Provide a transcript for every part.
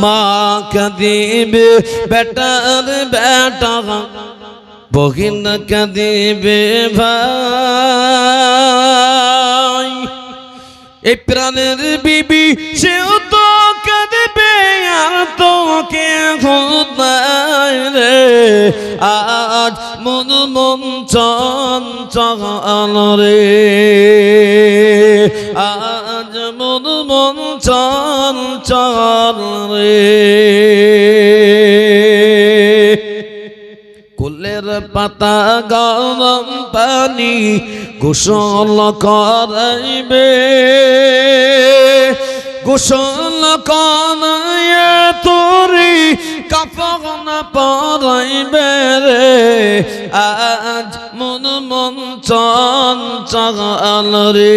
মা কাঁদিবে বেটার বেটা, বহিন কাঁদিবে ভাই। এই প্রাণের বিবি সেও তো কাঁদিবে, আর তো কেউ নাই রে। আজ মন মন চঞ্চল রে, আজ মন মন চঞ্চল রে। কুলের পাতা গরম পানি গোসল করাইবে, গোসল করাইয়া তোরি কাফন পরাইবে রে। আজ মন মন চঞ্চল রে,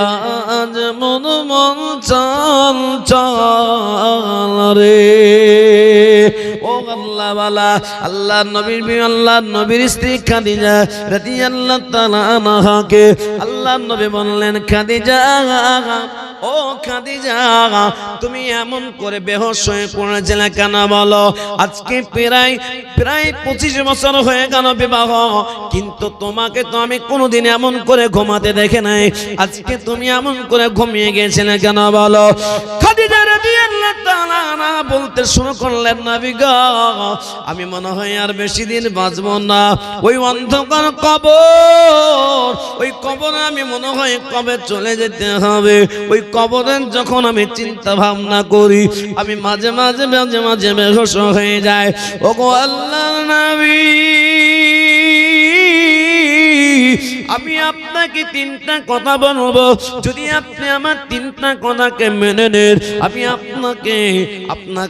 আজ মন মন চঞ্চল রে। ও আল্লাহ ওয়ালা, আল্লাহর নবীর বিবি, আল্লাহর নবীর স্ত্রী খাদিজা রাদিয়াল্লাহু তাআলা আনহাকে আল্লাহর নবী বললেন, খাদিজা ও খাদিজা, তুমি এমন করে বেহুশ হয়ে পড়েছিলে কেন বলো? আজকে প্রায় 25 বছর হয়ে গেল বিবাহ, কিন্তু তোমাকে তো আমি কোনোদিন এমন করে ঘুমাতে দেখে নাই। আজকে তুমি এমন করে ঘুমিয়ে গিয়েছিলে কেন বলো? খাদিজা রাদিয়াল্লাহু তাআলা আনহা বলতে শুরু করলেন, নবী গো, আমি মনে হয় আর বেশি দিন বাঁচবো না। ওই অন্ধকার কবর, ওই কবরে আমি মনে হয় কবে চলে যেতে হবে। ওই কবরের যখন আমি চিন্তা ভাবনা করি, আমি মাঝে মাঝে বেহুশ হয়ে যায়। ওগো আল্লাহর নবী, আমি আপনাকে 3টা কথা বলবো, যদি আপনি আমার 3টা কথাকে মেনে নেন, আমি আপনার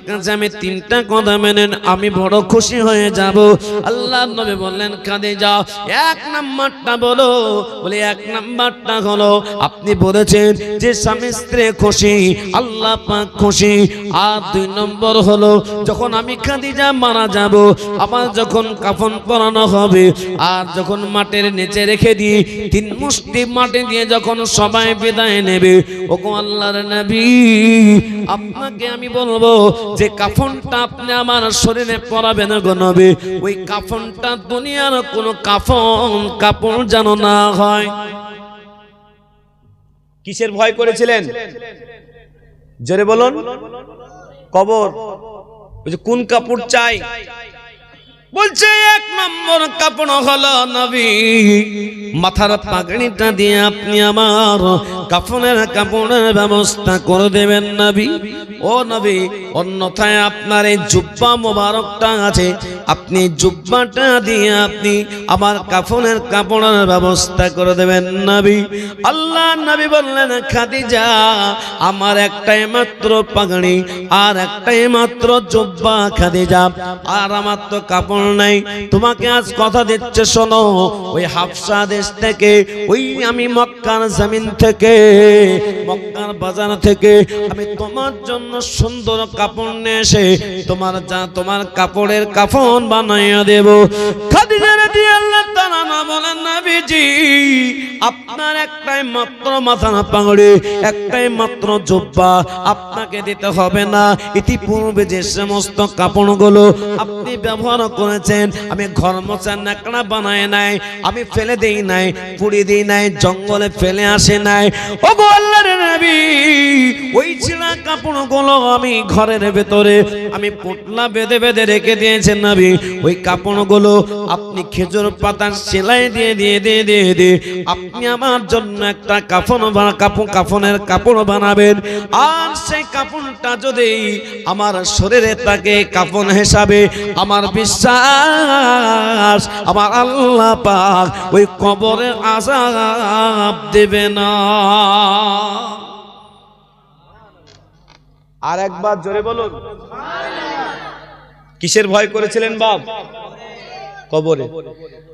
কাছে আমি 3টা কথা মেনে নেন, আমি বড় খুশি হয়ে যাব। আল্লাহর নবী বললেন, খাদিজা 1 নাম্বারটা বলো। বলে 1 নাম্বারটা হলো, আপনি বলেছেন যে স্বামী স্ত্রী খুশি, আল্লাহ পাক খুশি। আর 2 নম্বর হলো, যখন আমি খাদিজা মারা যাব, আমার যখন কাফন পরানো হবে, আর যখন মাটির নিচে রেখে দিই, 3 মুষ্টি মাটি দিয়ে যখন সবাই বিদায় নেবে, ওগো আল্লাহর নবী, আপনাকে আমি বলবো যে কাফনটা আপনি আমার শরীরে পরাবেন গো নবী, ওই কাফনটা দুনিয়ার কোনো কাপড় যেন না হয়। কিসের ভয় করেছিলেন? জোরে বলুন। কবর। কোন কাপড় চাই? বলছে 1 নম্বর কাপড় হলো নবী, মাথার পাগড়িটা দিয়ে আপনি আমার কাফনের কাপড়ের ব্যবস্থা করে দেবেন নবী। ও নবী, অন্যথায় আপনার এই জুব্বা মোবারকটা আছে, আপনি জুব্বাটা দিয়ে আপনি আমার কাফনের কাপড়ের ব্যবস্থা করে দেবেন নবী। আল্লাহ নবী বললেন, খাদিজা, আমার একটাই মাত্র পাগড়ি আর একটাই মাত্র জুব্বা খাদিজা, আর আমার তো কাপড় নাই। তোমাকে আজ কথা দিচ্ছে, শোনো, ওই হাফসা দেশ থেকে, ওই আমি মক্কার জমিন থেকে, মক্কার বাজার থেকে আমি তোমার জন্য সুন্দর কাপড় নিয়ে এসে তোমার কাপড়ের কাফন বানাইয়া দেব। খাদিজা রাদিয়াল্লাহু তাআলা বলেন, নবীজি, আপনার একটাই মাত্র মাথার পাগড়ি, একটাই মাত্র জুব্বা, আপনাকে দিতে হবে না। ইতিপূর্বে যে সমস্ত কাপড়গুলো আপনি ব্যবহার করেছেন, আমি ঘর মোছার ন্যাকড়া বানায় নাই, আমি ফেলে দেই নাই, পুড়িয়ে দেই নাই, জঙ্গলে ফেলে আসে নাই। ওগো আল্লাহর নবী, ওই ছিঁড়া কাপড়গুলো আমি ঘরের ভেতরে আমি পোটলা বেঁধে বেঁধে রেখে দিয়েছেন নবী। ওই কাপড়গুলো আপনি খেজুর পাতার সেলাই দিয়ে আপনি আমার জন্য একটা কাফনের কাপড় বানাবেন। আর সেই কাপড়টা যদি আমার শরীরে থাকে কাফন হিসাবে, আমার বিশ্বাস আমার আল্লাহ পাক ওই কবরের আযাব দেবে না। আর একবার জোরে বলুন। কিসের ভয় করেছিলেন বাপ? কবরে।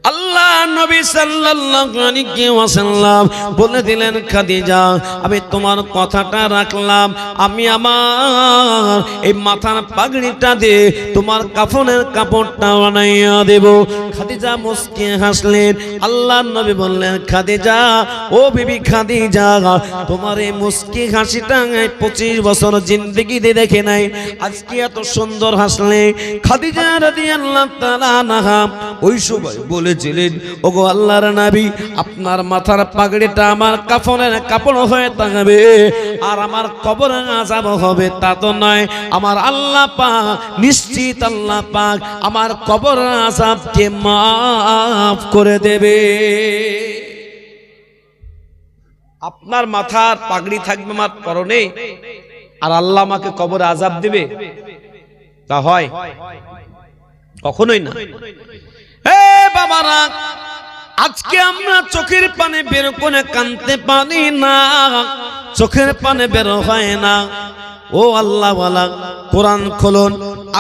আল্লাহ নবী সাল্লাল্লাহু আলাইহি ওয়াসাল্লাম বলে দিলেন, খাদিজা আমি তোমার কথাটা রাখলাম, আমি আমার এই মাথার পাগড়িটা দিয়ে তোমার কাফনের কাপড়টা বানাইয়া দেব। খাদিজা মুস্কি হাসলেন। আল্লাহর নবী বললেন, খাদিজা, ও বিবি খাদিজা, তোমার এই মুস্কি হাসিটা 25 বছর জিন্দেগিতে দেখে নাই, আজকে এত সুন্দর হাসলে। খাদিজা রাদিয়াল্লাহু তাআলা আনহা ওই সময় বলেছিলেন, ওগো আল্লাহর নবী, আপনার মাথার পাগড়িটা আমার কাফনের কাপড় হয়ে থাকবে, আর আমার কবরে আযাব হবে তা তো নয়, আমার আল্লাহ পাক, নিশ্চিত আল্লাহ পাক আমার কবর আযাবকে মাফ করে দেবে। আপনার মাথার পাগড়ি থাকবে আমার পরনে, আর আল্লাহ আমাকে কবরে আযাব দিবে, তা হয়? কখনোই না। হে বাবারা, আজকে আমরা চোখের পানি বের করে কাঁদতে পারি না, চোখের পানি বের হয় না। ও আল্লাহ ওয়ালা, কোরআন খুলুন,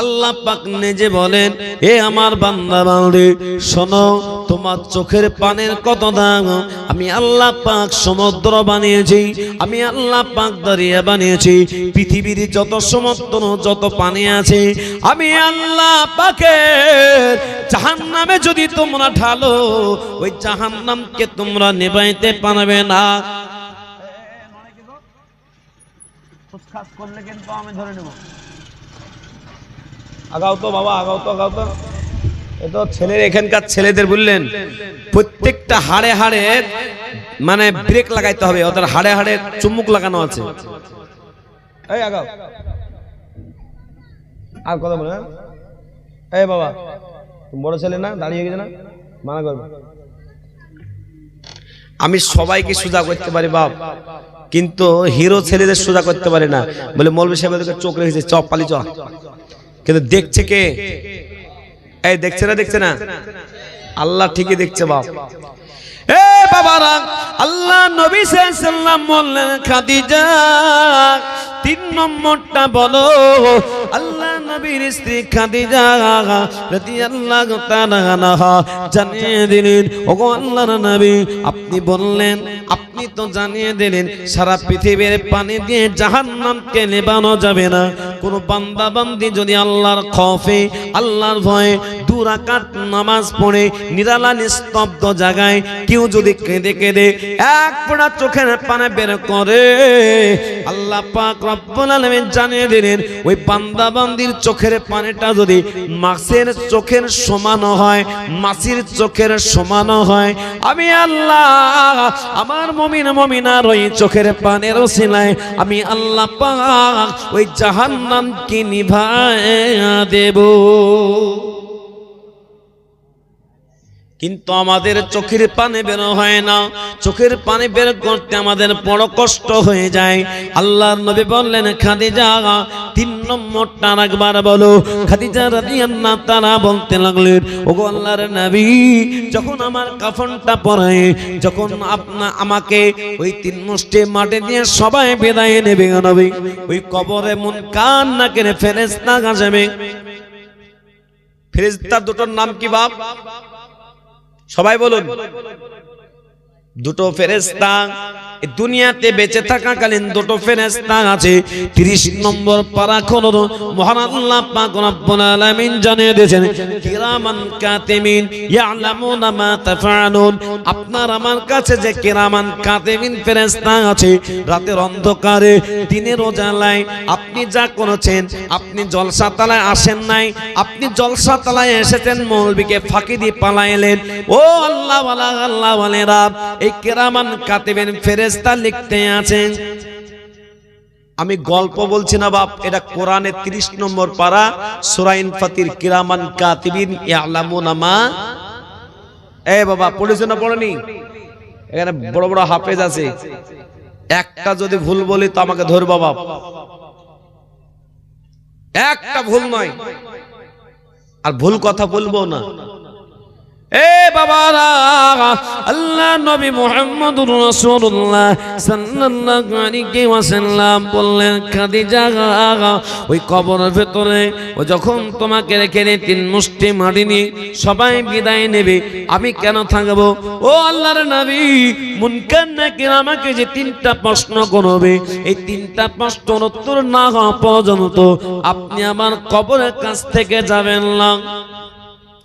আল্লাহ পাক নিজে বলেন, এ আমার বান্দা বান্দি শোনো, তোমার চোখের পানির কত দাম। আমি আল্লাহ পাক সমুদ্র বানিয়েছি, আমি আল্লাহ পাক দরিয়া বানিয়েছি, পৃথিবীর যত সমুদ্র যত পানি আছে, আমি আল্লাহ পাকের জাহান্নামে যদি তোমরা ঢালো, ওই জাহান্নামকে তোমরা নেভাইতে পারবে না। করলে কিন্তু আমি ধরে নেব। আগাও তো বাবা, আগাও তো, আগাও তো। এ তো ছেলের, এখানকার ছেলেদের বললেন প্রত্যেকটা হাড়ে হাড়ে মানে ব্রেক লাগাইতে হবে, ওদের হাড়ে হাড়ে চুম্বক লাগানো আছে। এই আগাও, আর কথা বলে। এই বাবা, তুমি বড় ছেলে না, দাঁড়িয়ে গেছে না, মানা করবে। আমি সবাইকে সোজা করতে পারি বাপ, কিন্তু হিরো ছেলেদের সোজা করতে পারে না। বলে মৌলভী সাহেবকে চোখ রেখেছে, চপ পালি চ, কিন্তু দেখছে কে? এই দেখছে না, দেখছে না, আল্লাহ ঠিকই দেখছে বাপ। এ বাবারা, আল্লাহ নবী সাল্লাল্লাহু বললেন, খাদিজা 3 নম্বরটা বলো। আল্লাহ নবীর স্ত্রী খাদিজা রাদিয়াল্লাহু তাআলা আনহা জানিয়ে দিলেন, ওগো আল্লাহর নবী, আপনি বললেন, আপনি তো জানিয়ে দিলেন সারা পৃথিবীর পানি দিয়ে জাহান্নামকে নেভানো যাবে না। কোন বান্দা বান্দি যদি আল্লাহর খৌফে, আল্লাহর ভয়ে 2 রাকাত নামাজ পড়ে নিরালা নিস্তব্ধ জায়গায় কেউ যদি কেঁদে কেঁদে 1 ফোঁটা চোখের পানি বের করে, আল্লাহ পাক রব্বুল আলামিন জানিয়ে দিলেন, ওই বান্দা বান্দির চোখের পানিটা যদি মাছের চোখের সমান হয়, মাছির চোখের সমান হয়, আমি আল্লাহ আমার মুমিন মুমিনার ওই চোখের পানির ওসিলায় আমি আল্লাহ পাক ওই জাহান্নামকে নিভাইয়া দেব। কিন্তু আমাদের চোখের পানি বের হয় না, চোখের পানি বের করতে আমাদের বড় কষ্ট হয়ে যায়। আল্লাহর নবী বললেন, খাদিজা 3 নম্বরটা একবার বলো। খাদিজা রাদিয়াল্লাহু তাআলা বলতে লাগলেন, ওগো আল্লাহর নবী, যখন আমার কাফনটা পরায়, যখন আমাকে ওই 3 মুষ্টি মাটি দিয়ে সবাই বিদায় নেবে নবী, ওই কবরে মুনকার নাকির ফেরেশতা আসবে। ফেরেশতা দুটোর নাম কি বাপ? সবাই বলুন। 2টো ফেরেশতা এই দুনিয়াতে বেঁচে থাকাকালীন 2টো ফেরেশতা আছে। 30 নম্বর পারা খোলো, মহান আল্লাহ পাক রব্বুল আলামিন জানিয়ে দিয়েছেন, কিরামান কাতিবিন ইয়ালামুনা মা তাফআলুন। আপনার আমার কাছে যে কিরামান কাতিবিন ফেরেশতা আছে, রাতের অন্ধকারে দিনের উজালায় আপনি যা করেছেন, আপনি জলসা তালায় আসেন নাই, আপনি জলসা তালায় এসেছেন, মৌলবীকে ফাঁকি দিয়ে পালাইলেন। ও আল্লাহ ওয়ালা, আল্লাহ ওয়ালেরা, এই কিরামান কাতিবিন ফেরেশতা লিখতে আছেন। আমি গল্প বলছি না বাপ, এটা কোরআনের 30 নম্বর পারা সূরা ইনফাতির কিরামান কাতিবিন ইয়ালামুনা মা। এ বাবা, পড়েছ না পড়েনি? এখানে বড় বড় হাফেজ আছে, একটা যদি ভুল বলি তো আমাকে ধরবা বাপ, একটা ভুল নয়, আর ভুল কথা বলবো না। এ বাবারা, আল্লাহ নবী মুহাম্মদুর রাসূলুল্লাহ সাল্লাল্লাহু আলাইহি ওয়াসাল্লাম বললেন, খাদিজা ওই কবরের ভেতরে ও যখন তোমাকে রেখে তিন মুষ্টি মাটি নিয়ে সবাই বিদায় নেবে, আমি কেন থাকবো? ও আল্লাহর নবী, মুনকার নাকির আমাকে যে তিনটা প্রশ্ন করবে, এই তিনটা প্রশ্নের উত্তর না হওয়া পর্যন্ত আপনি আমার কবরের কাছ থেকে যাবেন না।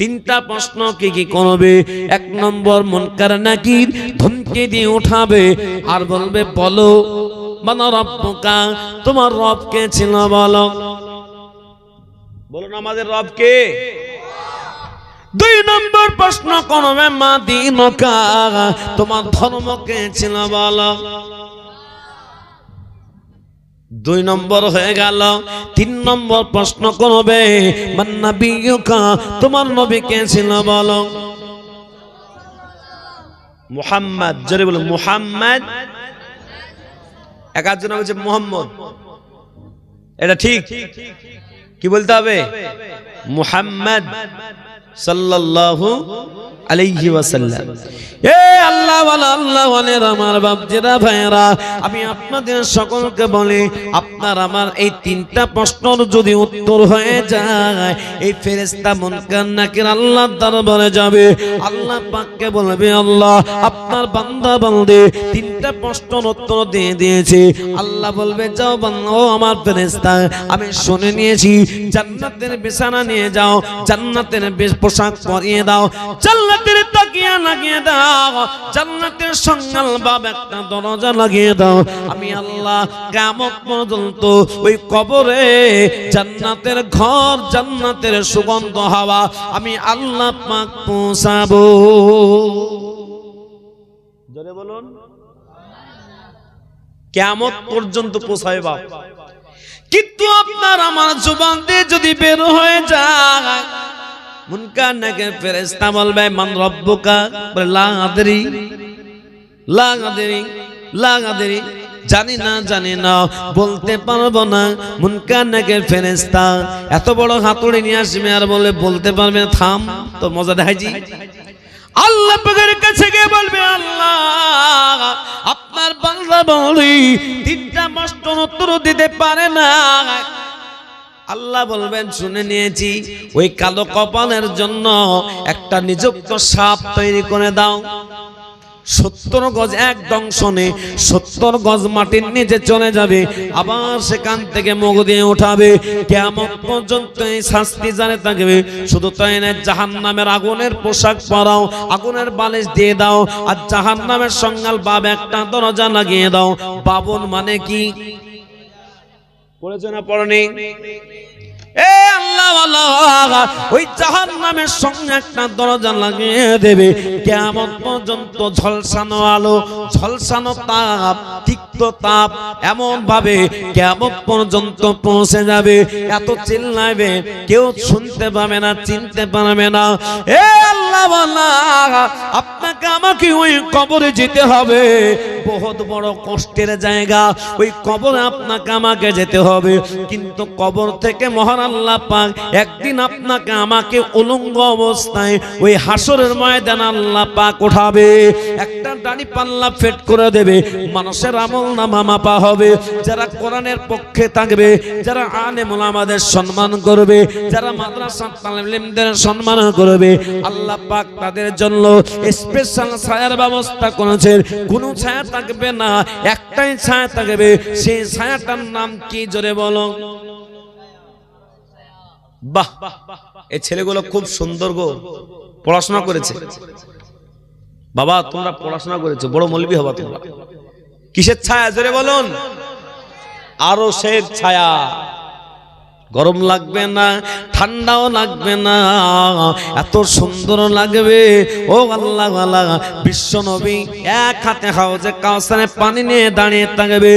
তিনটা প্রশ্ন কি কি করবে? এক নম্বর, মুনকার নাকির ধমকে দিয়ে উঠাবে আর বলবে, বলো মান রব্বুকা, তোমার রব কে ছিল বলো। বলুন আমাদের রব কে? দুই নম্বর প্রশ্ন করবে, মা দীনুকা, তোমার ধর্ম কে ছিল বলো। দুই নম্বর হয়ে গেল। তিন নম্বর প্রশ্ন করবে, মান নবিয়ুকা, তোমার নবী কে ছিল বলো। মুহাম্মদ, জোরে বলো মুহাম্মদ। একজন বলছে মুহাম্মদ, এটা ঠিক? কি বলতে হবে? মুহাম্মদ সাল্লাল্লাহু আলাইহি ওয়াসাল্লাম। এ আল্লাহ ওয়ালা, আল্লাহ ওয়ালার আমার বাপজিরা ভাইরা, আমি আপনাদের সকলকে বলি, আপনার আমার এই তিনটা প্রশ্নের যদি উত্তর হয়ে যায়, এই ফেরেশতা মুনকার নাকির আল্লাহর দরবারে যাবে, আল্লাহ পাককে বলবে, আল্লাহ আপনার বান্দা বান্দে তিনটা প্রশ্নের উত্তর দিয়ে দিয়েছে। আল্লাহ বলবে, যাও বান্দা, ও আমার ফেরেশতা, আমি শুনে নিয়েছি, জান্নাতের বিছানা নিয়ে যাও, জান্নাতের পোশাক পরিয়ে দাও, জান্নাতের তাকিয়া লাগিয়ে দাও, জান্নাতের সংজ্ঞাল বাব একটা দরজা লাগিয়ে দাও। আমি আল্লাহ কিয়ামত পর্যন্ত ওই কবরে জান্নাতের ঘর, জান্নাতের সুগন্ধ হাওয়া আমি আল্লাহ পাক পৌঁছাবো। জোরে বলুন, কিয়ামত পর্যন্ত পৌঁছাবে বাপ। কিন্তু আপনার আমার জবান দিয়ে যদি বের হয়ে যায়, মুনকার নাকির ফেরেশতা বলবে, মান রব্বুকা, বলে লা আদরি, লা আদরি, লা আদরি, জানি না, জানি না, বলতে পারবো না। মুনকার নাকির ফেরেশতা এত বড় হাতুড়ি নিয়ে আসবে আর বলে, বলতে পারবে না, থাম, তো মজা দেখাইছি। আল্লাহ পাকের কাছে গিয়ে বলবে, আল্লাহ আপনার বান্দা বলি তিনটা প্রশ্নের উত্তর দিতে পারে না। আল্লাহ বলবেন, শুনে নিয়েছি, ওই কালো কপালের জন্য একটা নিযুক্ত সাপ তৈরি করে দাও। 70 গজ এক দংশনে 70 গজ মাটির নিচে চলে যাবে, আবার সেখান থেকে মুখ দিয়ে উঠাবে। কিয়ামত পর্যন্ত এই শাস্তি জানে থাকবে। শুধু তাই না, জাহান্নামের আগুনের পোশাক পরাও, আগুনের বালিশ দিয়ে দাও, আর জাহান্নামের সংজ্ঞাল বাব একটা দরজা লাগিয়ে দাও। বাবন মানে কি পড়েছে না পড়নি? এ আল্লাহ ওয়ালা, ওই জাহান্নামের সঙ্গে একটা দরজা লাগিয়ে দেবে। কিয়ামত পর্যন্ত ঝলসানো আলো, ঝলসানো তাপ, তিক্ত তাপ এমন ভাবে কিয়ামত পর্যন্ত পৌঁছে যাবে, এত চিল্লাবে কেউ শুনতে পাবে না, চিনতে পারবে না। এ আল্লাহ ওয়ালা, আপনাকে আমাকে ওই কবরে যেতে হবে। বহুত বড় কষ্টের জায়গা, ওই কবরে আপনাকে আমাকে যেতে হবে। কিন্তু কবর থেকে মহান আল্লাহ পাক একদিন আপনাকে আমাকে উলঙ্গ অবস্থায় ওই হাসরের ময়দানে আল্লাহ পাক উঠাবে। একটা দাড়ি পাল্লা ফেট করে দেবে, মানুষের আমলনামা মাপা হবে। যারা কোরআনের পক্ষে থাকবে, যারা আলেম ওলামাদের সম্মান করবে, যারা মাদ্রাসা তালিমদের সম্মান করবে, আল্লাহ পাক তাদের জন্য স্পেশাল ছায়ার ব্যবস্থা করেছেন। কোনো ছায়া থাকবে না, একটাই ছায়া থাকবে। সেই ছায়াটার নাম কি? জোরে বলো। বাহ, এই ছেলেগুলো খুব সুন্দর গো, পড়াশোনা করেছে। বাবা তোমরা পড়াশোনা করেছো, বড় মৌলবি হবা তোমরা। কিসের ছায়া? জোরে বলুন। আরশের ছায়া। গরম লাগবে না, ঠান্ডাও লাগবে না, এত সুন্দর লাগবে। ও আল্লাহ ওয়ালা, বিশ্ব নবী এক হাতে হাউজে কাউসারে পানি নিয়ে দাঁড়িয়ে থাকবে।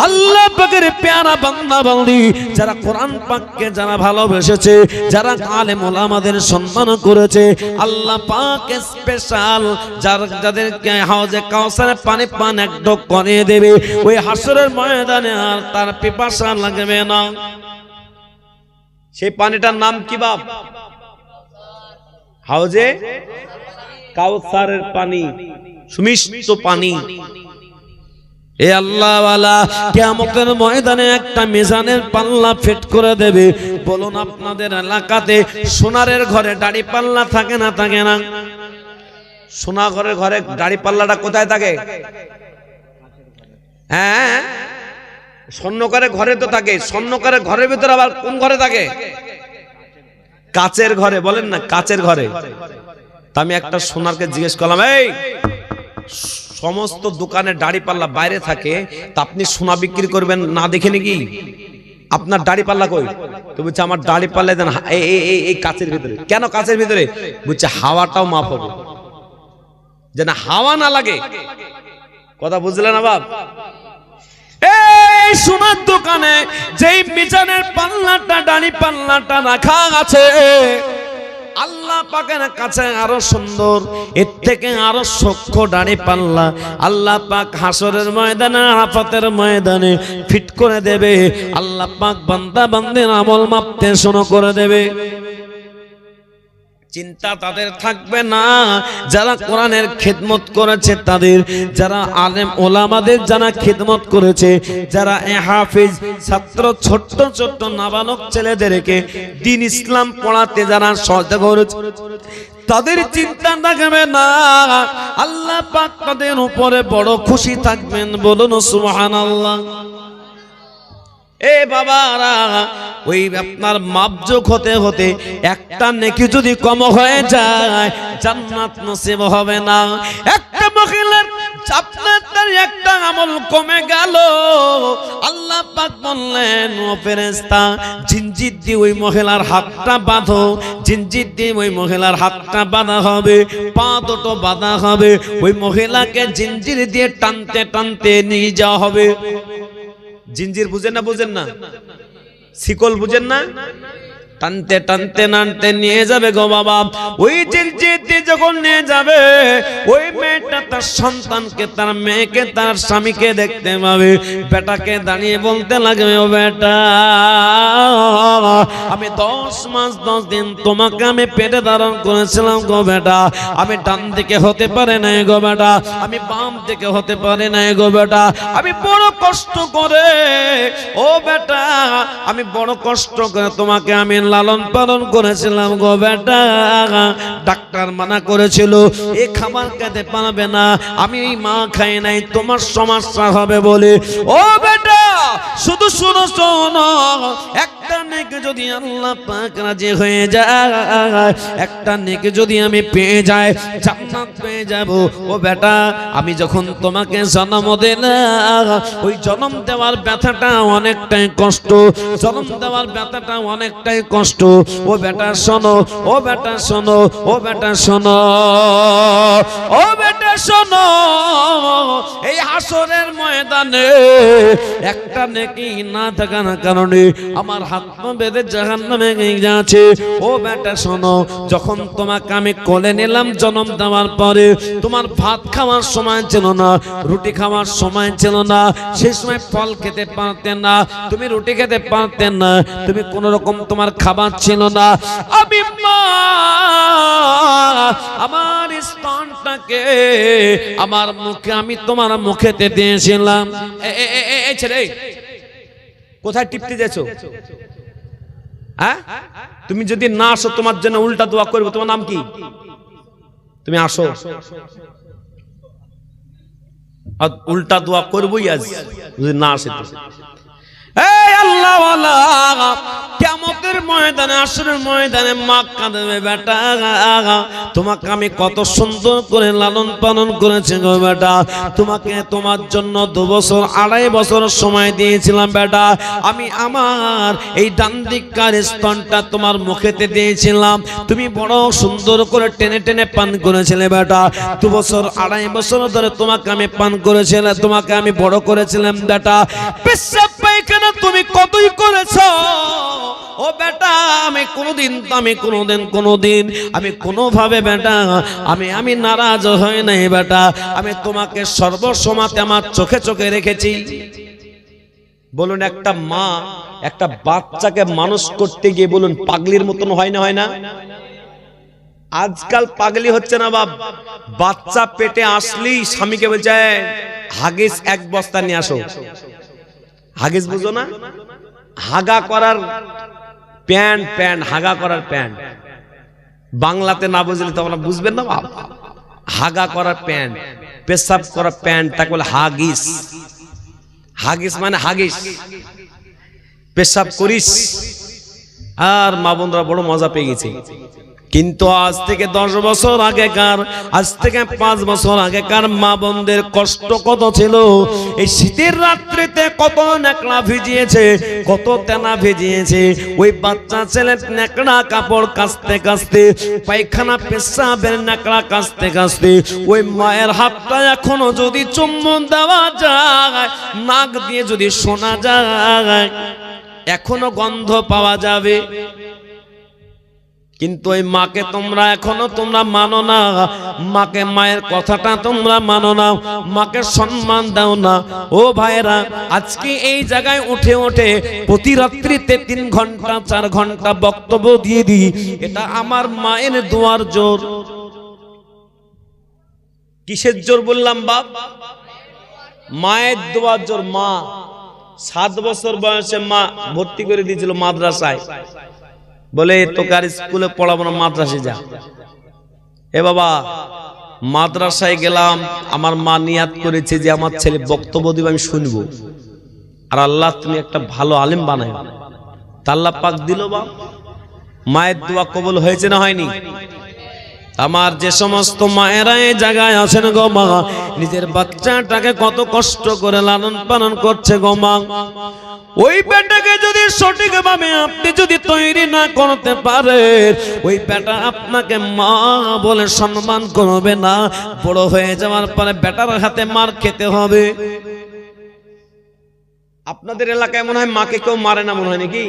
আল্লাহ পাকের পেয়ারা বান্দা বান্দি, যারা কোরআন পাককে যারা ভালোবেসেছে, যারা আলেম ওলামাদের সম্মান করেছে, আল্লাহ পাক স্পেশাল যাদেরকে হাউজে কাউসারে পানি পান এক ঢোক করে দেবে। ওই হাসরের ময়দানে আর তার পিপাসা লাগবে না। সেই পানিটার নাম কি বাপ? হাউজে কাউসারের পানি, সুমিষ্ট পানি। এ আল্লাহ ওয়ালা, কিয়ামতের ময়দানে একটা মিজানের পাল্লা ফিট করে দেবে। বলুন আপনাদের এলাকাতে সোনারের ঘরে দাড়ি পাল্লা থাকে না থাকে না? সোনা ঘরের ঘরে দাড়ি পাল্লাটা কোথায় থাকে? হ্যাঁ, স্বর্ণকারের ঘরে তো থাকে। স্বর্ণকারের ঘরের ভিতরে আবার কোন ঘরে থাকে? কাচের ঘরে। বলেন না, কাচের ঘরে। তা আমি একটা সোনারকে জিজ্ঞেস করলাম, এই সমস্ত দোকানে দাড়ি পাল্লা বাইরে থাকে, তা আপনি সোনা বিক্রি করবেন না দেখে নাকি? আপনার দাড়ি পাল্লা কই? তো বলছে আমার দাড়ি পাল্লা দেন এই কাচের ভিতরে। কেন কাচের ভিতরে? বলছে হাওয়াটাও মাফ হবে, যেন হাওয়া না লাগে। কথা বুঝলেন না বাপ? এই সোনার দোকানে যেই মিজানের পাল্লাটা, দাড়ি পাল্লাটা রাখা আছে, আল্লাহ পাকের কাছে আরো সুন্দর, এর থেকে আরো সূক্ষ্ম দাড়ি পাল্লা আল্লাহ পাক হাসরের ময়দানে, আরাফাতের ময়দানে ফিট করে দেবে। আল্লাহ পাক বান্দা বান্দির আমল মাপতে শুরু করে দেবে। চিন্তা তাদের থাকবে না যারা কোরআনের খিদমত করেছে, তাদের যারা আলেম ওলামাদের যারা খিদমত করেছে, যারা হাফেজ ছাত্র, ছোট্ট ছোট্ট নাবালক ছেলেদেরকে দ্বীন ইসলাম পড়াতে যারা সহায়তা করেছে, তাদের চিন্তা থাকবে না। আল্লাহ পাক তাদের উপরে বড় খুশি থাকবেন। বলুন সুবহানাল্লাহ। এ বাবারা, ওই আপনার মাপজোক হতে হতে একটা নেকি যদি কম হয়ে যায়, জান্নাত নসিব হবে না। একটা মহিলার আপনার তার একটা আমল কমে গেল, আল্লাহ পাক বললেন, ও ফেরেশতা, জিনজির দিয়ে ওই মহিলার হাতটা বাঁধো। জিনজির দিয়ে ওই মহিলার হাতটা বাঁধা হবে, পা দুটো বাঁধা হবে। ওই মহিলাকে জিনজির দিয়ে টানতে টানতে নিয়ে যাওয়া হবে। জিনজির বুঝেন না? বুঝেন না? শিকল বুঝেন না? টানতে টানতে নানতে নিয়ে যাবে গো বাবা। ওই জিনজিতে যখন নিয়ে যাবে, ওই মেয়েটা তার সন্তানকে, তার মেয়েকে, তার স্বামীকে দেখতে পাবে। বেটাকে দাঁড়িয়ে বলতে লাগবে, ও বেটা, আমি 10 মাস 10 দিন তোমাকে আমি পেটে ধারণ করেছিলাম গো বেটা। আমি ডান দিকে হতে পারে নাই গো বেটা, আমি বাম দিকে হতে পারে নাই গো বেটা। আমি বড় কষ্ট করে, ও বেটা, আমি বড় কষ্ট করে তোমাকে আমি লালন পালন করেছিলাম গো বেটা। ডাক্তার মানা করেছিল এই খাবার খেতে পারবে না, আমি এই মা খাই নাই, তোমার সমস্যা হবে বলে। ও বেটা, শুধু শুনো শোনো, একটা নেকি যদি আল্লাহ পাক রাজি হয়ে যায়, একটা নেকি যদি আমি পেয়ে যাই, জান্নাত পেয়ে যাব। ও বেটা, আমি যখন তোমাকে জন্ম দিলাম, ওই জন্ম দেওয়ার ব্যথাটা অনেকটাই কষ্ট, জন্ম দেওয়ার ব্যথাটা অনেকটাই কষ্ট। ও বেটা শোনো, ও বেটা শোনো, ও বেটা শোনো, ও বেটা শোনো, এই হাসরের ময়দানে একটা নেকি না থাকার কারণে আমার হাত পা বেঁধে জাহান্নামে নিয়ে যাচ্ছে। ও বেটা শোনো, যখন তোমাকে আমি কোলে নিলাম জন্ম দেওয়ার পরে, তোমার ভাত খাওয়ার সময় ছিল না, রুটি খাওয়ার সময় ছিল না, সেই সময় ফল খেতে পারতেন না, তুমি রুটি খেতে পারতেন না, তুমি কোন রকম তোমার খাবার ছিল না। আমি মা আমার স্তনটাকে আমার মুখে, আমি তোমার মুখেতে দিয়েছিলাম। এই ছেলে, কোথায় টিপতে যাচ্ছ? হ্যাঁ, তুমি যদি না আসো তোমার জন্য উল্টা দোয়া করবো। তোমার নাম কি? তুমি আসো, উল্টা দোয়া করবোই আজ যদি না আসে। এই আল্লাহ ওয়ালা, কিয়ামতের ময়দানে, আসরের ময়দানে মা কাঁদবে, বেটা, তোমাকে আমি কত সুন্দর করে লালন পালন করেছি গো বেটা। তোমাকে, তোমার জন্য 2 বছর 2.5 বছর সময় দিয়েছিলাম বেটা। আমি আমার এই ডান দিককার স্তনটা তোমার মুখেতে দিয়েছিলাম, তুমি বড় সুন্দর করে টেনে টেনে পান করেছিলে বেটা। 2 বছর 2.5 বছর ধরে তোমাকে আমি পান করেছিলাম, তোমাকে আমি বড় করেছিলাম বেটা। পেশাব পায়খানা তুমি কতই করেছো ও বেটা। আমি কোনোদিন আমি কোনোভাবে বেটা আমি নারাজ হই নাই বেটা। আমি তোমাকে সর্বসময় আমার চোখে চোখে রেখেছি। বলুন, একটা মা একটা বাচ্চাকে মানুষ করতে গিয়ে বলুন পাগলির মতন হয় না? হয় না? আজকাল পাগলি হচ্ছে না বাপ, বাচ্চা পেটে আসলেই স্বামীকে বলছে হাগিস এক বস্তা নিয়ে আসো। হাগিস বুঝো না? হাগা করার প্যান্ট, প্যান্ট হাগা করার প্যান্ট। বাংলাতে না বুঝলে তো আপনারা বুঝবেন না বাপ। হাগা করার প্যান্ট, পেশাব করার প্যান্ট, তাকে বলে হাগিস। হাগিস মানে হাগিস, পেশাব করিস। আর মা বোনরা বড় মজা পেয়ে গেছে। কিন্তু আজ থেকে 10 বছর আগেকার, আজ থেকে 5 বছর আগেকার মা বোনদের কষ্ট কত ছিল। এই শীতের রাত্রিতে কত নেকড়া ভিজিয়েছে, কত তেনা ভিজিয়েছে। ওই বাচ্চা ছেলে নেকড়া কাপড় কাচতে কাচতে, পায়খানা পেশাবের নেকড়া কাচতে কাচতে, ওই মায়ের হাতটা এখনো যদি চুম্বন দেওয়া যায়, নাক দিয়ে যদি শোনা যায়, এখনো গন্ধ পাওয়া যাবে। কিন্তু ওই মাকে তোমরা এখনো তোমরা মানো না। মাকে, মায়ের কথাটা তোমরা মানো না, মাকে সম্মান দাও না। ও ভাইরা, আজকে এই জায়গায় উঠে উঠে প্রতি রাত্রিতে 3 ঘন্টা 4 ঘন্টা বক্তব্য দিয়ে দিই, এটা আমার মায়ের দোয়ার জোর। কিসের জোর বললাম বাপ? মায়ের দোয়ার জোর। মা 7 বছর বয়সে মা ভর্তি করে দিয়েছিল মাদ্রাসায়, বলে তোকে আর স্কুলে পড়াবো না, মাদ্রাসায় যা। এ বাবা, মাদ্রাসায় গেলাম, আমার মা নিয়াত করেছে যে আমার ছেলে বক্তব্য দিবে, আমি শুনবো। আর আল্লাহ তুমি একটা ভালো আলেম বানায়, তা আল্লাহ পাক দিল। বাপ, মায়ের দোয়া কবুল হয়েছে না হয়নি? আমার যে সমস্ত মায়েরা এই জায়গায় আছেন গো মা, নিজের বাচ্চাটাকে কত কষ্ট করে লালন পালন করছে গো মা। ওই বেটাকে যদি সঠিকভাবে আপনি যদি তৈরি না করতে পারেন, ওই বেটা আপনাকে মা বলে সম্মান করবে না। বড় হয়ে যাওয়ার পরে বেটার হাতে মার খেতে হবে। আপনাদের এলাকায় মনে হয় মাকে কেউ মারে না, মনে হয় নাকি?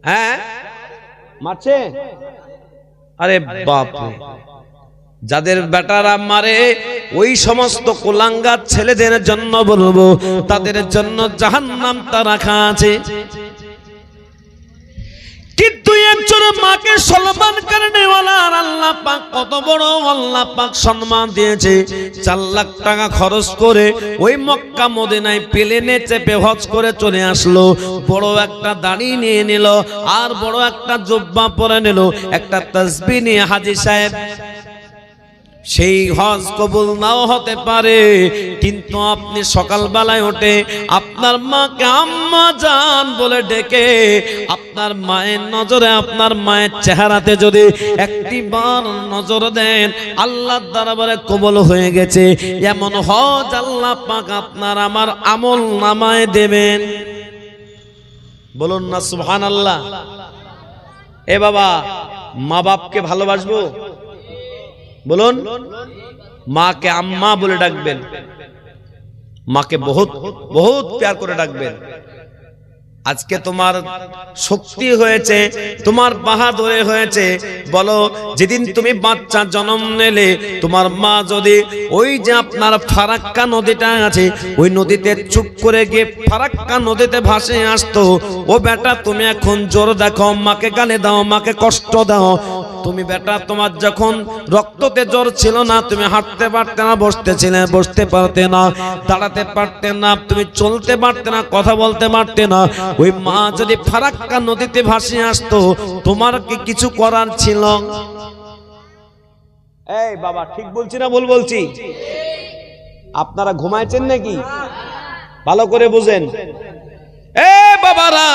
হ্যাঁ, মারছে? আরে বাপ, যাদের বেটারা মারে ওই সমস্ত কুলাঙ্গার ছেলেদের জন্য বলবো, তাদের জন্য জাহান্নাম তা রাখা আছে। কিন্তু একজন মাকে সম্মান করনে ওয়ালা আল্লাহ পাক কত বড় আল্লাহ পাক সম্মান দিয়েছে। 4 লাখ টাকা খরচ করে ওই মক্কা মদিনায় প্লেনে চেপে হজ করে চলে আসলো। বড় একটা দাড়ি নিয়ে নিল, আর বড় একটা জুব্বা পরে নিল, একটা তাসবিহ নিয়ে হাজী সাহেব। সেই হজ কবুল নাও হতে পারে, কিন্তু আপনি সকালবেলায় উঠে আপনার মাকে আম্মা জান বলে ডেকে আপনার মায়ের নজরে, আপনার মায়ের চেহারাতে যদি একটিবার নজর দেন, আল্লাহর দরবারে কবুল হয়ে গেছে। এমন হজ আল্লাহ পাক আপনার আমার আমল নামায় দেবেন। বলুন না সুবহানাল্লাহ। এ বাবা, মা বাপকে ভালোবাসবো? বলুন, মাকে আম্মা বলে ডাকবেন, মাকে বহুত বহুত প্যার করে ডাকবেন। আজকে তোমার শক্তি হয়েছে, তোমার বাহাদুরি হয়েছে। বলো, যেদিন তুমি বাচ্চা জন্ম নিলে, তোমার মা যদি ওই যে আপনার ফারাক্কা নদীটা আছে, ওই নদীতে চুপ করে গিয়ে ফারাক্কা নদীতে ভাসে আসতো, ও বেটা তুমি এখন জোর দেখো, মাকে গালি দাও, মাকে কষ্ট দাও। তুমি বেটা, তোমার যখন রক্ততে জ্বর ছিল না, তুমি হাঁটতে পারতে না, বসতে পারতে না, দাঁড়াতে পারতে না, তুমি চলতে পারতে না, কথা বলতে পারতে না। ওই মা যদি ফারাক্কা নদীতে ভাসে আসতো, তোমার কি কিছু করার ছিল? এই বাবা, ঠিক বলছি না ভুল বলছি? আপনারা ঘুমাইছেন নাকি? ভালো করে বুঝেন। এ বাবারা,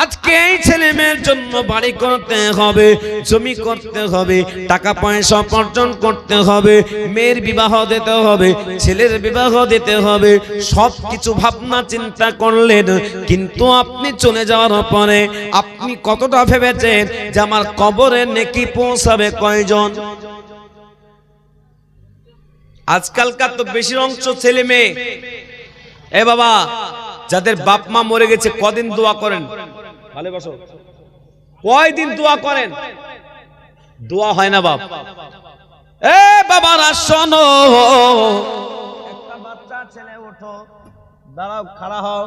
আজকে এই ছেলে মেয়ের জন্য বাড়ি করতে হবে, জমি করতে হবে, টাকা পয়সা উপার্জন করতে হবে, মেয়ের বিবাহ দিতে হবে, ছেলের বিবাহ দিতে হবে, সব কিছু ভাবনা চিন্তা করলেন। কিন্তু আপনি চলে যাওয়ার পরে আপনি কতটা ভেবেছেন যে আমার কবরে নেকি পৌঁছাবে কয়জন? আজকালকার তো বেশি অংশ ছেলে মেয়ে, এ বাবা, যাদের বাপ মা মরে গেছে, কদিন দোয়া করেন? ভালোবাসো, কয়দিন দোয়া করেন? দোয়া হয় না বাপ। এ বাবারা শোনো, একটা বাচ্চা ছেলে, ওঠো, দাঁড়াও, খাড়া হও,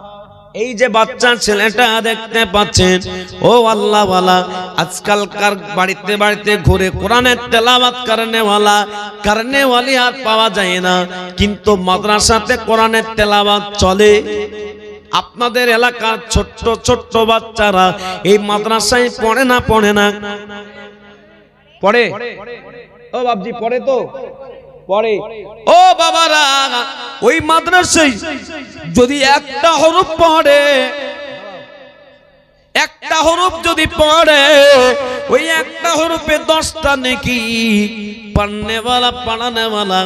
এই যে বাচ্চা ছেলেটা দেখতে পাচ্ছেন, ও আল্লাহ ওয়ালা, আজকালকার বাড়িতে বাড়িতে ঘুরে কোরআনের তেলাওয়াত কারণেওয়ালি আর পাওয়া যায় না, কিন্তু মাদ্রাসাতে কোরআনের তেলাওয়াত চলে। আপনাদের এলাকার ছোট্ট ছোট্ট বাচ্চারা এই মাদ্রাসায় পড়ে না পড়ে? ও বাবজি পড়ে তো পড়ে। ও বাবারা, ওই মাদ্রাসায় যদি একটা হরফ পড়ে, একটা হরফ যদি পড়ে, ওই একটা হরফে 10টা নেকি। পড়নেওয়ালা পড়ানেওয়ালা,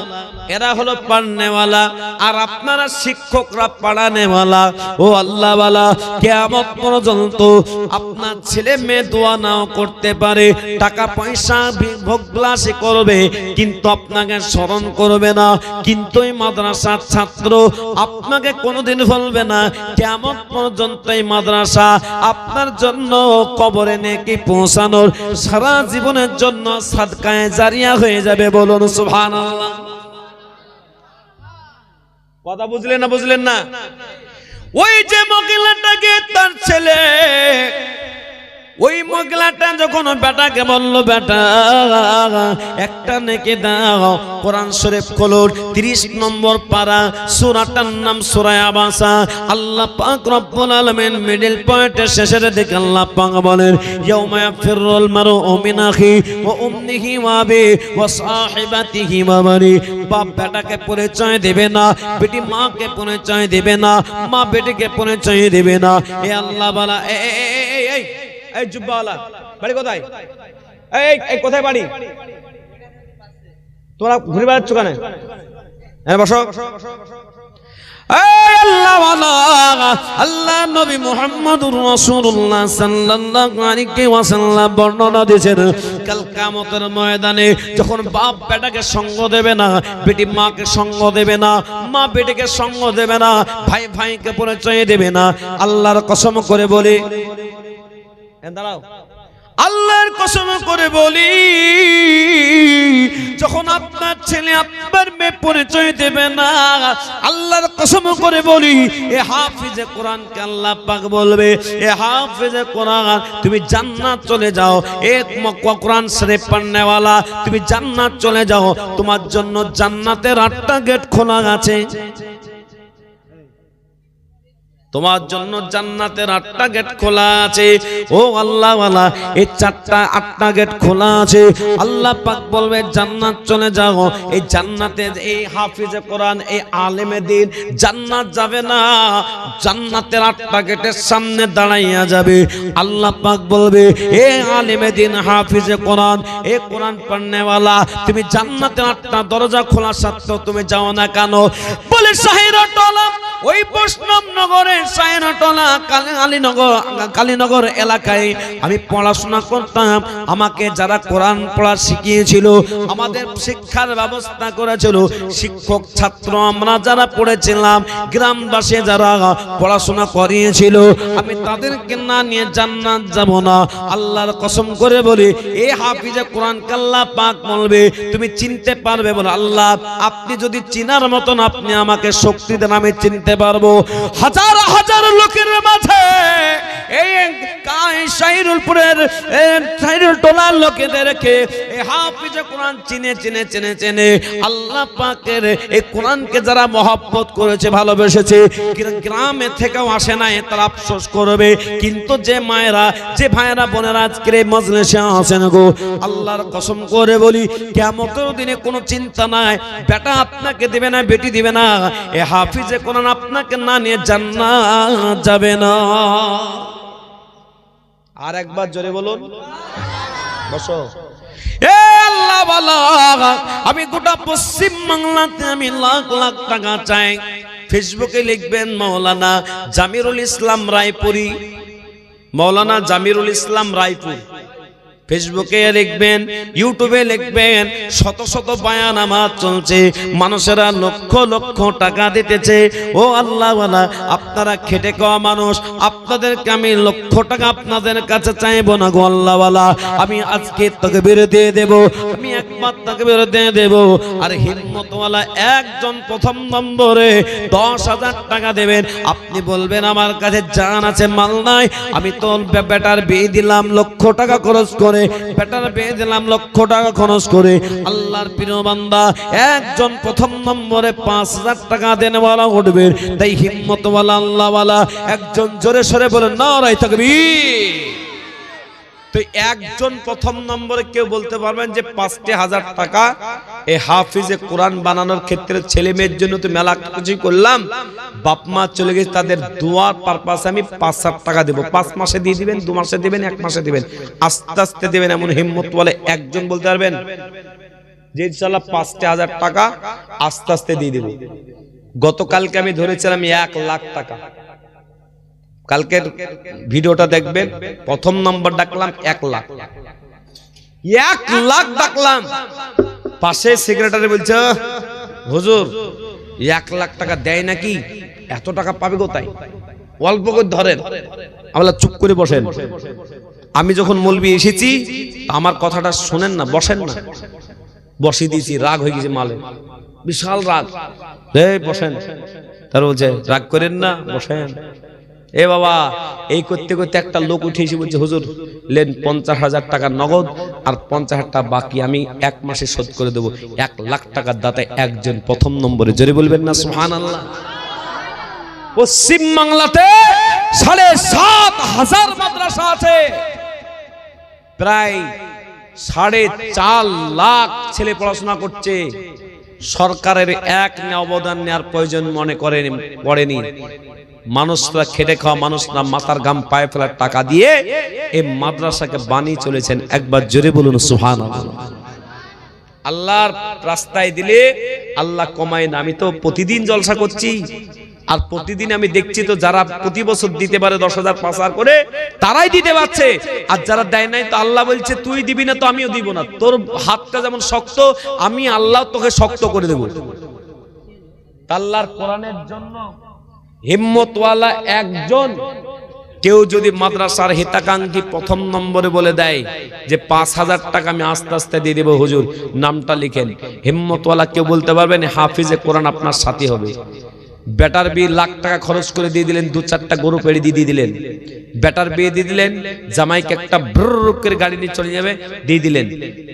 এরা হলো পড়নেওয়ালা, আর আপনারা শিক্ষকরা পড়ানেওয়ালা। ও আল্লাহওয়ালা, কিয়ামত পর্যন্ত আপনার ছেলে মেয়ে দোয়া নাও করতে পারে, টাকা পয়সা ভোগবিলাসী করবে, কিন্তু আপনাকে স্মরণ করবে না। কিন্তু এই মাদ্রাসার ছাত্র আপনাকে কোনোদিন বলবে না। কিয়ামত পর্যন্ত এই মাদ্রাসা আপনার জন্য কবরে নেকি পৌঁছানোর সারা জীবনের জন্য সাদকায়ে জারিয়া হয়ে যাবে। বলুন সুবহানাল্লাহ। কথা বুঝলেন না? ওই যে মহিলাটাকে তার ছেলে, ওই মহিলাটা যখন বেটাকে বলল, বেটা একটা নেকি দাও, কোরআন শরীফ খোলুন 30 নম্বর পারা, সূরাটার নাম সূরা আবাসা। আল্লাহ পাক রব্বুল আলামিন মিডল পয়েন্টের শেষের দিকে আল্লাহ পাক বলেন, ইয়াউমা ইয়াফিরুল মারউ মিন আখি ওয়া উম্মিহি ওয়া আবিহি ওয়া সাহিবাতিহি ওয়া বানি। বাপ বেটাকে পরিচয় দেবে না, বেটি মাকে পরিচয় দেবে না, মা বেটিকে পরিচয় দেবে না। এ আল্লাহ বলা, এই জুব্বাওয়ালা, বাড়ি কোথায়? এই কোথায় বাড়ি? তোমরা ঘুরে বেড়াচ্ছ কেন? বসো। আল্লাহ নবী মুহাম্মদুর রাসূলুল্লাহ সাল্লাল্লাহু আলাইহি ওয়াসাল্লাম বর্ণনা দিয়েছেন, কাল কিয়ামতের ময়দানে যখন বাপ বেটাকে সঙ্গ দেবে না, বেটি মাকে সঙ্গ দেবে না, মা বেটিকে সঙ্গ দেবে না, ভাই ভাইকে পরিচয় দেবে না। আল্লাহর কসম করে বলি, দাঁড়াও, আল্লাহর কসম করে বলি, যখন আপনার ছেলে আপনার মেয়ে পরিচয় দেবে না, আল্লাহর কসম করে বলি, এ হাফিজে কোরআনকে আল্লাহ পাক বলবে, এ হাফিজে কোরআন তুমি জান্নাত চলে যাও, এ কোরআন শরীফ পড়নেওয়ালা তুমি জান্নাত চলে যাও, তোমার জন্য জান্নাতের 8টা গেট খোলা আছে। তোমার জন্য জান্নাতের 8টা গেট খোলা আছে। ও আল্লাহ ওয়ালা, এই 8টা গেট খোলা আছে। আল্লাহ পাক বলবে জান্নাত চলে যাও। এই জান্নাতে এই হাফিজে কোরআন, এই আলেমে দ্বীন জান্নাত যাবে না, জান্নাতের 8টা গেটের সামনে দাঁড়াইয়া যাবে। আল্লাহ পাক বলবে, এ আলেমে দ্বীন হাফিজে কোরআন, এ কোরআন পড়নেওয়ালা, তুমি জান্নাতের 8টা দরজা খোলা সত্ত্বেও তুমি যাও না কেন? বলে সাহিরটলা, ওই বৈষ্ণব নগরে সায়নটলা কালীনগর এলাকায় আমি পড়াশোনা করতাম। আমাকে যারা কোরআন পড়া শিখিয়েছিল, আমাদের শিক্ষার ব্যবস্থা করেছিল, শিক্ষক ছাত্র আমরা যারা পড়েছিলাম, গ্রামবাসী যারা পড়াশোনা করিয়েছিল, আমি তাদেরকে না নিয়ে জান্নাত যাব না। আল্লাহর কসম করে বলি, এই হাফিজে কোরআন আল্লাহ পাক বলবে তুমি চিনতে পারবে? বলে আল্লাহ, আপনি যদি চিনার মতন আপনি আমাকে শক্তি দেন, আমি চিনতে পারবো। হাজার হাজার লোকের মাঝে এই শাহিরুলপুরের শাহিরুল টোলার লোকেদেরকে এই হাফিজে কোরআন চিনে আল্লাহ পাকের এই কোরআনকে যারা মহব্বত করেছে, ভালোবেসেছে, গ্রামে থেকেও আসে না, তারা আফসোস করবে। কিন্তু যে মায়েরা, যে ভাইয়েরা বোনেরা আজকের এই মজলিসে আছেন গো, আল্লাহর কসম করে বলি, কিয়ামতের দিনে কোনো চিন্তা নাই, বেটা আপনাকে দিবে না, বেটি দিবে না, এই হাফিজে কোরআন আপনাকে না নিয়ে জান্নাত যাবে না। আর একবার জোরে বলুন, বসো। এ আল্লাহ বালা, আমি গোটা পশ্চিম বাংলাতে আমি লাখ লাখ টাকা চাই। ফেসবুকে লিখবেন মাওলানা জামিরুল ইসলাম রায়পুরি, মাওলানা জামিরুল ইসলাম রায়পুর। ফেসবুকে লিখবেন, ইউটিউবে লিখবেন, শত শত বায়ান আমার চলছে, মানুষেরা লক্ষ লক্ষ টাকা দিতেছে। ও আল্লাহওয়ালা, আপনারা খেটে খাওয়া মানুষ, আপনাদেরকে আমি লক্ষ টাকা আপনাদের কাছে চাইবো না গো আল্লাহওয়ালা। আমি আজকে তাকবীর দিয়ে দেব, আমি একবার তাকবীর দিয়ে দেব। আর হিম্মতওয়ালা একজন প্রথম নম্বরে 10,000 টাকা দেবেন। আপনি বলবেন আমার কাছে জান আছে, মাল নাই, আমি তো বেটার বিয়ে দিলাম লক্ষ টাকা খরচ করে, বেটার বিয়ে দিলাম লক্ষ টাকা খরচ করে। আল্লাহর প্রিয় বান্দা একজন প্রথম নম্বরে 5,000 টাকা দেনওয়ালা উঠবে। তাই হিম্মতওয়ালা আল্লাহওয়ালা একজন জোরে সরে বলেন নারায়ে তাকবীর। তো একজন প্রথম নম্বরে কেউ বলতে পারবেন যে 5,000 টাকা এই হাফিজে কোরআন বানানোর ক্ষেত্রে ছেলে মেয়ের জন্য তো মেলা কিছু করলাম, বাপ মা চলে গেছে, তাদের দোয়ার পারপাসে আমি 5,000 টাকা দেব। 5 মাসে দিয়ে দিবেন, 2 মাসে দিবেন, 1 মাসে দিবেন, আস্তে আস্তে দিবেন, এমন হিম্মত বলে একজন বলতে পারবেন যে ইনশাআল্লাহ 5,000 টাকা আস্তে আস্তে দিয়ে দেব। গতকালকে আমি ধরেছিলাম 1 লাখ টাকা। কালকের ভিডিওটা দেখবেন, প্রথম নম্বর ডাকলাম 1 লাখ, 1 লাখ ডাকলাম। পাশে সেক্রেটারি বলছে হুজুর 1 লাখ টাকা দেয় নাকি, এত টাকা পাবে কোথায়, অল্প করে ধরেন। আমরা চুপ করে বসেন। আমি যখন মৌলবি এসেছি আমার কথাটা শোনেন না, বসেন না। বসিয়ে দিয়েছি, রাগ হয়ে গেছে মালে, বিশাল রাগ। বসেন। তার বলছে রাগ করেন না, বসেন। এ বাবা, এই করতে করতে একটা লোক উঠে এসে বলছে হুজুর লেন 50,000 টাকা নগদ আর 50,000 টাকা বাকি, আমি 1 মাসে শোধ করে দেবো। 1 লাখ টাকার দাতা একজন প্রথম নম্বরে, জোরে বলবেন না সুবহানাল্লাহ। পশ্চিম বাংলাতে 7,500 মাদ্রাসা আছে, প্রায় 4.5 লাখ ছেলে পড়াশোনা করছে। সরকারের এক অবদান নেওয়ার প্রয়োজন মনে পড়েনি। মানুষরা খেটে খাওয়া মানুষরা মাথার ঘাম পায়ে ফেলার টাকা দিয়ে এই মাদ্রাসাকে বানিয়ে চলেছেন। একবার জোরে বলুন সুবহানাল্লাহ। আল্লাহর রাস্তায় দিলে আল্লাহ কমায় না। আমি তো প্রতিদিন জলসা করছি, আর প্রতিদিন আমি দেখছি তো যারা প্রতি বছর দিতে পারে 10,000 5,000 করে, তারাই দিতে পারছে। আর যারা দেয় নাই তো আল্লাহ বলছে তুই দিবি না তো আমিও দিব না। তোর হাতটা যেমন শক্ত, আমি আল্লাহ তোকে শক্ত করে দেব। আল্লাহর কোরআনের জন্য হিম্মতওয়ালা একজন কেউ যদি মাদ্রাসার হিতাকাঙ্ক্ষী প্রথম নম্বরে বলে দেয় যে 5,000 টাকা আমি আস্তে আস্তে দিয়ে দেবো হুজুর, নামটা লিখেন। হিম্মতওয়ালা কেউ বলতে পারবেন হাফিজে কোরআন আপনার সাথী হবে। বেটার বিয়ে লাখ টাকা খরচ করে দিয়ে দিলেন, 2-4টা গরু পেড়ে দিয়ে দিলেন, বেটার বিয়ে দিয়ে দিলেন, জামাইকে একটা ব্রুকের গাড়ি নিয়ে চলে যাবে দিয়ে দিলেন।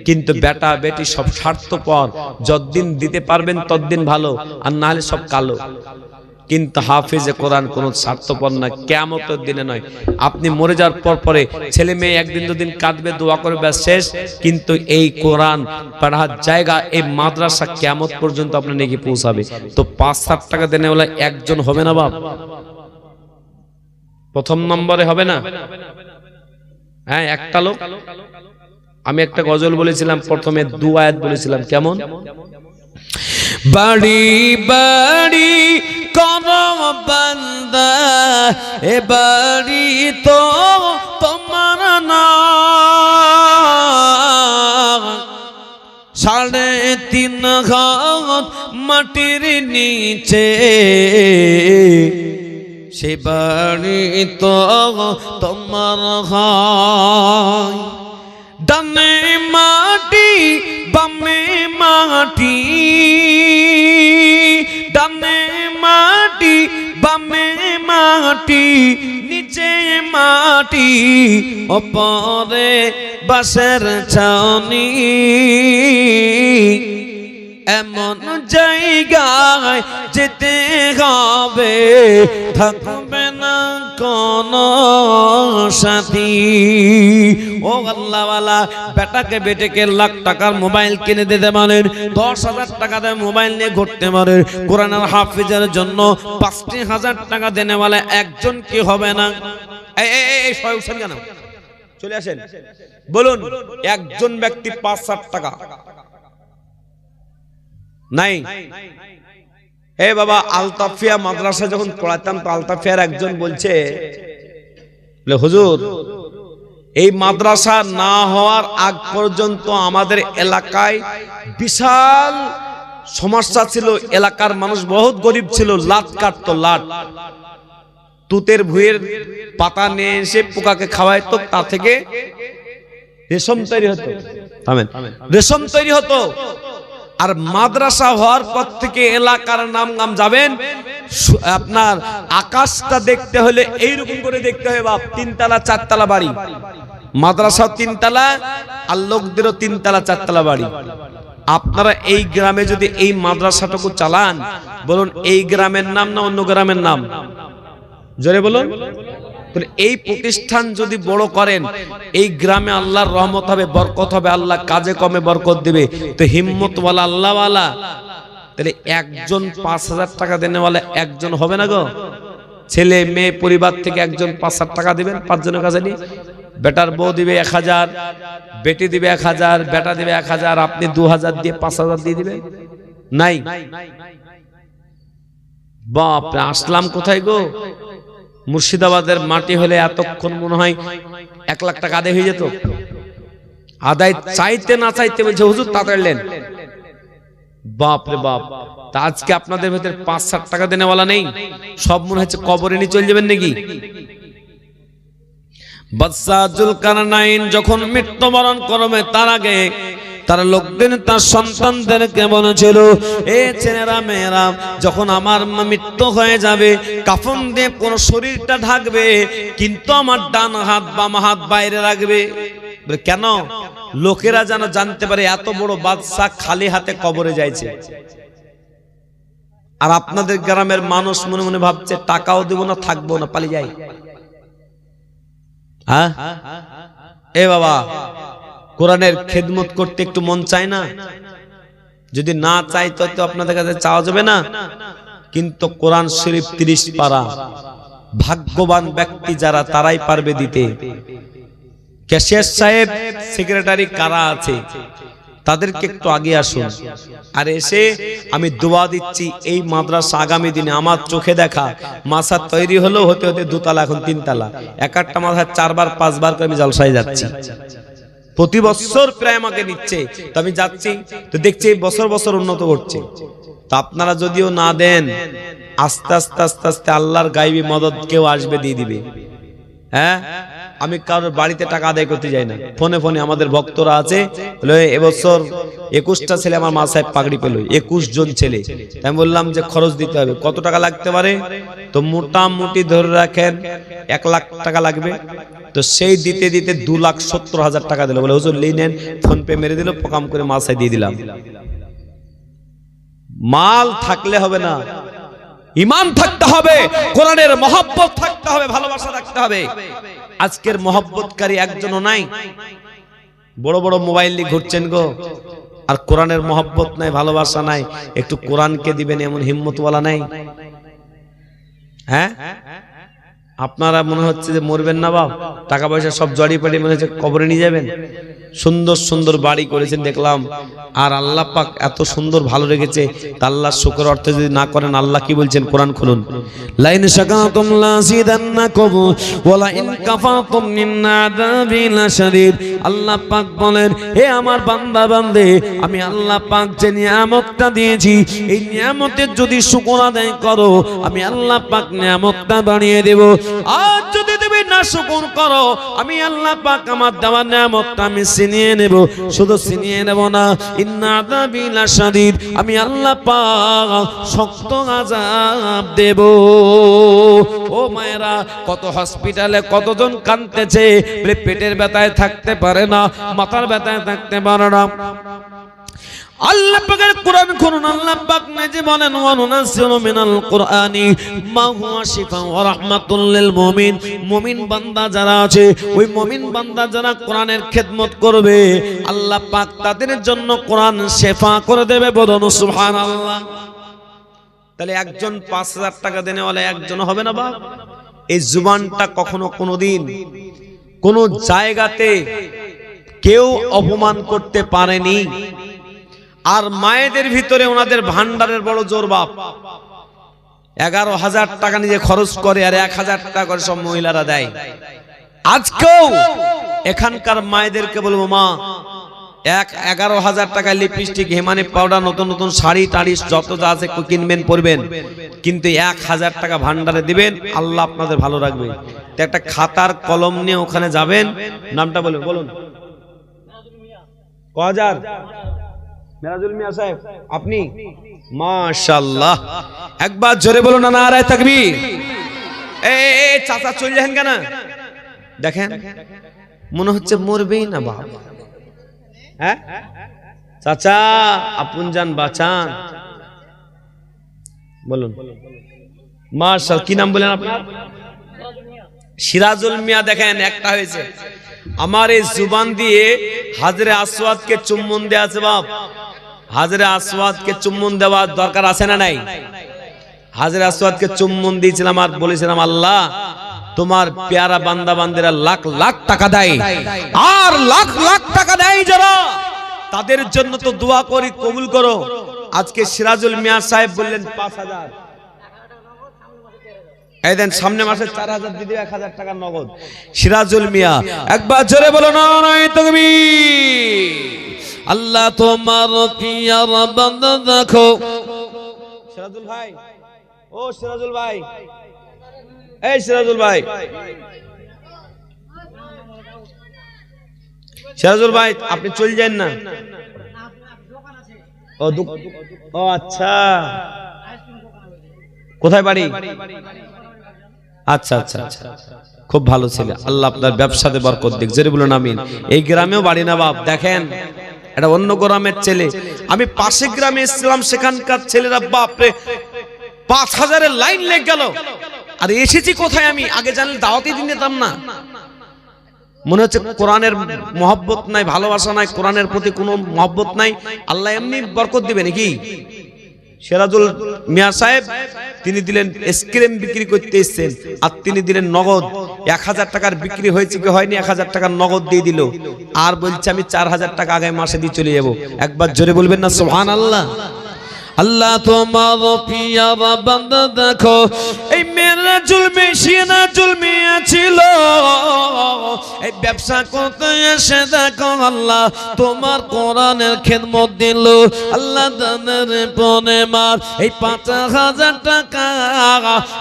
কিন্তু বেটা বেটি সব স্বার্থপর, যতদিন দিতে পারবেন ততদিন ভালো, আর না হলে সব কালো। কিন্তু হাফিজে কোরআন কোন স্বার্থপর না, কিয়ামতের দিনে নয়। আপনি মরে যাওয়ার পর পরে ছেলে মেয়ে 1 দিন 2 দিন কাঁদবে, দোয়া করবে, শেষ। কিন্তু এই কোরআন পড়ার জায়গা, এই মাদ্রাসা কিয়ামত পর্যন্ত আপনার নেকি পৌঁছাবে। তো 5-7 টাকা দেনেওয়ালা একজন হবে না বাপ? প্রথম নম্বরে হবে না? হ্যাঁ, একটা লোক। আমি একটা গজল বলেছিলাম, প্রথমে 2 আয়াত বলেছিলাম, কেমন? বাড়ি বাড়ি করো বান্দা, এ বাড়ি তো তোমার না। 3.5 হাত মাটির নিচে, সে বাড়ি তো তোমার হয়। ডানে মাটি বামে মাটি, ডানে মাটি বামে মাটি, নিচে মাটি, ওপরে বাঁশের ছাউনি। এমন জায়গায় যেতে হবে থাকবে না কোন সাথী। ও আল্লাহওয়ালা, বেটাকে বেটেকে লাখ টাকার মোবাইল কিনে দিতে পারেন, 10,000 টাকা দিয়ে মোবাইল নিয়ে ঘুরতে পারেন। কোরআনের হাফিজের জন্য 50,000 টাকা দেনেওয়ালা একজন কি হবে না? এই সবাই উঠছেন কেন? চলে আসেন, বলুন একজন ব্যক্তি 5-7 টাকা নাই। এ বাবা, আলতাফিয়া মাদ্রাসা যখন পড়াতাম তো আলতাফিয়ার একজন বলছে হুজুর এই মাদ্রাসা না হওয়ার আগ পর্যন্ত আমাদের এলাকায় বিশাল সমস্যা ছিল। এলাকার মানুষ বহুত গরিব ছিল, লাট কাটতো, লাট তুতের ভুঁইয়ের পাতা নিয়ে এসে পোকাকে খাওয়াইতো, তা থেকে রেশম তৈরি হতো। থামেন, রেশম তৈরি হতো। আর মাদ্রাসা হওয়ার পর থেকে এলাকার নাম যাবেন, আপনার আকাশটা দেখতে হলে এইরকম করে দেখতে হবে বাপ, 3 তলা 4 তলা বাড়ি, মাদ্রাসা 3 তলা আর লোকদেরও 3 তলা 4 তলা বাড়ি। আপনারা এই গ্রামে যদি এই মাদ্রাসাটুকু চালান, বলুন এই গ্রামের নাম না অন্য গ্রামের নাম? জোরে বলুন। এই প্রতিষ্ঠান যদি বড় করেন, এই গ্রামে আল্লাহর রহমত হবে, বরকত হবে, আল্লাহ কাজে কমে বরকত দেবে। তো হিম্মতওয়ালা আল্লাহওয়ালা, তাহলে একজন 5,000 টাকা দেনেওয়ালা একজন হবে না গো? ছেলে মেয়ে পরিবার থেকে একজন 5,000 টাকা দিবেন 5 জনের কাছে নিয়ে, বেটার বউ দিবে 1,000, বেটি দিবে 1,000, বেটা দিবে 1,000, আপনি 2,000 দিয়ে 5,000 দিয়ে দিবেন? নাই। বাপ রে, আসলাম কোথায় গো? মুর্শিদাবাদের মাটি হলে এতক্ষণ মনে হয় 1 লাখ টাকা আদায় হয়ে যেত। আদায় চাইতে না চাইতে বলছে হুজুর তাড়াতাড়ি নেন। বাপ রে বাপ, তা আজকে আপনাদের ভেতরে 5-7 টাকা দেনেওয়ালা নেই? সব মনে হচ্ছে কবরে নিয়ে চলে যাবেন নাকি? বাদশা জুলকারনাইন যখন মৃত্যুবরণ করবে, তার আগে তার লোকদের, তার সন্তানদেরকে বলেছিল, এ ছেলেরা মেয়েরা, যখন আমার মৃত্যু হয়ে যাবে, কাফন দিয়ে পুরো শরীরটা ঢাকবে, কিন্তু আমার ডান হাত বাম হাত বাইরে রাখবে। কেন? লোকেরা যেন জানতে পারে এত বড় বাদশা খালি হাতে কবরে যাইছে। আর আপনাদের গ্রামের মানুষ মনে মনে ভাবছে টাকাও দেব না, থাকবো না, পালিয়ে যাই। হ্যাঁ এ বাবা, কোরআনের খেদমত করতে একটু মন চায় না? যদি না চাই তো আপনাদের কাছে চাওয়া যাবে না। কিন্তু কোরআন শরীফ 30 পারা, ভাগ্যবান ব্যক্তি যারা তারাই পারবে দিতে। ক্যাশিয়ার সাহেব, সেক্রেটারি কারা আছে তাদেরকে একটু আগে আসুন, আর এসে আমি দোয়া দিচ্ছি এই মাদ্রাসা আগামী দিনে আমার চোখে দেখা মাসা তৈরি হলো, হতে হতে 2 তলা, এখন 3 তলা, এক একটা মাথায় 4বার 5বার করে আমি জলসায় যাচ্ছি। প্রতি বছর প্রায় আমাকে নিচ্ছে, তো আমি যাচ্ছি, তো দেখছি বছর বছর উন্নত করছে। তো আপনারা যদিও না দেন, আস্তে আস্তে আস্তে আস্তে আল্লাহর গায়বী মদদ কেউ আসবে, দিয়ে দিবে। হ্যাঁ, আমি কারোর বাড়িতে টাকা আদায় করতে যাই না, ফোনে ফোনে আমাদের ভক্তরা আছে, এবছর 21টা ছেলে আমার মা সাহেব পাগড়ি পেল, 21 জন ছেলে। আমি বললাম যে খরচ দিতে হবে, কত টাকা লাগতে পারে? তো মোটামুটি ধরে রাখেন 1 লাখ টাকা লাগবে। তো সেই দিতে দিতে 2,70,000 টাকা দিল, বলে হুজুর লিনেন, ফোন পে মেরে দিল, প্রকাম করে মাসায় দিয়ে দিলাম। মাল থাকলে হবে না, ঈমান থাকতে হবে, কোরআনের মহব্বত থাকতে হবে, ভালোবাসা রাখতে হবে। আজকের মহব্বতকারী একজনও নাই, বড় বড় মোবাইল নিয়ে ঘুরছেন গো, আর কোরআনের মহব্বত নাই, ভালোবাসা নাই। একটু কোরআনকে দিবেন এমন হিম্মতওয়ালা নাই। হ্যাঁ, আপনারা মনে হচ্ছে যে মরবেন না বাপ, টাকা পয়সা সব জড়িয়ে পড়ে মনে হচ্ছে কবরে নিয়ে যাবেন। সুন্দর সুন্দর বাড়ি করেছেন দেখলাম, আর আল্লাহ পাক এত সুন্দর ভালো রেখেছে, তা আল্লাহর শুকর অর্থে যদি না করেন, আল্লাহ কি বলছেন? কোরআন খুলুন, লাইন শাকাতুম লাযিদান্নাকুম ওয়া লাইন কাফারতুম মিন আযাবি লাশাদীদ। আল্লাহ পাক বলেন, হে আমার বান্দা বান্দে, আমি আল্লাহ পাক যে নিয়ামতটা দিয়েছি, এই নিয়ামতের যদি শুকর আদায় করো, আমি আল্লাহ পাক নিয়ামতটা বাড়িয়ে দেব। আর যদি তুমি না শুকর করো, আমি আল্লাহ পাক আমার দেওয়া নিয়ামতটা আমি ছিনিয়ে নেব। শুধু ছিনিয়ে নেব না, ইন্না আযাবি লাশাদীদ, আমি আল্লাহ পাক শক্ত আযাব দেব। ও মায়েরা, কত হসপিটালে কতজন কাঁদতেছে, পেটের ব্যথায় থাকতে পারে না, মাথার ব্যথায় থাকতে পারে না। আল্লাহ পাকের কোরআন খুলুন, আল্লাহ পাক নিজে বলেন, ওয়া নুনাজ্জিলু মিনাল কুরআনি মা হুয়া শিফাউ ওয়া রাহমাতুল লিল মুমিন। মুমিন বান্দা যারা আছে, ওই মুমিন বান্দা যারা কোরআনের খেদমত করবে, আল্লাহ পাক তাদের জন্য কোরআন শিফা করে দেবে। বলুন সুবহানাল্লাহ। তাহলে একজন 5,000 টাকা দেনেওয়ালা একজন হবে না বাপ? এই জুবানটা কখনো কোনোদিন কোন জায়গাতে কেউ অপমান করতে পারেনি। আর মায়েদের ভিতরে ওনাদের ভান্ডারের বড় জোর বাপ, 11,000 টাকা নিজে খরচ করে, আর 1,000 টাকা করে সব মহিলারা দেয়। আজকেও এখানকার মায়েদেরকে বলবো, মা 11,000 টাকা লিপস্টিক, হেমানি পাউডার, নতুন নতুন শাড়ি টাড়ি যত যা আছে কিনবেন পরবেন, কিন্তু 1,000 টাকা ভান্ডারে দিবেন, আল্লাহ আপনাদের ভালো রাখবে। তো একটা খাতার কলম নিয়ে ওখানে যাবেন, নামটা বলুন, বলুন কহাজার মেরাজুল মিয়া সাহেব আপনি? মাশাআল্লাহ, একবার জোরে বলো না নারায়ে তাকবীর। এই চাচা চলে যান কেন? দেখেন মনে হচ্ছে মরবেই না বাপ। হ্যাঁ চাচা, আপন জান বাঁচান, বলুন। মাশাআল্লাহ, কি নাম বলেন আপনার? সিরাজুল মিয়া। দেখেন একটা হয়েছে। আমার এই জুবান দিয়ে হাজরে আসওয়াদকে চুম্বন দেয়া আছে বাপ। হাজরে আসওয়াদকে চুম্বন দেওয়ার দরকার আছে না নাই? হাজরে আসওয়াদকে চুম্বন দিয়েছিলাম আর বলেছিলাম, আল্লাহ তোমার পেয়ারা বান্দা বান্দিরা লাখ লাখ টাকা দেয়, আর লাখ লাখ টাকা দেয় যারা, তাদের জন্য তো দোয়া করি, কবুল করো। আজকে সিরাজুল মিয়া সাহেব বললেন 5000। এই দেন সামনে মাসে 4000 দিদি 1000 টাকা নগদ। সিরাজুল মিয়া, একবার জোরে বলো নারায়ে তাকবীর। আল্লাহ তোমার পিয়ার বান্দা দেখো। সিরাজুল ভাই, ও সিরাজুল ভাই, এই সিরাজুল ভাই, সিরাজুল ভাই আপনি চলে যান না। ও আচ্ছা, কোথায় বাড়ি? আচ্ছা আচ্ছা আচ্ছা, খুব ভালো ছেলে, আল্লাহ আপনার ব্যবসাতে বরকত দিক। জোরে বলুন আমিন। এই গ্রামেও বাড়ি না বাপ, দেখেন এটা অন্য গ্রামের ছেলে। আমি পাশে গ্রামে এসেছিলাম, সেখানকার ছেলেরা বাপরে 5000-এর লাইন লেগে গেল। আর এসেছি কোথায় আমি? আগে জানলে দাওয়াতই দিন দিতাম না। মনে হচ্ছে কোরআনের মহব্বত নাই, ভালোবাসা নাই, কোরআনের প্রতি কোনো মহব্বত নাই। আল্লাহ এমনি বরকত দিবে নাকি? সিরাজুল মিয়া সাহেব তিনি দিলেন আইসক্রিম বিক্রি করতে এসেছেন, আর তিনি দিলেন নগদ 1000 টাকার বিক্রি হয়েছে কি হয়নি, 1000 টাকার নগদ দিয়ে দিল। আর বলছে আমি 4000 টাকা আগামী মাসে দিয়ে চলে যাব। একবার জোরে বলবেন না সুবহানাল্লাহ। আল্লাহ তোমার পিয়ারা বান্দা দেখো। এই মেরাজুল মেশিনা জুলমি ছিল, এই ব্যবসা করতে এসে দেখো আল্লাহ তোমার কোরআনের খেদমত দিল। আল্লাহ দানের পনে মার এই 5000 টাকা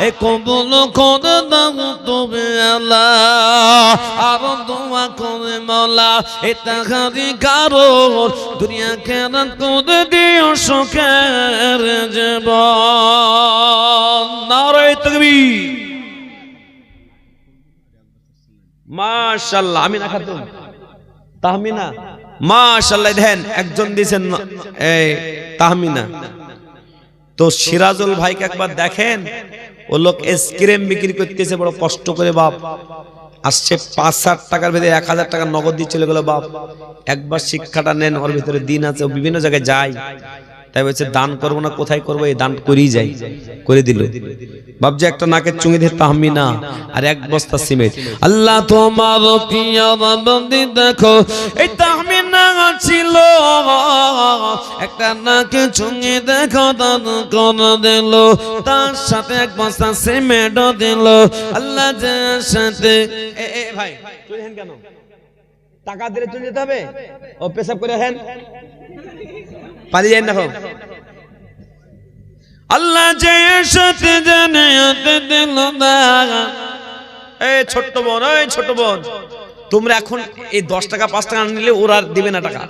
এই কবুল করে দাও তুমি আল্লাহ। আর দোয়া করে মাওলা এই তাহারি কারণ দুনিয়া কেন করে দিও সুখে জীবন। নারায়ে তাকবীর। মাশাআল্লাহ। আমিনা খাতুন, তাহমিনা, মাশাআল্লাহ। দেন একজন দিয়েছেন এই তাহমিনা। তো সিরাজুল ভাইকে একবার দেখেন, ও লোক আইসক্রিম বিক্রি করতেছে বড় কষ্ট করে বাপ। আসছে 5-7 টাকার ভিতরে 1000 টাকা নগদ দিয়ে চলে গেল বাপ। একবার শিক্ষাটা নেন, ওর ভিতরে দিন আছে, ও বিভিন্ন জায়গায় যায়। তাই বলছে দান করবো না, কোথায় করবো, এই দান করেই যাই, করে দিল বাবজি। একটা নাকের চুঙি দিয়ে তাহমিনা আর 1 বস্তা সিমেন্ট। আল্লাহ তোমার পিয়ারা বান্দি দেখো। এই তাহমিনা ছিল, একটা নাকের চুঙি দেখো দান করে দিল, তার সাথে 1 বস্তা সিমেন্ট দিল। আল্লাহ যে সাথে ভাই চলে কেন? টাকা দিলে চলে যেতে হবে? ও পেশাব করে হেন পালিয়ে যান। দেখো আল্লাহ যে সাথে জানাত দিল না। এই ছোট্ট বোন, এই ছোট বোন, তোমরা এখন এই 10 টাকা 5 টাকা নিলে ওরা দিবে না টাকা।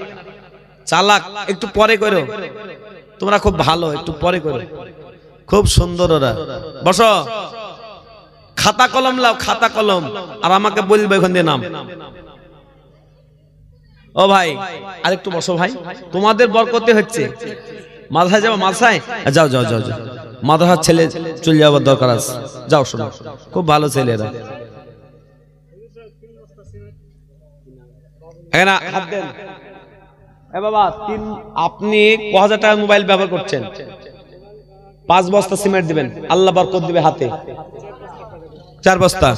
চালাক, একটু পরে করো। তোমরা খুব ভালো, একটু পরে করো, খুব সুন্দর ওরা। বসো, খাতা কলম লাও, খাতা কলম, আর আমাকে বলবে ওখান দিয়ে নাম। ও ভাই আরেকটু বসো ভাই, তোমাদের বরকতে হচ্ছে। মাদ্রাসায় যাবো? মাদ্রাসায় যাও যাও যাও যাও, মাদ্রাসার ছেলে চলে যাওয়ার দরকার আছে, যাও। শোনো, খুব ভালো ছেলেরা। এখানে হাত দেন। এ বাবা, আপনি 1000 টাকার মোবাইল ব্যবহার করছেন, 5 বস্তা সিমেন্ট দিবেন, আল্লাহ বরকত দিবে হাতে। 4 বস্তা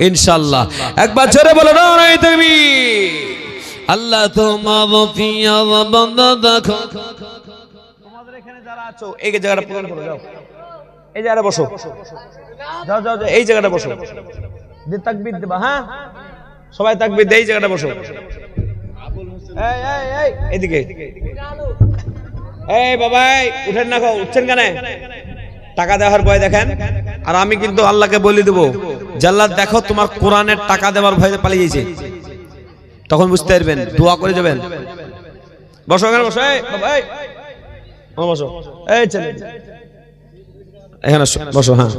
ইনশাআল্লাহ। একবার জোরে বলো নারায়ে তাকবীর। আল্লাহ তোমার পিয়ারা বান্দা দেখো। তোমাদের এখানে যারা আছো এই জায়গাটা পূরণ করো, যাও এই জায়গাটা বসো, যাও যাও যাও, এই জায়গাটা বসো, দি তাকবীর দিবা। হ্যাঁ সবাই তাকবীর দেই, এই জায়গাটা বসো। এই এই এই এদিকে, এই বাবা উঠেন না, উঠছেন কেন? টাকা দেওয়ার ভয় দেখেন। আর আমি কিন্তু আল্লাহকে বলে দেবো, জাল্লাত দেখো তোমার কোরআনের টাকা দেওয়ার ভয়ে পালিয়ে গেছে, তখন বুঝতে পারবেন, দোয়া করে যাবেন। বসো এখানে বসো, এই বাবা, এই বসো, এই ছেলে এখানে বসো। হ্যাঁ,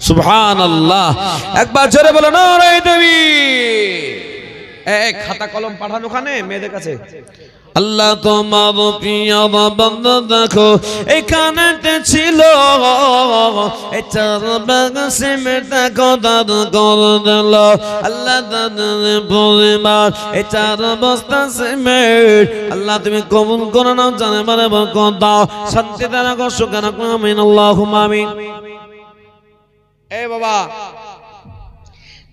সুবহানাল্লাহ, একবার জোরে বলো নারে তাকবীর। এই খাতা কলম পাঠানো ওখানে মেয়েদের কাছে। আল্লাহ তোমার প্রিয় বান্দা দেখো এখানেতে ছিল এই চার বাগ সিমেন্ট দেখো দান করে দিল আল্লাহ দানের পরিবার এই চার বস্তা সিমেন্ট আল্লাহ তুমি কবুল করে নাও, জানে মানে বরকত দাও, শান্তি দান করো, সুখ দান করো, আমিন আল্লাহুম্মা আমিন। এই বাবা,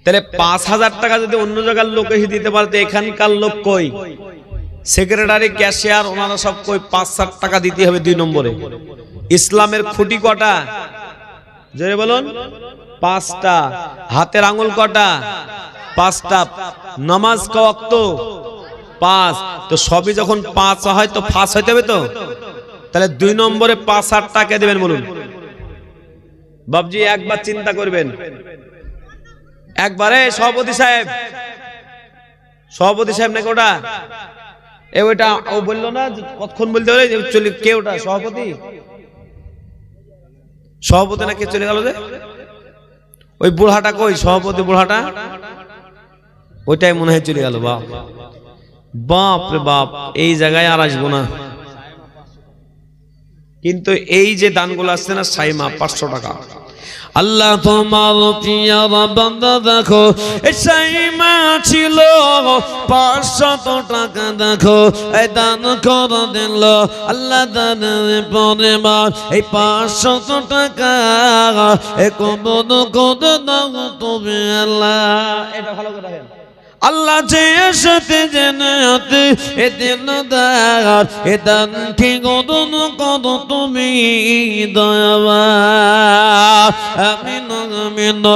তাহলে 5,000 টাকা যদি অন্য জায়গার লোক এসে দিতে পারতো, এখানকার লোক কই? সেক্রেটারি, ক্যাশিয়ার, ওনারা সব কই 5-7 টাকা দিতে হবে 2 নম্বরে। ইসলামের খুঁটি কটা? জোরে বলুন। 5টা। হাতের আঙ্গুল কটা? 5টা। নামাজ ক ওয়াক্ত? 5। তো সবই যখন 5 হয় তো ফাঁস হইতে হবে তো, তাহলে 2 নম্বরে 5-8 টাকা দেবেন বলুন। বাবজি একবার চিন্তা করবেন, একবারে। সভাপতি সাহেব, সভাপতি সাহেব নাকি ওটা? ওইটা ও বললো না কতক্ষণ বলতে হবে চলে, কে ওটা? সভাপতি, সভাপতি না কে চলে গেল যে? ওই বুড়াটা কই? সভাপতি বুড়াটা ওইটাই মনে হয় চলে গেল। বাপ বাপ রে বাপ, এই জায়গায় আর আসবো না। কিন্তু এই যে দানগুলো আসছে না, সাইমা 500 টাকা। আল্লাহ তোমার প্রিয় বান্দা দেখো এই সাইমা ছিল 500 টাকা দেখো এই দান করে দিল আল্লাহ দানের পরিবার এই 500 টাকা এ কবুল করে দাও তুমি আল্লাহ। এটা ভালো করে দেখেন, আল্লাহ যে সাথে জেনাতে এ দিন দার এ দান ঠিক গদন কদ তুমি দয়াবান। আমিন আমিন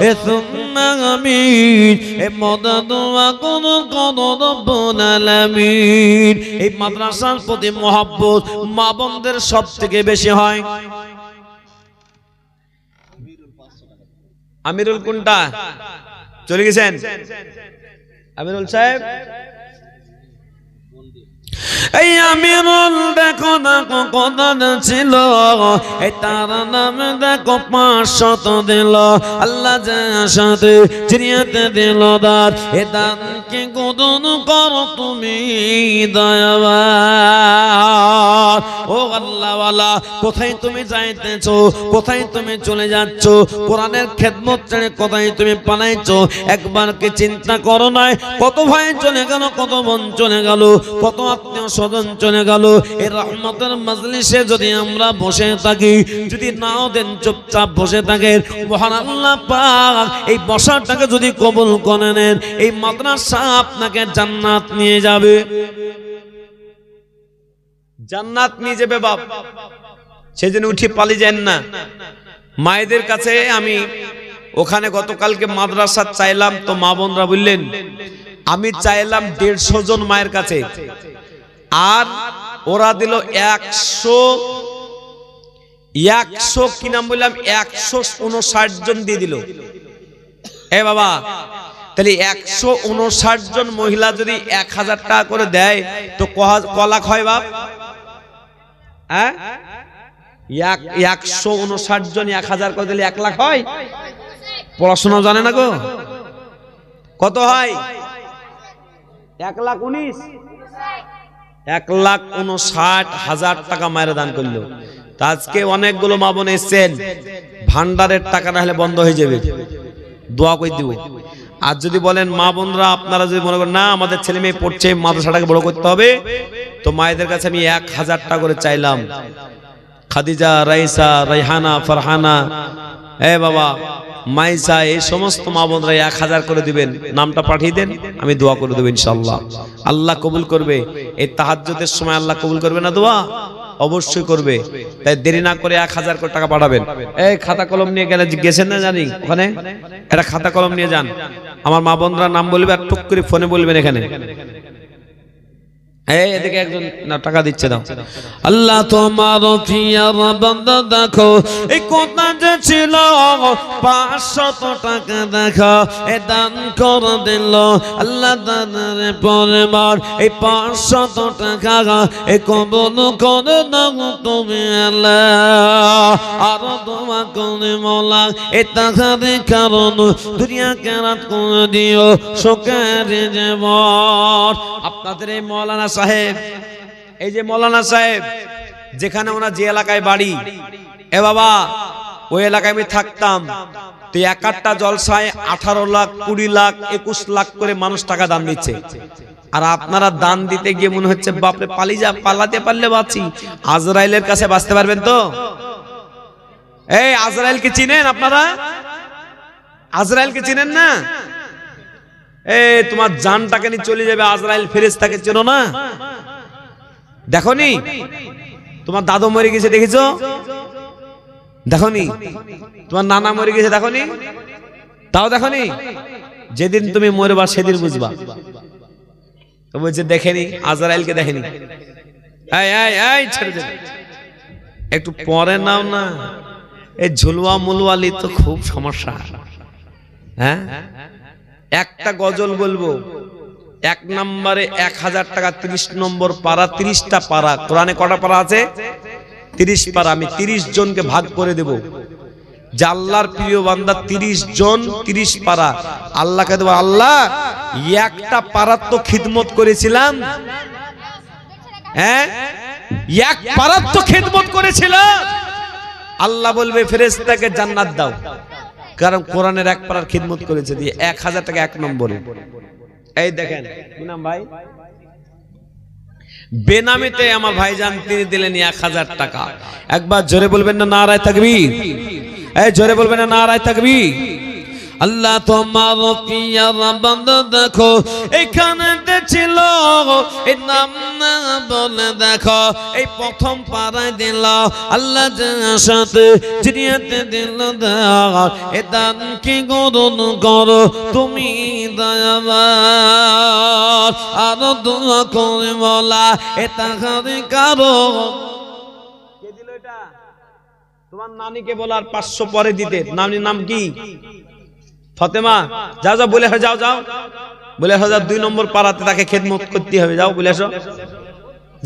এ সুম্মা আমিন। এ মদদ দোয়া কোন কোন রব্বুল আলামিন। এই মাদ্রাসার প্রতি মহব্বত মা বোনদের সবথেকে বেশি হয়। আমিরুল কোনটা চলে গেছেন? আমিরুল সাহেব, এই আমিরুল দেখো দেখো কত ছিল এই তার নামে দেখো 500 দিল আল্লাহ সাথে চিনিয়াতে দিল দার এ দান কি গোদন করো তুমি দয়াবান। ও আল্লাহওয়ালা, কোথায় তুমি যাইতেছো? কোথায় তুমি চলে যাচ্ছ? কোরআনের খেদমত ছেড়ে কোথায় তুমি পালাইছো? একবার কি চিন্তা করো নাই? কত ভাই চলে গেল, কত বোন চলে গেল, কত আত্মীয় স্বজন চলে গেল। এই রহমতের মাজলিসে যদি আমরা বসে থাকি, যদি নাও দেন চুপচাপ বসে থাকেন, মহান আল্লাহ পাক এই বসাটাকে যদি কবুল করে নেন, এই মাদ্রাসা আপনাকে জান্নাত নিয়ে যাবে, জান্নাত নিয়ে যাবে বাপ। সেজন্য উঠে পালিয়ে যান না। মায়েদের কাছে আমি ওখানে গতকালকে মাদ্রাসা চাইলাম, তো মা বোনরা বললেন আমি চাইলাম 150 জন মায়ের কাছে, আর ওরা দিল 100 কি নাম বললাম 159 জন দিয়ে দিল। এ বাবা, তাহলে 159 জন মহিলা যদি 1000 টাকা করে দেয় তো ক লাখ হয় বাপ? হ্যাঁ, 159 জন 1000 করে দিলে 1 লাখ হয়। পড়াশোনা জানে না গো? কত হয়? 1,19,000 1,59,000 টাকা মায়ের দান করলো। আজকে অনেকগুলো মা বোন এসছেন, ভান্ডারের টাকা না হলে বন্ধ হয়ে যাবে, দোয়া করে দিব। আর যদি বলেন মা বোনরা আপনারা যদি মনে করেন না আমাদের ছেলে মেয়ে পড়ছে, মাদ্রাসাটাকে বড় করতে হবে, তো মায়েদের কাছে আমি 1000 টাকা করে চাইলাম। খাদিজা, রাইসা, রাইহানা, ফারহানা, এ বাবা মাইসা, এই সমস্ত মা বোনরা 1000 করে দিবেন, নামটা পাঠিয়ে দেন, আমি দোয়া করে দেব ইনশাআল্লাহ। আল্লাহ কবুল করবে। এই তাহাজ্জুদের সময় আল্লাহ কবুল করবে না দোয়া? অবশ্যই করবে। তাই দেরি না করে 1000 করে টাকা পাঠাবেন। এই খাতা কলম নিয়ে গেছেন না জানি ওখানে, একটা খাতা কলম নিয়ে যান। আমার মা বোনরা নাম বলবে আর টুক করে ফোনে বলবেন এখানে। এই এদিকে একজন না টাকা দিচ্ছে দাও। আল্লাহ তোমার প্রিয়ার বান্দা দেখো এই কথা যে ছিল 500 টাকা দেখো এ দান করে দিল আল্লাহ দানের পরিমাণ এই 500 টাকা এ কবুল করে নাও তুমি আল্লাহ। আর দোয়া করে মোলা এ টাকার কারণ দুনিয়া কেরাত করে দিও শোকের জীবন। আপনাদের এই মৌলানা সাহেব, এই যে মৌলানা সাহেব যেখানে ওনার যে এলাকায় বাড়ি, এ বাবা ওই এলাকায় আমি থাকতাম, তো এক একটা জলসায় 18 লাখ 20 লাখ 21 লাখ করে মানুষ টাকা দান দিচ্ছে। আর আপনারা দান দিতে গিয়ে মনে হচ্ছে বাপরে পালাতে পারলে বাঁচি, আজরাইলের কাছে বাঁচতে পারবেন তো? এই আজরাইলকে চিনেন আপনারা? আজরাইলকে চিনেন না? এই তোমার জানটাকে নিয়ে চলে যাবে আজরাইল ফেরেশতাকে চেনো না? দেখোনি তোমার দাদু মরে গেছে দেখেছো? দেখোনি তোমার নানা মরে গেছে দেখোনি? তাও দেখোনি? যেদিন তুমি মরবা সেদিন বুঝবা। তো বলছে দেখেনি, আজরাইলকে দেখেনি। এই এই এই ছেড়ে দে, একটু পরে নাও না। এই ঝুলওয়া মুলওয়ালি তো খুব সমস্যা। হ্যাঁ, একটা গজল বলবো, 1 নম্বরে 1000 টাকা, 30 নম্বর পারা, 30টা পারা। কোরআনে কটা পারা আছে? 30 পারা। আমি 30 জনকে ভাগ করে দেব, যে আল্লাহর প্রিয় বান্দা 30 জন 30 পারা আল্লাহকে দেব। আল্লাহ একটা পারার তো খিদমত করেছিলাম, হ্যাঁ এক পারার তো খিদমত করেছিলাম। আল্লাহ বলবে ফেরেশতাকে জান্নাত দাও, কারণ কোরআনের 1 পারার খিদমত করেছে, দিয়ে 1000 টাকা 1 নম্বরে। এই দেখেন কি নাম ভাই? বেনামিতে আমার ভাইজান তিনি দিলেন 1000 টাকা। একবার জোরে বলবেন না নারায়ে তাকবীর? এই জোরে বলবেন না নারায়ে তাকবীর? আল্লাহ তোমার প্রিয়ার বান্দা দেখো এখানে ছিল এই নাম না বলে দেখো এই প্রথম পারায় দিল আল্লাহ সাথে জিনিয়াতে দিল দাও এ দান কি করুন করো তুমি দয়াবান। আর দোয়া করে বলা এ তাহারি কারো কে দিল এটা? তোমার নানিকে বলার 500 পরে দিতে। নানির নাম কি? ফাতেমা। যাও যাও বলে আসো, যাও যাও বলে আসো, 2 নম্বর পাড়াতে তাকে খেদমত করতে হবে। যাও বলে আসো,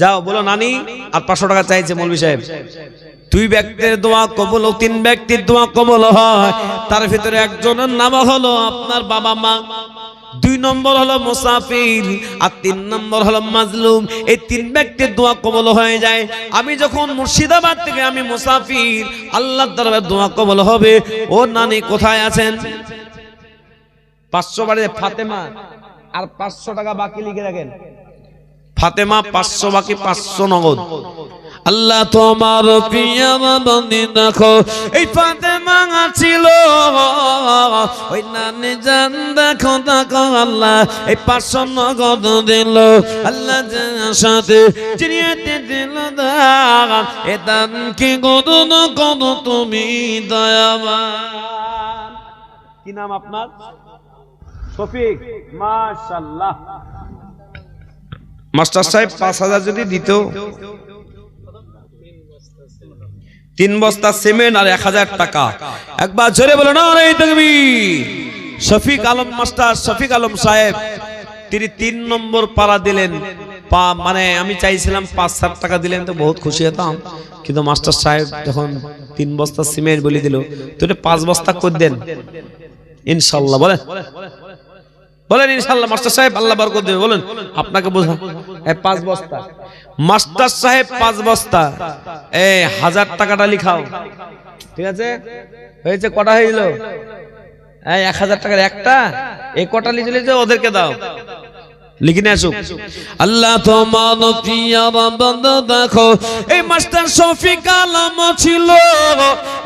যাও বলো নানি আর 500 টাকা চাইছে মৌলভী সাহেব। 2 ব্যক্তির দোয়া কবুল, 3 ব্যক্তির দোয়া কবুল হয়, তার ভিতরে একজনের নাম হলো আপনার বাবা মা, 2 নম্বর হলো মুসাফির, আর 3 নম্বর হলো মাজলুম। এই 3 ব্যক্তির দোয়া কবুল হয়ে যায়। আমি যখন মুর্শিদাবাদ থেকে আমি মুসাফির, আল্লাহর দরবারে দোয়া কবুল হবে। ও নানি কোথায় আছেন? 500 বাড়ি ফাতেমা, আর 500 টাকা বাকি লিখে রাখেন। ফাতেমা 500 বাকি, 500 নগদ। আল্লাহ তোমার প্রিয় বান্দি দেখো এই ফাতেমা ছিল ওই নানি জান দেখো দেখো আল্লাহ এই 500 নগদ দিল আল্লাহ সাথে চিনিয়ে দিল দান এ দান কি করুন করো তুমি দয়াবান। কি নাম আপনার? শফিক। মাশাআল্লাহ। মাস্টার সাহেব 5000 যদি দিত, 3 বস্তা সিমেন্ট আর 1000 টাকা। একবার জোরে বলো নারায়ে তাকবীর। শফিক আলম মাস্টার, শফিক আলম সাহেব তিনি 3 নম্বর পারা দিলেন। মানে আমি চাইছিলাম 5-7 টাকা দিলেন তো বহুত খুশি হতাম, কিন্তু মাস্টার সাহেব যখন 3 বস্তা সিমেন্ট বলে দিল, তো 5 বস্তা করে দেন ইনশাআল্লাহ। বলেন বলেন ইনশাআল্লাহ। মাস্টার সাহেব আল্লাহ বরকত দেবে। বলেন আপনাকে বোঝা 5 বস্তা। মাস্টার সাহেব 5 বস্তা। এই 1000 টাকাটা লিখাও, ঠিক আছে? হয়েছে কটা হয়ে গেল? এই 1000 টাকার একটা, এই কটা লিখে ওদেরকে দাও, লিখে নিয়ে আসুক। আল্লাহ তোমার প্রিয় বান্দা দেখো এই মাস্টার শফিক আলম ছিল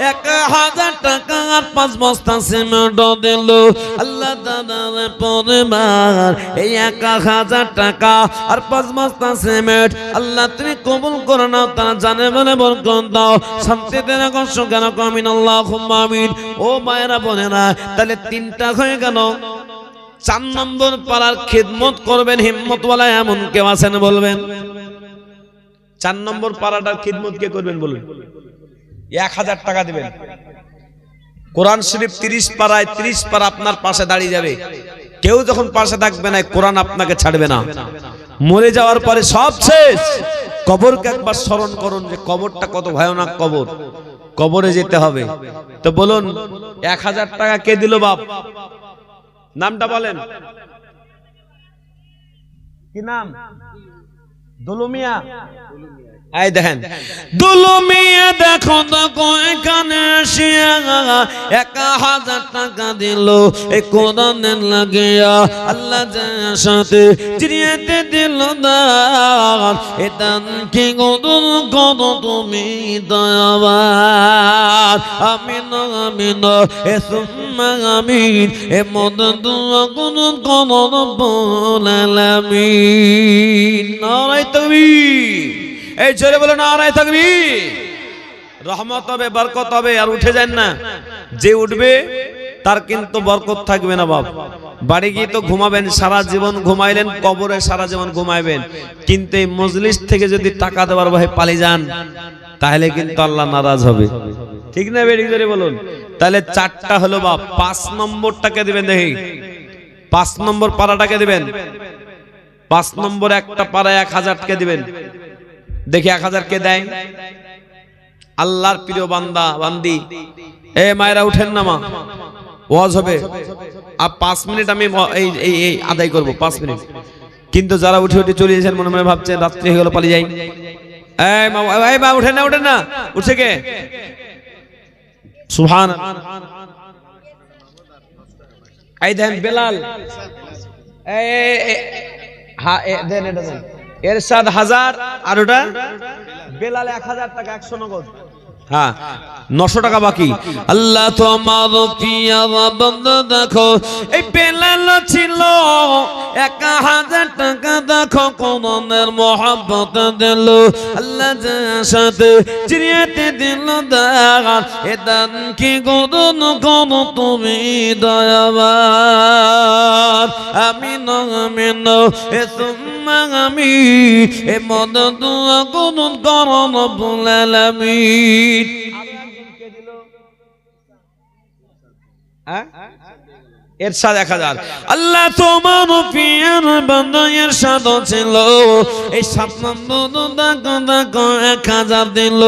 1000 টাকা আর 5 বস্তা সিমেন্ট দিল আল্লাহ দাদার পরিবার। এই 1000 টাকা আর 5 বস্তা সিমেন্ট আল্লাহ তুমি কবুল করে নাও, তারা জানে বলে বরকত দাও, শান্তিতে রাখো, সুখে রাখো। আমিন আল্লাহুম্মা আমিন। ও মায়েরা বোনেরা, তাহলে 3টা হয়ে গেল, 4 নম্বর পাড়ার খিদমত করবেন হিম্মতওয়ালা এমন কেউ আছেন বলবেন? 4 নম্বর পাড়াটার খিদমত কে করবেন বলুন? 1000 টাকা দিবেন। কোরআন শরীফ 30 পাড়ায় 30 পাড়া আপনার পাশে দাঁড়িয়ে যাবে। কেউ যখন পাশে থাকবে না, কোরআন আপনাকে ছাড়বে না। মরে যাওয়ার পরে সব শেষ। কবরকে একবার স্মরণ করুন যে কবরটা কত ভয়ানক কবর, কবরে যেতে হবে। তো বলুন 1000 টাকা কে দিল বাপ? নামটা বলেন, কি নাম? দুলুমিয়া। এই দেখেন দুলুমিয়া, দেখো দেখো এখানে আসিয়া 1000 টাকা দিল এই কোরআনের লাগিয়া। আল্লাহ যার সাথে চিরিয়েতে দিল দান, এ দান কি গদুর কত তুমি দয়াবান। আমিন আমিন এ সুম্মা আমিন, এ মদ দুয়া কোন কোন রব্বুল আলামিন। নারায়ে তাকবীর। এই জোরে বলে নারায়ে তাকবীর। রহমত হবে, বরকত হবে। আর উঠে যান না, যে উঠবে তার কিন্তু বরকত থাকবে না বাপ। বাড়ি গিয়ে তো ঘুমাবেন, সারা জীবন ঘুমাইলেন, কবরে সারা জীবন ঘুমাইবেন। কিন্তু এই মজলিস থেকে যদি টাকা দেওয়ার ভয়ে পালিয়ে যান, তাহলে কিন্তু আল্লাহ নারাজ হবে। ঠিক না বেড়ি? জোরে বলুন। তাহলে 4টা হলো বাপ। 5 নম্বরটাকে দিবেন। দেখি 5 নম্বর পাড়াটাকে দিবেন। 5 নম্বর একটা পাড়ায় 1000 কে দিবেন। দেখি 1000 কে দেয়? আল্লাহর প্রিয় বান্দা বান্দি, এ মায়েরা উঠেন না মা, ওয়াজ হবে। আর 5 মিনিট আমি এই আদায় করব, 5 মিনিট। কিন্তু যারা উঠে উঠে চলে যাচ্ছেন, মনে মনে ভাবছেন রাত্রি হয়ে গেল পালিয়ে যাই। এই মা উঠেন না, উঠেন না। উঠছে কে? সুবহানাল্লাহ। এই দেন বেলাল, দেন এটা দেন। এরশাদ 1000, আর ওটা বেলাল 1000 টাকা, 100 নগদ। হ্যাঁ, 900 টাকা বাকি। আল্লাহ তোমার প্রিয় বান্দা, দেখো এই বেলাল ছিল 1000 টাকা, দেখো কোরআনের মহব্বত দিল। আল্লাহ যার সাথে চিরিয়েতে দিল দান, এ দান কি গদন কোন তুমি দয়াবান। আমিন আমিন এ সুম্মা আমিন, এ মদ দুয়া কোন করন রব্বুল আলামিন। এরশাদ 1000। আল্লাহ তোমার প্রিয় বান্দা এরশাদ ছিল এই 7 নম্বর টাকা 1000 দিল।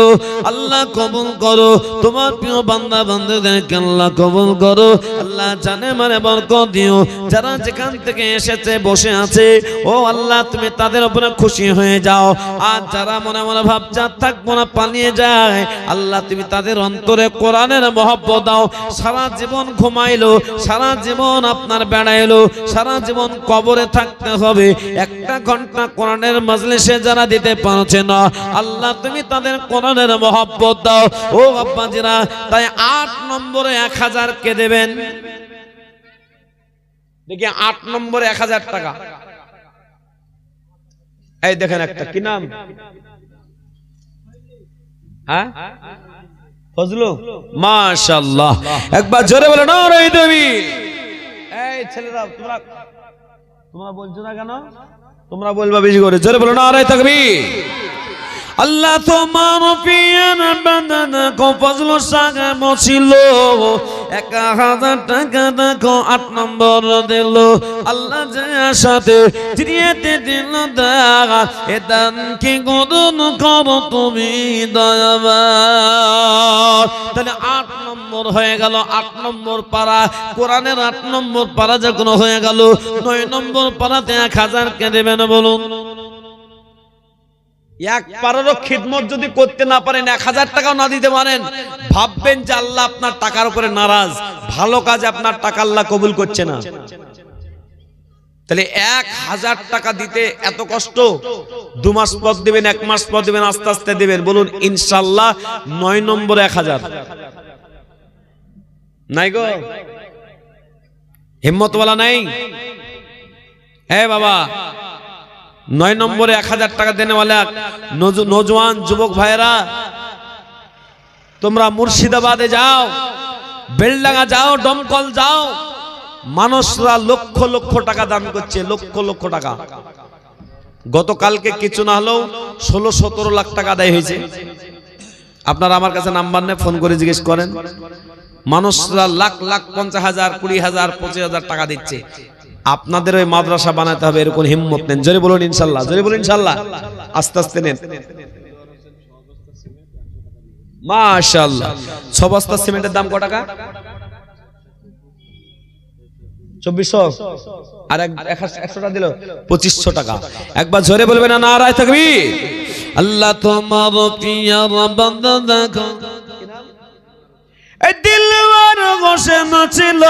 আল্লাহ কবুল করো তোমার প্রিয় বান্দা বান্দাদেরকে, আল্লাহ কবুল করো। আল্লাহ জানে মানে বরকত দিও। যারা যেখান থেকে এসেছে বসে আছে, ও আল্লাহ তুমি তাদের উপরে খুশি হয়ে যাও। আর যারা মনে মনে ভাবছে থাকবো না, পালিয়ে যায়, আল্লাহ তুমি তাদের অন্তরে কোরআনের মহব্বত দাও। সারা জীবন ঘুমাইলো, সারা জীবন আপনার বেড়াইলো, সারা জীবন কবরে থাকতে হবে। 1 ঘন্টা কোরআনের মজলিসে যারা দিতে পারছে না, আল্লাহ তুমি তাদের কোরআনের মহব্বত দাও। ও আব্বাজিরা, তাই 8 নম্বরে 1000 কে দেবেন? দেখি 8 নম্বরে 1000 টাকা। এই দেখেন একটা, কি নাম? হ্যাঁ, ফজলু। মাশাআল্লাহ, একবার জোরে বলো নারায়ে তাকবীর। এই ছেলেরা, তোমরা বলছো না কেন? তোমরা বলবা বেশি করে, জোরে বলো নারায়ে তাকবীর। আল্লাহ তোমার প্রিয় বান্দা দেখো ফজলুর সাথে বসিল 1000 টাকা, দেখো 8 নম্বর দিল। আল্লাহ যার সাথে চিরিয়েতে দিল দান, এ দান কি গদন করো তুমি দয়াবান। তাহলে 8 নম্বর হয়ে গেল। 8 নম্বর পারা, কোরআনের 8 নম্বর পারা যখন হয়ে গেল, 9 নম্বর পারাতে 1000 কে দেবেন বলুন? 1 পারারও খিদমত যদি করতে না পারেন, 1000 টাকাও না দিতে পারেন, ভাববেন যে আল্লাহ আপনার টাকার উপরে নারাজ, ভালো কাজ আপনার টাকা আল্লাহ কবুল করছে না। তাহলে 1000 টাকা দিতে এত কষ্ট? 2 মাস পর দিবেন, 1 মাস পর দিবেন, আস্তে আস্তে দিবেন। বলুন ইনশাআল্লাহ 9 নম্বরে 1000 নাই গো? হিম্মতওয়ালা নাই? হ্যাঁ বাবা, 9 নম্বরে 1000 টাকা দেনেওয়ালা নওজোয়ান যুবক ভাইরা, তোমরা মুর্শিদাবাদে যাও, বেলডাঙ্গা যাও, দমকল যাও, মানুষরা লক্ষ লক্ষ টাকা দান করছে, লক্ষ লক্ষ টাকা। গতকালকে কিছু না হলেও 16-17 লাখ টাকা আদায় হয়েছে। আপনারা আমার কাছে নাম্বার নেই, ফোন করে জিজ্ঞেস করেন। মানুষরা লাখ লাখ 50,000, 20,000, 25,000 টাকা দিচ্ছে। আপনাদের ওই মাদ্রাসা বানাতে হবে, এরকম হিম্মত নেন। জোরে বলুন ইনশাল্লাহ, জোরে বলুন ইনশাল্লাহ। আস্তে আস্তে নেন। মাশাআল্লাহ। 6 বস্তা সিমেন্টের দাম কত টাকা? 2400। আর 100 টাকা দিল 2500 টাকা। একবার জোরে বলবেন না নারায়ে তাকবীর। আল্লাহ তোমার পিয়ার বান্দা দেখো, এই দিলওয়ার বসে নাছিল,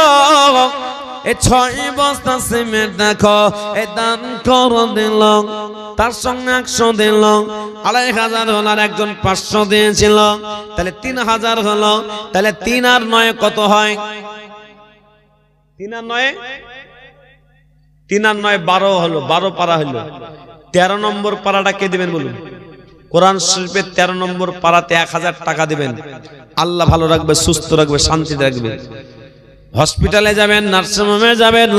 এই 6 বস্তা সিমেন্ট দেখো, এই দান করে দিল। তার সঙ্গে 100 দিল, 2500 হলো, আর একজন 500 দিয়েছিল, তাহলে 3000 হলো। তাহলে 3 আর 9 কত হয়? 3 আর 9 12 হলো, 12 পারা হলো। 13 নম্বর পারাটা কে দিবেন বলুন? কোরআন শরীফের 13 নম্বর পারাতে 1000 টাকা দিবেন। আল্লাহ ভালো রাখবে, সুস্থ রাখবে, শান্তিতে রাখবে। হসপিটালে যাবেন, নার্সিংহোমে যাবেন,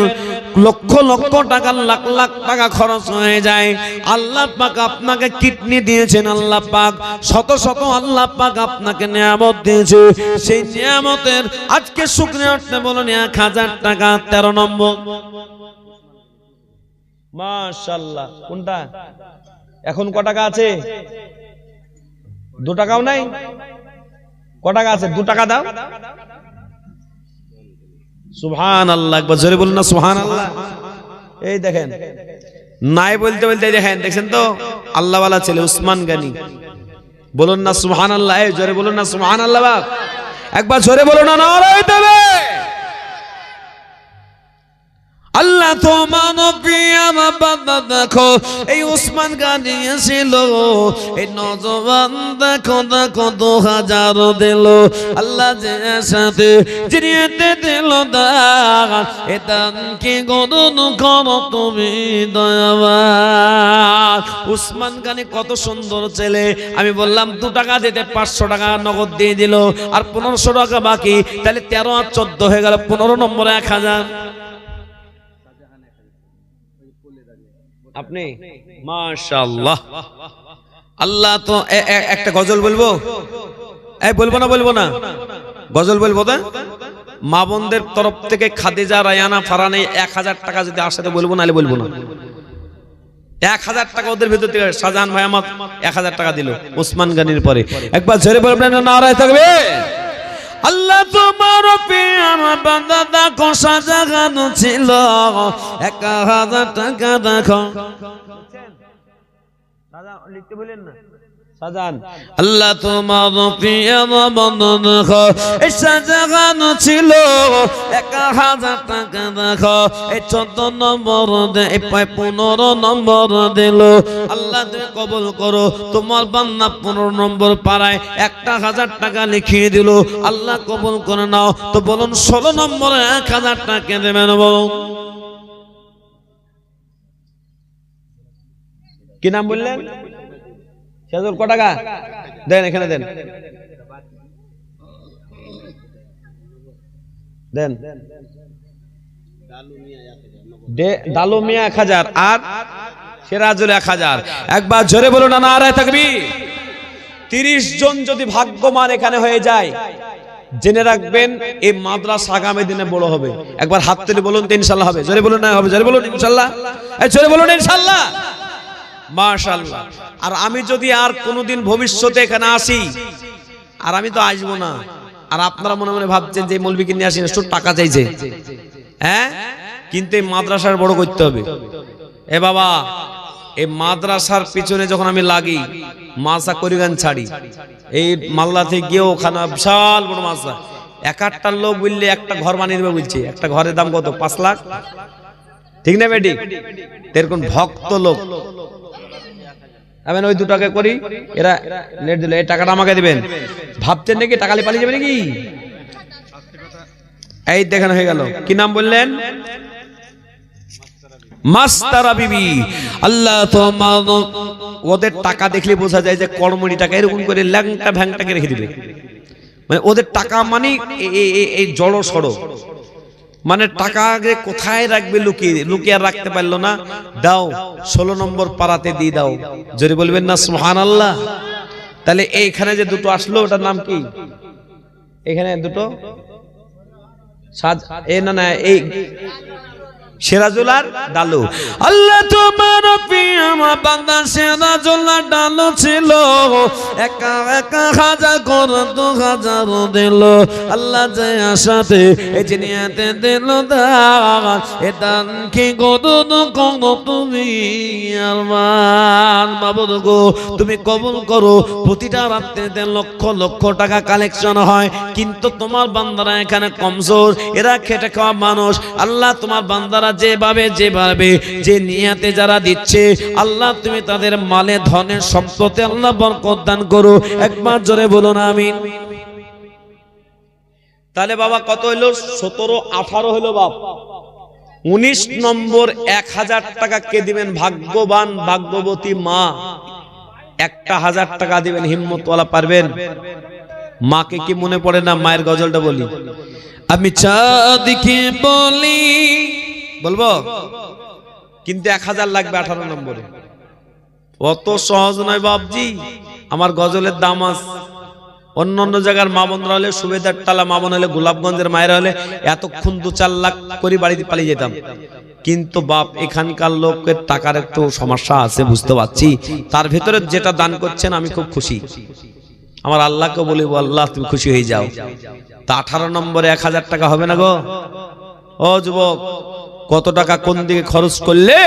লক্ষ লক্ষ টাকা, লাখ লাখ টাকা খরচ হয়ে যায়। আল্লাহ পাক আপনাকে কিডনি দিয়েছেন, আল্লাহ পাক শত শত আল্লাহ পাক আপনাকে নিয়ামত দিয়েছে। সেই নিয়ামতের আজকে শুকরিয়া করতে বলুন 1000 টাকা 13 নম্বর। মাশাআল্লাহ। কোনটা এখন ক টাকা আছে? 2 টাকাও নাই। ক টাকা আছে? 2 টাকা দাও। সুবহানাল্লাহ। একবার জোরে বলুন না সুবহানাল্লাহ। এই দেখেন, নাই বলতে বলতে দেখেন, দেখছেন তো আল্লাহ ওয়ালা ছেলে উসমান গনি। বলুন না সুবহানাল্লাহ। এই জোরে বলুন না সুবহানাল্লাহ। বাপ একবার জোরে বলুন না নারায়ে তাকবীর। আল্লাহ তোমার পিয়ার বান্দা দেখো, এই উসমান গনি ছিল, এই নওজওয়ান দেখো দেখো 2000 দিল। আল্লাহ যে সাথে জিরিয়েতে দিল দান, এ দান কি গণন করো তুমি দয়াবান। উসমান গনি কত সুন্দর ছেলে। আমি বললাম 2 টাকা দিতে 500 টাকা নগদ দিয়ে দিল, আর 1500 টাকা বাকি। তাহলে 13 আর 14 হয়ে গেল, 15 নম্বরে 1000। আপনি মাশাআল্লাহ। আল্লাহ তো একটা গজল বলবো, বলবো না গজল বলবো না। মা বোনদের তরফ থেকে খাদিজা, রায়ানা, ফারহানা 1000 টাকা যদি আসে তো বলবো, নাহলে বলবো না। 1000 টাকা ওদের ভিতর থেকে শাহজাহান ভাই আমার 1000 টাকা দিল উসমান গনির পরে। একবার জোরে বলবেন না নারায়ে তাকবীর। আল্লাহ তোমার পিয়ার বান্দা দেখো, শাহজাহান ছিল, 1000 টাকা দেখো। লিখতে বলেন না শাহজাহান। আল্লাহ তোমার পিয়ার বান্দা দেখো, এই শাহজাহান ছিল, 1000 টাকা দেখো। এই 14 নম্বর, এই 15 নম্বর দিল। আল্লাহ তুমি কবুল করো। তোমার বান্দা 15 নম্বর পারায় 1000 টাকা লিখিয়ে দিল। আল্লাহ কবুল করে নাও। তো বলুন 16 নম্বরে 1000 টাকা দেবেন। বলুন কি নাম বললেন? শাহজুল ক টাকা দেন? এখানে দেন, দেন। দালু মিয়া 1000 আর সিরাজুল 1000। একবার জোরে বলুন না নারায়ে তাকবীর। 30 জন যদি ভাগ্যবান এখানে হয়ে যায়, জেনে রাখবেন এই মাদ্রাসা আগামী দিনে বড় হবে। একবার হাত তুলে বলুন তো ইনশাআল্লাহ হবে। জোরে বলুন না হবে? জোরে বলুন ইনশাআল্লাহ। এই জোরে বলুন ইনশাআল্লাহ। মাশাআল্লাহ। আর আমি যদি আর কোনোদিন ভবিষ্যতে এখানে আসি, আর আমি তো আসবো না, আর আপনারা মনে মনে ভাবছেন যে মৌলবীকে নিয়ে আসেন একটু টাকা চাইছে, হ্যাঁ, কিন্তু এই মাদ্রাসার বড় করতে হবে। এ বাবা, এই মাদ্রাসার পিছনে যখন আমি লাগি, মাসা করিগান ছাড়ি, এই মালদা থেকে গিয়ে ওখানে বিশাল বড় মাসা, 1-8টা লোক বললে একটা ঘর বানিয়ে দেবে বলছে। একটা ঘরের দাম কত? 5 লাখ, ঠিক না বেটি? এরকম ভক্ত লোক। আমি ওই 2 টাকা করি, এরা নেট দিল, এই টাকাটা আমাকে দিবেন। ভাবতেন নাকি টাকা পালিয়ে যাবে নাকি? এই দেখেন হয়ে গেল। কি নাম বললেন? মাস্তারা বিবি। আল্লাহ তোমার, ওদের টাকা দেখলে বোঝা যায় যে কর্মণি টাকা এরকম করে ল্যাংটা ভ্যাংটাকে রেখে দিবে। মানে ওদের টাকা মানে এই জড়ো সড়ো, মানে টাকা আগে কোথায় রাখবে লুকিয়ে আর রাখতে পারলো না, দাও 16 নম্বর পাড়াতে দিয়ে দাও। জোরে বলবেন না সুবহানাল্লাহ। তাহলে এইখানে যে দুটো আসলো ওটার নাম কি? এখানে দুটো না এই সিরাজুল আর ডালু। আল্লাহ তোমার প্রিয় বান্দা সিরাজুল আর ডালু ছিল, একা একা হাজার করে 2000 দিল। আল্লাহ যে আশাতে এই জিনিয়াতে দিল দান, এ দান কি গদন কম তুমি আরমান মাবুদ গো তুমি কবুল করো। প্রতিটা রাত্রিতে লক্ষ লক্ষ টাকা কালেকশন হয়, কিন্তু তোমার বান্দারা এখানে কমজোর, এরা খেটে খাওয়া মানুষ। আল্লাহ তোমার বান্দারা যেভাবে যে নিয়াতে যারা দিচ্ছে, আল্লাহ তুমি তাদের মালে ধনে সম্পদে আল্লাহ বরকত দান করো। একবার জোরে বলুন আমিন। তাহলে বাবা কত হইলো? 17, 18 হইলো বাপ। 19 নম্বর 1000 টাকা কে দিবেন? ভাগ্যবান ভাগ্যবতী মা 1000 টাকা দিবেন। হিম্মতওয়ালা পারবেন? মাকে কি মনে পড়ে না? মায়ের গজলটা বলি, আমি চাঁদকে বলি, বলবো কিন্তু 1000 লাগবে 18 নম্বরে। অত সহজ নয় বাপজি। আমার গজলের দাম আছে। অন্য জায়গার মা বোনরা হলে, সুবেদার টালা মা বোন হলে, গোলাপগঞ্জের মায়েরা হলে এতক্ষণ 2-4 লাখ করে বাড়িতে পালিয়ে যেতাম। কিন্তু বাপ এখানকার লোকের টাকার একটু সমস্যা আছে, বুঝতে পারছি। তার ভিতরে যেটা দান করছেন আমি খুব খুশি। আমার আল্লাহকে বলি, আল্লাহ তুমি খুশি হয়ে যাও। তা 18 নম্বরে 1000 টাকা হবে না গো? ও যুবক, কত টাকা কোন দিকে খরচ করলে,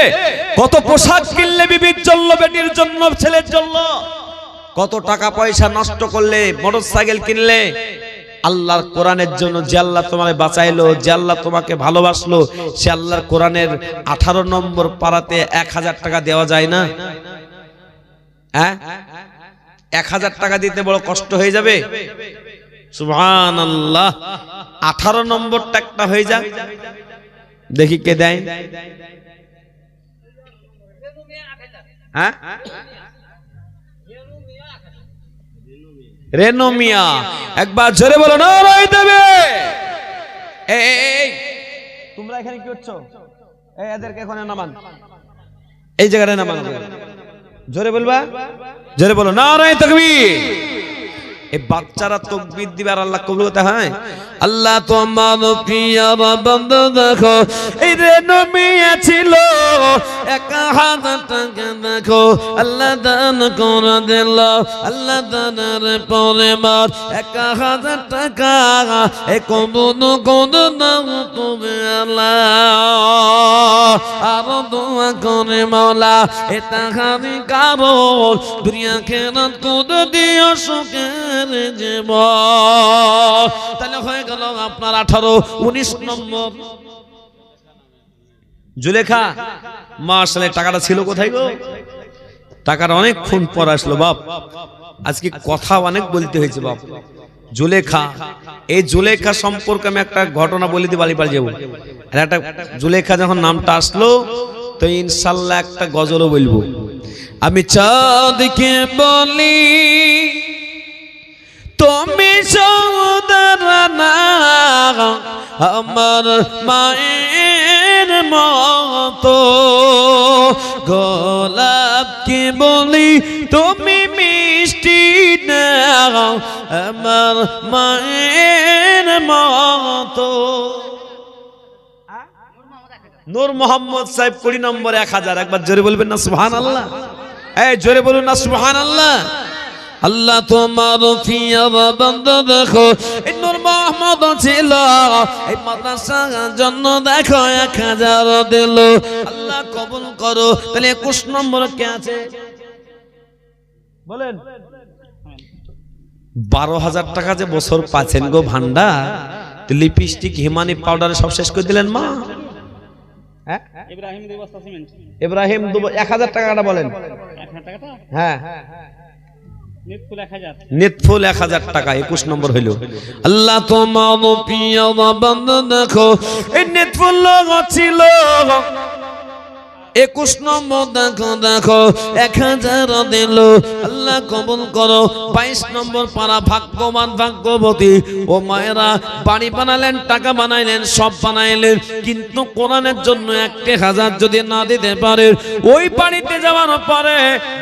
কত পোশাক কিনলে বিবির জন্য, বেটির জন্য, ছেলের জন্য, কত টাকা পয়সা নষ্ট করলে, মোটরসাইকেল কিনলে আল্লাহর কোরআনের জন্য। যে আল্লাহ তোমাকে বাঁচাইলো, যে আল্লাহ তোমাকে ভালোবাসলো, সে আল্লাহর কোরআনের 18 নম্বর পাড়াতে 1000 টাকা দেওয়া যায় না? হ্যাঁ, 1000 টাকা দিতে বড় কষ্ট হয়ে যাবে? সুবহানাল্লাহ। 18 নম্বরটা একটা হয়ে যাক, দেখি কে দেয়। হ্যাঁ, রেনু মিয়া, একবার জোরে বলো না রাই দেবে। এই তোমরা এখানে কি করছো? এই এদেরকে এখানে নামান, এই জায়গায় নামান। জোরে বলবা, জোরে বলো নারায়ে তাকবীর। এই বাচ্চারা তাকবীর দিবে আর আল্লাহ কবুল করতে হয়। আল্লাহ তোমার প্রিয় বান্দা দেখো, এই রেনু মিয়া ছিল 1000 টাকা দেখো আল্লাহ দান করে দিল। আল্লাহ দানের পরে মার 1000 টাকা এ কবুল করে দাও তুমি আল্লাহ। আর দোয়া করে মাওলা এ তাহারি কারণ দুনিয়া খেরাত করে দিও সুখের জীবন। তাহলে হয়ে গেল আপনার 18, 19 নম্বর। জুলেখা মা আসলে টাকাটা ছিল কোথায় গো? টাকাটা অনেকক্ষণ পর আসলো বাপ। আজকে কথা অনেক বলতে হয়েছে বাপ। জুলেখা, এই জুলেখা সম্পর্কে আমি একটা ঘটনা বলে দিই, বাড়ি যাবো। আর একটা জুলেখা যখন নামটা আসলো তো ইনশাল্লাহ একটা গজলও বলবো। আমি চাঁদকে বলি তুমি সৌদারা না, আমার মায়ের মতো। গোলাপকে বলি তুমি মিষ্টি না, আমার মায়ের মতো। নূর মোহাম্মদ সাহেব 20 নম্বর 1000। একবার জোরে বলবেন না সুবহানাল্লাহ? এই জোরে বলুন না সুবহানাল্লাহ। আল্লাহ তোমার প্রিয় বান্দা দেখো, এই নূর মোহাম্মদ ছিল, এই মাদ্রাসার জন্য দেখো 1000 দিল। আল্লাহ কবুল করো। তাহলে 21 নম্বর কে আছে বলেন? 12000 টাকা যে বছর পাচ্ছেন গো ভান্ডার, লিপস্টিক, হিমানি পাউডার সব শেষ করে দিলেন মা। ইব্রাহিম 1000 টাকাটা বলেন। হ্যাঁ, নিতফুল 1000 টাকা 21 নম্বর হইল। আল্লাহ তোমার প্রিয় বান্দা দেখো, এই নিতফুল ছিল 21 নম্বর দেখো দেখো 1000 দিল, আল্লাহ কবুল করো। 22 নম্বর পারা ভাগ্যবান ভাগ্যবতী ও মায়েরা, বাড়ি বানালেন, টাকা বানাইলেন, সব বানাইলেন, কিন্তু কোরআনের জন্য 1000 যদি না দিতে পারে, ওই বাড়িতে যাওয়ার পরে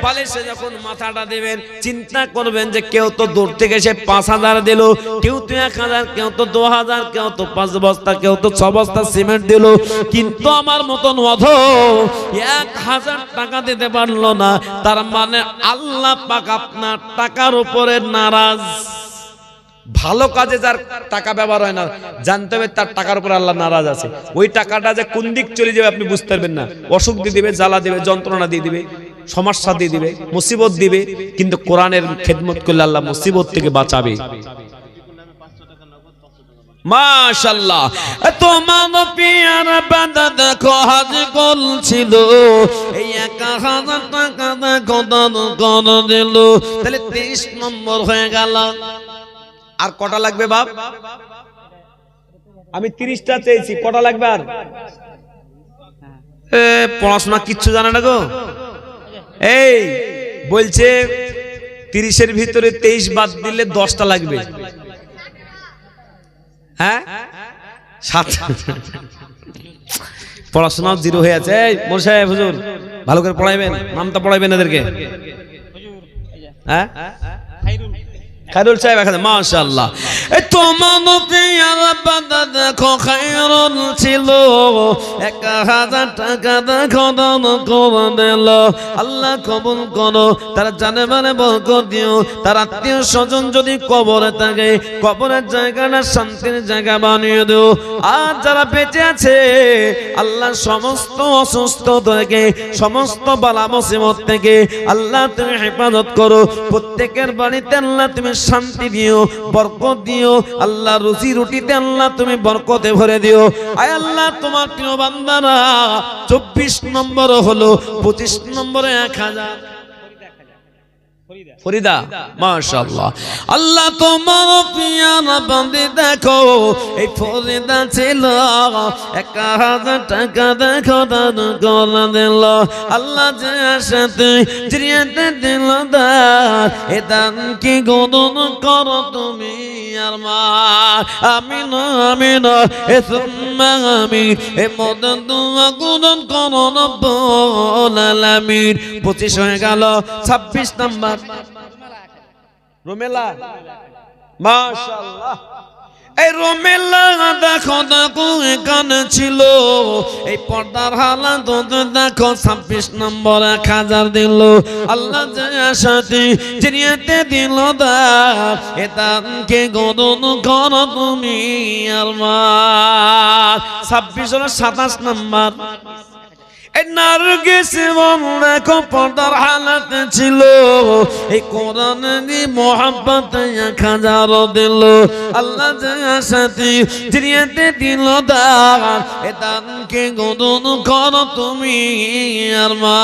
বালিশে যখন মাথাটা দেবেন চিন্তা করবেন যে কেউ তো দূর থেকে এসে 5000 দিল, কেউ তো 1000, কেউ তো 2000, কেউ তো 5 বস্তা, কেউ তো 6 বস্তা সিমেন্ট দিল, কিন্তু আমার মতন অধম 1000 টাকা দিতে পারলো না। তার মানে আল্লাহ পাক আপনার টাকার উপরে নারাজ। ভালো কাজে যার টাকা ব্যবহার হয় না, জানতে হবে তার টাকার উপর আল্লাহ নারাজ আছে। ওই টাকাটা যে কোন দিক চলে যাবে আপনি বুঝতে পারবেন না। অসুখ দিয়ে দিবে, জ্বালা দিবে, যন্ত্রণা দিয়ে দিবে, সমস্যা দিয়ে দিবে, মুসিবত দিবে, কিন্তু কোরআনের খেদমত করলে আল্লাহ মুসিবত থেকে বাঁচাবে। মাশাআল্লাহ। তোমার পিয়ারা বান্দা দেখো হজ করছিল, এই 1000 টাকা দেখো দান করে দিল, তাহলে 23 নম্বর হয়ে গেল। আর কটা লাগবে বাপ? আমি 30টা চেয়েছি, কটা লাগবে আর? পড়াশোনা কিচ্ছু জানে না গো। এই বলছে 30-এর ভিতরে 23 বাদ দিলে 10টা লাগবে। হ্যাঁ, পড়াশোনা 0 হয়ে আছে। এই মোর সাহেব হুজুর ভালো করে পড়াইবেন, নামটা পড়াইবেন এদেরকে। হ্যাঁ, খায়রুল সাহেব এখানে মাশাআল্লাহ। এই তোমার পিয়ারা বান্দা দেখো খায়রুল ছিল, 1000 টাকা দেখো দান করে দিল, আল্লাহ কবুল করো। তারা জানে মানে বরকত দিও। তার আত্মীয় স্বজন যদি কবরে থাকে, কবরের জায়গাটা শান্তির জায়গা বানিয়ে দিও। আর যারা বেঁচে আছে আল্লাহ সমস্ত অসুস্থ থেকে, সমস্ত বালা মুসিবত থেকে আল্লাহ তুমি হেফাজত করো। প্রত্যেকের বাড়িতে আল্লাহ তুমি শান্তি দিও, বরকত দিও। আল্লাহ রুজি রুটিতে আল্লাহ তুমি বরকতে ভরে দিও। আয় আল্লাহ তোমার প্রিয় বান্দারা 24 নম্বর হলো, 25 নম্বরে 1000 ফরিদা। মাশাআল্লাহ। আল্লাহ তোমার পিয়ারা বান্দি দেখো এই ফরিদা ছিল, 1000 টাকা দেখো দান করে দিল, আল্লাহ যে সাথে জিরিয়াতে দিল দান, এ দান কি গণন করো তুমি আর মা। আমিন আমিন এ সুম্মা আমিন, এ মদন দোয়া গুণন করো রব্বুল আলামিন। 25 হয়ে গেল। 26 নাম্বার রোমেলা। মাশাআল্লাহ। এই রোমেলা দেখো দেখো এখানে ছিল, এই পর্দার হালাত দেখো 26 নম্বর 1000 দিল, আল্লাহ যে সাথে জিরিয়াতে দিল দান, এ দানকে গণন করো তুমি আর মা। 26 হলো 27 নম্বর। এই নারগিস দেখো পর্দার হালাতে ছিল, এই কোরআনের মোহাব্বত 1000 দিল, আল্লাহ যে সাথে জিরিয়াতে দিল দান, এ দানকে গণন করো তুমি আর মা।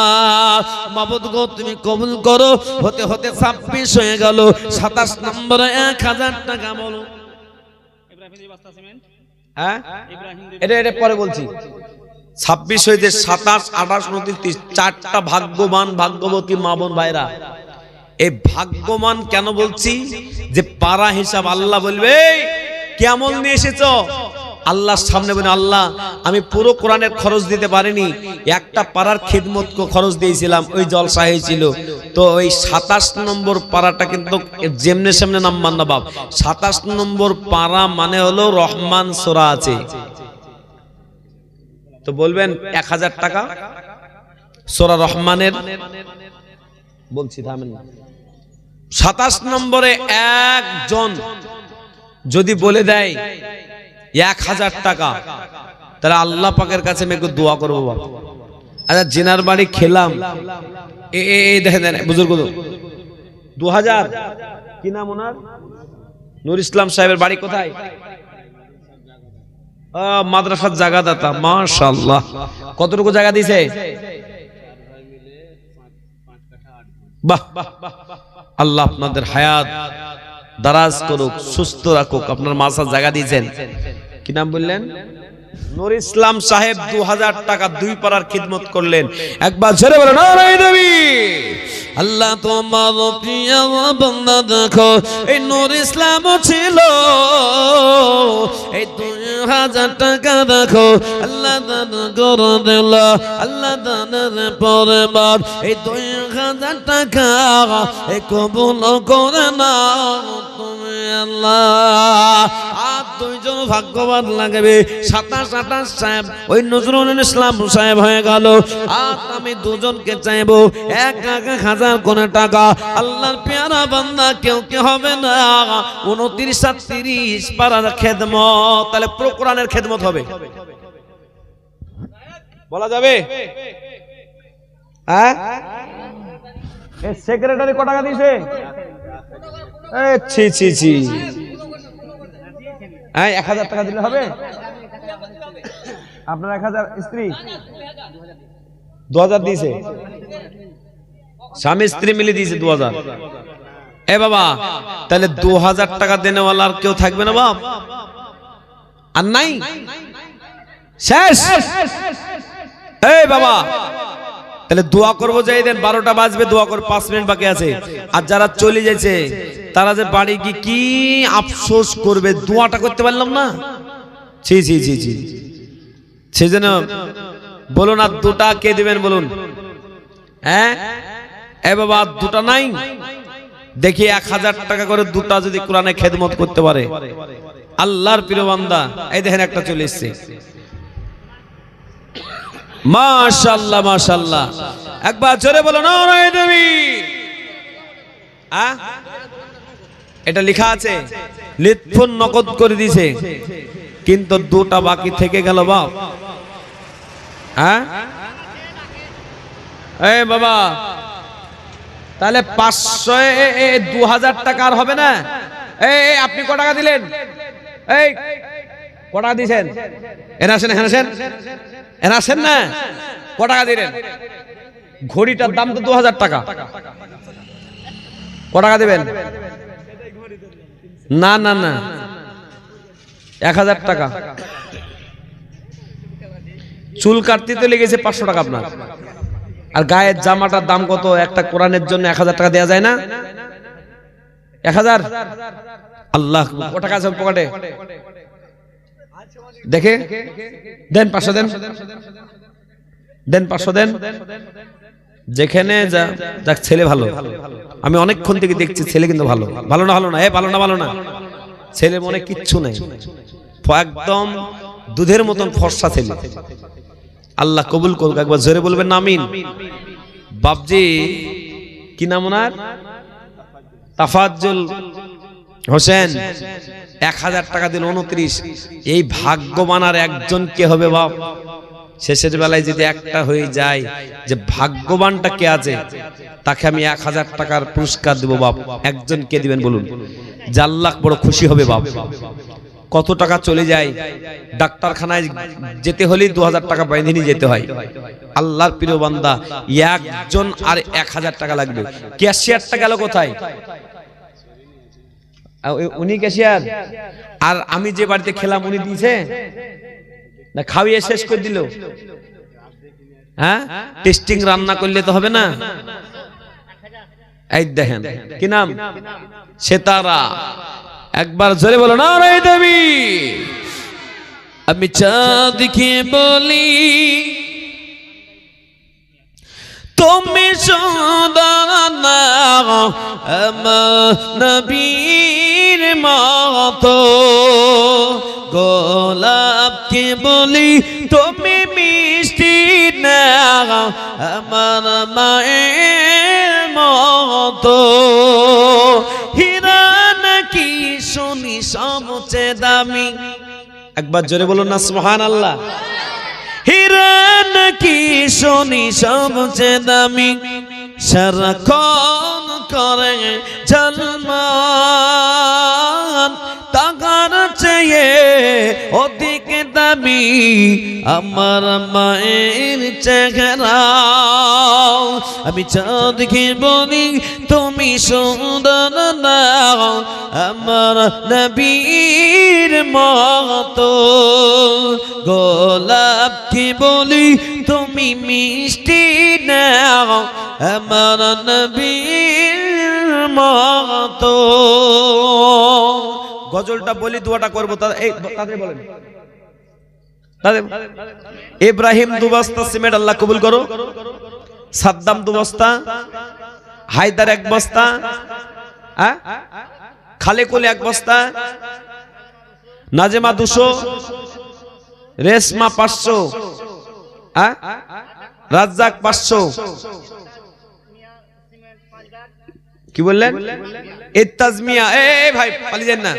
মাবুদ গো তুমি কবুল করো। হতে হতে 26 হয়ে গেল। 27 নম্বরে 1000 টাকা বলো। হ্যাঁ, এটা পরে বলছি। 26 হইতে 27, 28, 29, 4টা ভাগ্যবান ভাগ্যবতী মা বোন ভাইরা। এই ভাগ্যবান কেন বলছি? যে পারা হিসাব আল্লাহ বলবে কেমন নিয়ে এসেছো, আল্লাহর সামনে বলে আল্লাহ আমি পুরো কোরআনের খরচ দিতে পারিনি, একটা পারার খিদমত খরচ দিয়েছিলাম, ওই জলসা হয়েছিল। তো ওই 27 নম্বর পারাটা কিন্তু যেমনে সামনে নাম মান্না বাপ। 27 নম্বর পারা মানে হলো রহমান সূরা আছে। তো বলবেন 1000 টাকা সূরা রহমানের বলছি, থামেন না। 27 নম্বরে একজন যদি বলে দেয় 1000 টাকা, তাহলে আল্লাহ পাকের কাছে আমি একটু দোয়া করবো বাবা। আচ্ছা জেনার বাড়ি খেলাম, এই দেখেন বুজুর্গ 2000, কি নাম ওনার? নূর ইসলাম সাহেবের বাড়ি কোথায়? মাদ্রাসার জায়গা দাতা। মাশাআল্লাহ। কতটুকু জায়গা দিয়েছে? বাহ, আল্লাহ আপনাদের হায়াত দারাজ করুক, সুস্থ রাখুক। আপনার মাসার জায়গা দিয়েছেন, কি নাম বললেন? নূর ইসলাম সাহেব 2000 টাকা 2 পারার খিদমত করলেন। একবার জোরে বলো নারায়ে তাকবীর। আল্লাহ তোমার প্রিয় বান্দা দেখো, এই নূর ইসলাম ছিল, এই 2000 টাকা দেখো আল্লাহ দান করে দিল। আল্লাহ দানের পরে বার এই 2000 টাকা এই কবুল করে নাও তুমি আল্লাহ। আর দুইজন ভাগ্যবান লাগবে। 27-28 সাহেব ওই নজরুল ইসলাম সাহেব হয়ে গেল। আর আমি দুজনকে চাইবো 1,000 কোটি টাকা। আল্লাহর পেয়ারা বান্দা কেউ কে হবে না। 29-30 পারার খেদমত, তাহলে পুরো কোরআনের খেদমত হবে, বলা যাবে? হ্যাঁ, এই সেক্রেটারি কত টাকা দিয়েছে? ছি ছি ছি, 1000 টাকা দিলে হবে? আপনার 1000, স্ত্রী 2000 দিয়েছে, স্বামী স্ত্রী মিলে দিয়েছে 2000। এ বাবা, তাহলে 2000 টাকা দেনেওয়ালা আর কেউ থাকবে না বাপ? আর নাই, শেষ। এই বাবা, তাহলে দোয়া করবো যাই দেন, 12টা বাজবে, দোয়া করে 5 মিনিট বাকি আছে। আর যারা চলে যাচ্ছে তারা যে বাড়ি গিয়ে কি আফসোস করবে, দোয়াটা করতে পারলাম না। ছি ছি ছি ছি, সেজন্য বলুন আর 2টা কে দিবেন বলুন? হ্যাঁ এ বাবা, 2টা নাই, দেখি 1000 টাকা করে 2টা যদি কোরআনে খেদমত করতে পারে আল্লাহর প্রিয় বান্দা। এই দেখেন একটা চলে এসছে, মাশাআল্লাহ মাশাআল্লাহ। একবার জোরে বলো নারায়ে তাকবীর। এটা লেখা আছে লিতফুন নকদ করে দিয়েছে, কিন্তু 2টা বাকি থেকে গেল বাপ। হ্যাঁ এই বাবা, তাহলে 500 2000 টাকা আর হবে না। এই আপনি কত টাকা দিলেন? এই কত টাকা দিয়েছেন? এরা আসেন, এখানে আসেন, এরা আসেন না। কত টাকা দিলেন? ঘড়িটার দাম তো 2000 টাকা। কত টাকা দিবেন? না না না, 1000 টাকা। চুল কাটতে তো লেগেছে 500 টাকা আপনার। আর গায়ের জামাটার দাম কত? একটা কোরআনের জন্য 1000 টাকা দেওয়া যায় না? 1000। আল্লাহ, কত টাকা আছে পকেটে? দেখে দেন, 500 দেন, দেন 500 দেন। যেখানে যাক, ছেলে ভালো, আমি অনেকক্ষণ থেকে দেখছি ছেলে কিন্তু ভালো। ভালো না, ভালো না, ভালো না, ভালো না, ছেলে মনে কিচ্ছু নেই, একদম দুধের মতন ফর্সা ছেলে। আল্লাহ কবুল করুক। একবার জোরে বলবেন আমিন। বাপজি কি নাম ওনার? তাফাজ্জুল হোসেন। 1000 টাকা দিন 29। এই ভাগ্যবান আর একজন কে হবে বাপ? শেষের বেলায় যদি একটা হয়ে যায় যে ভাগ্যবানটা কে আছে, তাকে আমি 1000 টাকার পুরস্কার দেব বাপ। একজন কে দিবেন বলুন? যে আল্লাহ বড় খুশি হবে বাপ। কত টাকা চলে যায়, ডাক্তারখানায় যেতে হলেই 2000 টাকা বাইন্ধে নিয়ে যেতে হয়। আল্লাহর প্রিয় বান্দা, একজন আর 1000 টাকা লাগবে। ক্যাশিয়ারটা গেল কোথায়? উনি ক্যাশিয়ার। আর আমি যে বাড়িতে খেলাম উনি দিয়েছে না? খাওয়িয়ে শেষ করে দিল। হ্যাঁ, টেস্টিং রান্না করলে তো হবে না। এই দেখেন কি নাম? সেতারা। একবার জোরে বলো নারায়ে তাকবীর। আমি চাঁদকে বলি তুমি সুন্দর না, আমার নবীর মতো। গোলাপকে বলি তুমি মিষ্টি না, আমার মায়ের মতো। হীরা নাকি সোনি সবচেয়ে দামি। একবার জোরে বলুন না সুবহানাল্লাহ। হীরা নাকি সোনি সবচেয়ে দামি, সারাক্ষণ করে ঝলমান। টাকার চেয়ে অধিক দামি আমার মায়ের চেহারা। আমি চাঁদকে বলি তুমি সুন্দর না আমার নবীর মতো, গোলাপকে বলি তুমি মিষ্টি না আমার নবীর মতো। গজলটা বলি, দোয়াটা করবো, তাদের বলেন। ইব্রাহিম 2 বস্তা সিমেন্ট আল্লাহ কবুল করো, সাদ্দাম 2 বস্তা, হায়দার 1 বস্তা, খালেকুল 1 বস্তা, নাজেমা 200, রেশমা 500, রাজ্জাক 500, কি বললেন? ইত্তাজমিয়া, এই ভাই পালিয়ে যান না,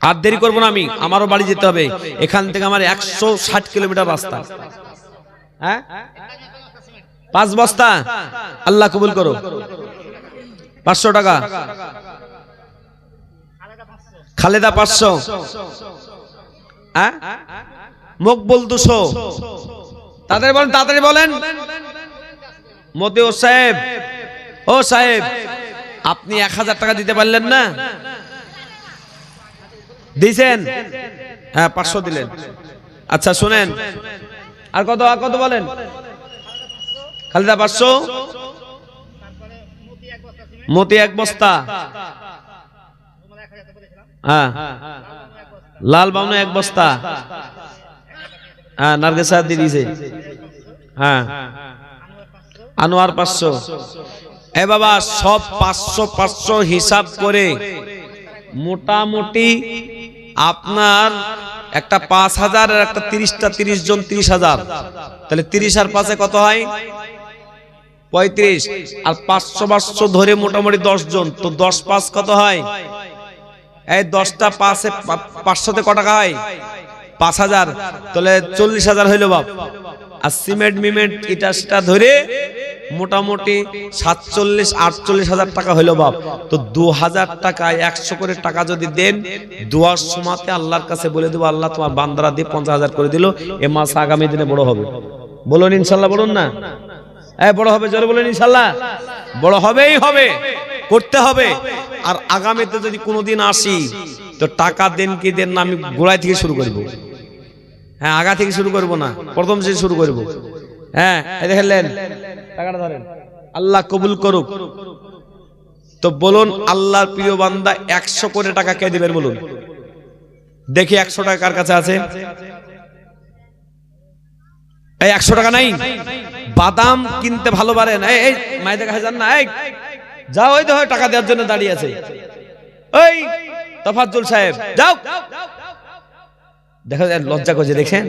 আর দেরি করবো না, আমি আমারও বাড়ি যেতে হবে, এখান থেকে আমার 160 কিলোমিটার রাস্তা। 5 বস্তা আল্লাহ কবুল করো, 500 টাকা। খালেদা 500, মকবুল 200, তাড়াতাড়ি বলেন, তাড়াতাড়ি বলেন। মতিউর সাহেব, ও সাহেব, আপনি 1000 টাকা দিতে পারলেন না? দিয়েছেন? হ্যাঁ, 500 দিলেন। আচ্ছা শুনেন, আর কত, আর কত বলেন? খালেদা 500, মতি 1 বস্তা, হ্যাঁ, লাল বাউনা 1 বস্তা, হ্যাঁ, নার্গিস সাহেব দিয়ে দিয়েছে, হ্যাঁ, আনোয়ার 500। এ বাবা, সব 500 500 হিসাব করে মোটামুটি আপনার একটা 5000 আর একটা 30টা, 30 জন 30,000, তাহলে 30 আর 5 কত হয়? 35, আর 500 500 ধরে মোটামুটি 10 জন, তো 10 5 কত হয়? এই 10টা 5 500তে কত টাকা হয়? 5000, তাহলে 40,000 হইলো বাপ। আর সিমেন্ট মিমেন্ট এটা সেটা ধরে মোটামুটি 47-48,000 টাকা হইলো বাপ। তো 2000 টাকা 100 করে টাকা যদি দেন, দোয়ার সময়তে আল্লাহর কাছে বলে দেবো, আল্লাহ তোমার বান্দারা দিয়ে 50,000 করে দিল, এ মাস আগামী দিনে বড় হবে। বলুন ইনশাল্লাহ, বলুন না, বড় হবে, জোরে বলেন ইনশাল্লাহ। বড় হবেই হবে, করতে হবে। আর আগামীতে যদি কোনোদিন আসি, তো টাকা দেন কি দেন না, আমি গোড়ায় থেকে শুরু করব। হ্যাঁ, আগা থেকে শুরু করব না, প্রথম থেকে শুরু করব। হ্যাঁ, দেখলেন, টাকাটা ধরেন, আল্লাহ কবুল করুক। তো বলুন, আল্লাহর প্রিয় বান্দা 100 করে টাকা কে দিবেন বলুন দেখি? 100 টাকা কার কাছে আছে? এই 100 টাকা নাই? বাদাম কিনতে ভালো পারেন, এই মায়েদের কাছে যান না, এই যাও, ওই দেখো টাকা দেওয়ার জন্য দাঁড়িয়ে আছে, ওই তফাজ্জল সাহেব, যাও। দেখা যায় লজ্জা করছে, দেখছেন,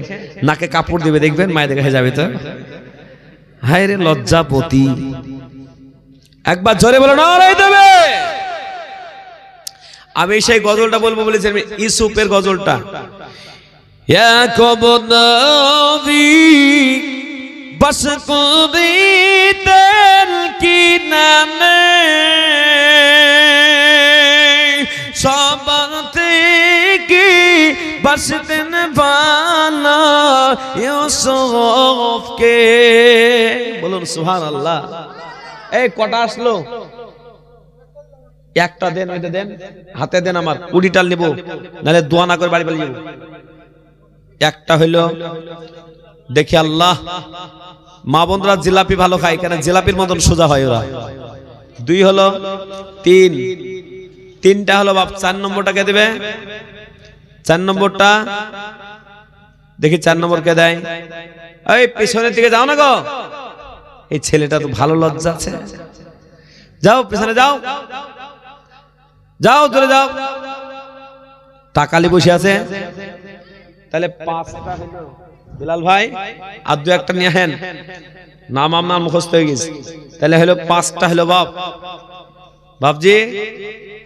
নাকে কাপড় দিবে, দেখবেন মায়েদের কাছে যাবে তো, হায় রে লজ্জাপতি। একবার জোরে বলো না, দেবে। আমি সেই গজলটা বলবো বলেছি, ইউসুফের গজলটা। बस कुदीतर की नाने सोबते की बस दिन बाना यूसुफ के। बोलুন সুবহানাল্লাহ। এই কটা আসলো? একটা দেন, ওইটা দেন, হাতে দেন, আমার 20টা নেব, নালে দোয়া না করে বাড়ি বাড়ি যাব। একটা হইলো, দেখি আল্লাহ, মা বোনরা জিলাপি ভালো খায়, কেন জিলাপির মতন সোজা হয় ওরা। 2 হলো, 3টা হলো বাপ। 4 নম্বরটা কে দেবে? 4 নম্বরটা দেখি, 4 নম্বর কে দেয়? এই পেছনের দিকে যাও না গো, এই ছেলেটা তো ভালো লজ্জা আছে, যাও পেছনে যাও, যাও দূরে যাও। টাকালি বসে আছে, তাহলে 5টা হলো বিলাল ভাই, আর 2-1টা নিয়ে হেন, নাম আমার মুখস্থ হয়ে গেছে, তাহলে হলো 5টা হলো বাপ। বাপজি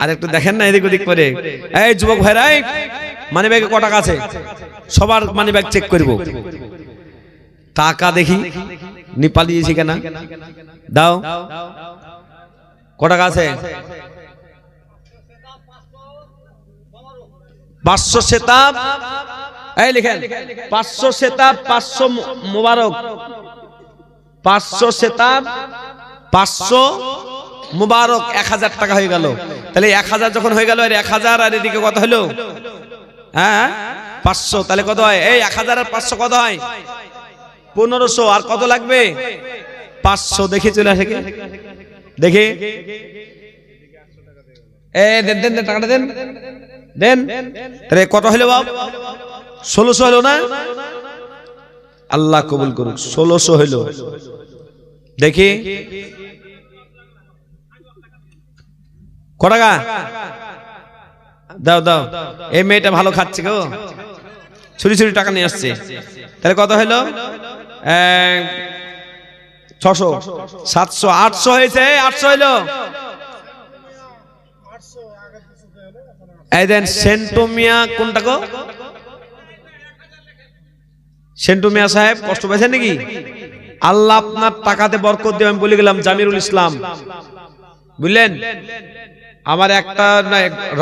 আর একটু দেখেন না এদিক ওদিক করে। এই যুবক ভাইরাই, মানি ব্যাগে ক টাকা আছে? সবার মানি ব্যাগ চেক করব, টাকা দেখি নিপালিয়েছি কেনা, দাও ক টাকা আছে? 500 সেতাব, এই লিখেন 500 সেতাব, 500 মোবারক, 500 সেতাব, 500 মুবারক 1000 টাকা হয়ে গেল। তাহলে 1000 যখন হয়ে গেল, আর 1000 আর এদিকে কত হলো? হ্যাঁ 500। তাহলে কত হয়? এই 1000 আর 500 কত হয়? 1500। আর কত লাগবে? 500। দেখি চলে আসে, দেখি দেন দেন টাকাটা দেন দেন। তাহলে কত হলো বাপ? 1600 হলো না? আল্লাহ কবুল করুক, 1600 হলো। দেখি ক টাকা? দাও দাও। এই মেয়েটা ভালো খাচ্ছে গো, ছুরি ছুরি টাকা নিয়ে আসছে। তাহলে কত হলো? 600, 700, 800 হয়েছে। 800 হইলো। এই দেন সেন্টোমিয়া কোনটা গো? সেন্টোমিয়া সাহেব কষ্ট পেয়েছেন নাকি? আল্লাহ আপনার টাকাতে বরকত দিয়ে। আমি বলে গেলাম জামিরুল ইসলাম, বুঝলেন? আমার একটা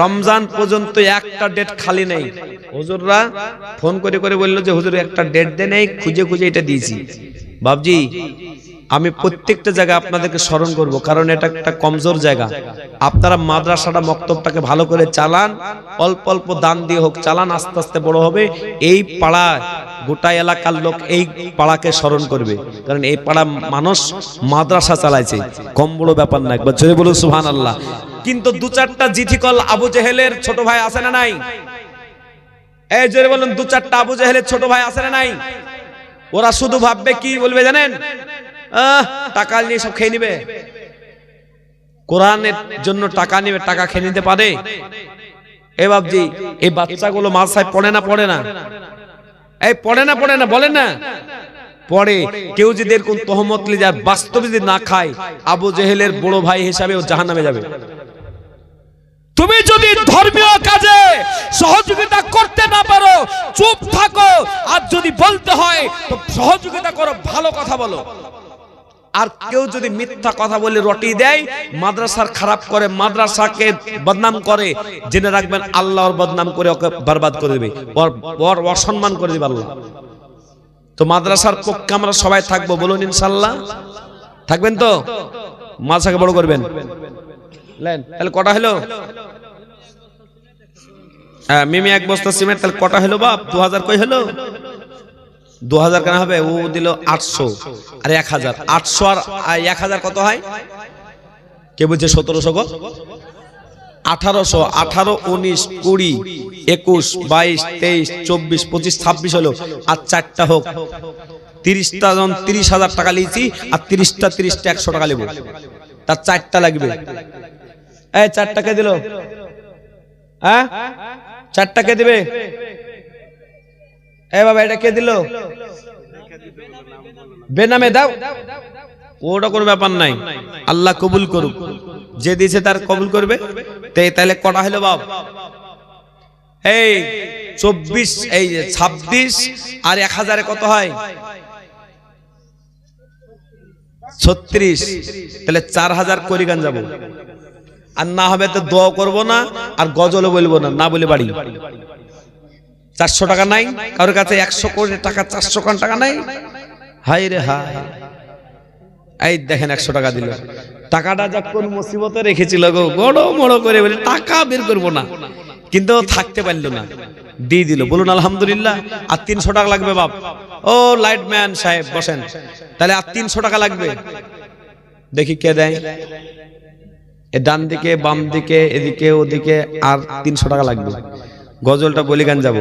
রমজান পর্যন্ত একটা ডেট খালি নেই। হুজুররা ফোন করে করে বললো যে হুজুর একটা ডেট দেন, এই খুঁজে খুঁজে এটা দিয়েছি। বাবজি আমি প্রত্যেকটা জায়গায় আপনাদেরকে স্মরণ করব, কারণ এটা একটা কমজোর জায়গা। আপনারা মাদ্রাসাটা মক্তবটাকে ভালো করে চালান, অল্প অল্প দান দিয়ে হোক চালান, আস্তে আস্তে বড় হবে। এই পাড়া গোটা এলাকার লোক এই পাড়াকে স্মরণ করবে, কারণ এই পাড়া মানুষ মাদ্রাসা চালাইছে, কম বড় ব্যাপার না। একবার জোরে বলুন সুবহানাল্লাহ। কিন্তু দু চারটা জিঠিকল আবু জেহেলের ছোট ভাই আছে না নাই? এই জোরে বলুন, দু চারটা আবু জেহেলের ছোট ভাই আছে না নাই? ওরা শুধু ভাববে কি বলবে জানেন? টাকা নিয়ে সব খেয়ে নিবে। কোরআনের জন্য টাকা নিবে, টাকা খেয়ে নিতে পারে? এ বাবজি এই বাচ্চাগুলো মাদ্রাসায় পড়ে না? পড়ে না? এই পড়ে না? পড়ে না? বলেন না পড়ে। কেউ যদি এরকম তহমত নিয়ে যায়, বাস্তবে যদি না খায়, আবু জেহেলের বড় ভাই হিসাবে ও জাহান্নামে যাবে। তুমি যদি ধর্মীয় কাজে সহযোগিতা করতে না পারো, চুপ থাকো। আর যদি বলতে হয় তো সহযোগিতা করো, ভালো কথা বলো। আর কেউ যদি মিথ্যা কথা বলে রটি দেয়, মাদ্রাসার খারাপ করে, মাদ্রাসাকে বদনাম করে, জেনে রাখবেন আল্লাহর বদনাম করে ওকে বরবাদ করে দেবে, ওর অসম্মান করে দেবে আল্লাহ। তো মাদ্রাসার পক্ষে আমরা সবাই থাকবো, বলুন ইনশাআল্লাহ। থাকবেন তো? মাদ্রাসাকে বড় করবেন। তাহলে কটা হলো? মিমি 1 বস্তা সিমেন্ট। তাহলে কটা হলো বাপ? 2000 কই হলো? 2000 কেন হবে? ও দিল 800 আর 1000। 800 আর 1000 কত হয়? কে বলছে 1700 গো? 1800। 18, 19, 20, 21, 22, 23, 24, 25, 26 হলো। আর 4টা হোক। 30টা জন 30,000 টাকা লিয়েছি, আর 30টা 100 টাকা নেব। তার 4টা লাগবে। এই 4 টাকা দিল? হ্যাঁ 4 টাকা দিবে? এ বাবা এটা কে দিল? বেনামে দাও, ওটা কোনো ব্যাপার নাই। আল্লাহ কবুল করুক, যে দিয়েছে তার কবুল করবে। তাহলে কটা হলো বাপ? এই 24, এই 26 আর 1000 কত হয়? 36। তাহলে 4000 করি গান যাবো। আর না হবে তো দোয়া করবো না, আর গজলও বলবো না, না বলে বাড়ি। 400 টাকা নাই কারোর কাছে? 100 কোটি টাকা 400 কোটি টাকা নাই? হাই রে হাই। এই দেখেন 100 টাকা দিল। টাকাটা যা কোন মুসিবতে রেখেছিল গো, বড় বড় করে বলে টাকা বের করবো না, কিন্তু থাকতে পারলো না, দিয়ে দিল। বলুন আলহামদুলিল্লাহ। আর 300 টাকা লাগবে বাপ। ও লাইটম্যান সাহেব বসেন। তাহলে আর 300 টাকা লাগবে। দেখি কে দেয়। এ ডান দিকে, বাম দিকে, এদিকে, ওদিকে। আর 300 টাকা লাগবে। গজলটা বলি গান যাব।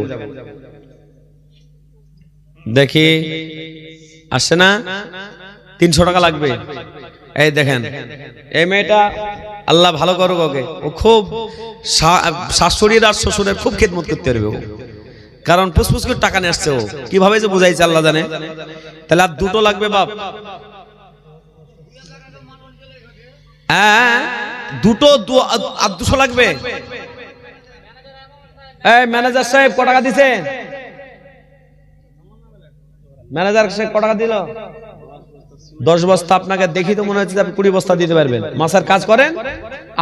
দেখি আসছে না? 300 টাকা লাগবে। এই দেখেন এই মেয়েটা, আল্লাহ ভালো করুক ওকে। ও খুব শাশুড়ির আর শ্বশুরের খুব খেদমত করতে পারবে ও, কারণ ফুসফুস করে টাকা নিয়ে আসছে ও। কিভাবে যে বুঝাইছে আল্লাহ জানে। তাহলে আর 2টো লাগবে বাপ। হ্যাঁ 2টো আর 200 লাগবে। এই ম্যানেজার সাহেব কত টাকা দিছে? ম্যানেজার সাহেব কত টাকা দিল? 10 বস্তা। আপনাকে দেখি তো মনে হচ্ছে আপনি 20 বস্তা দিতে পারবেন। মাসার কাজ করেন,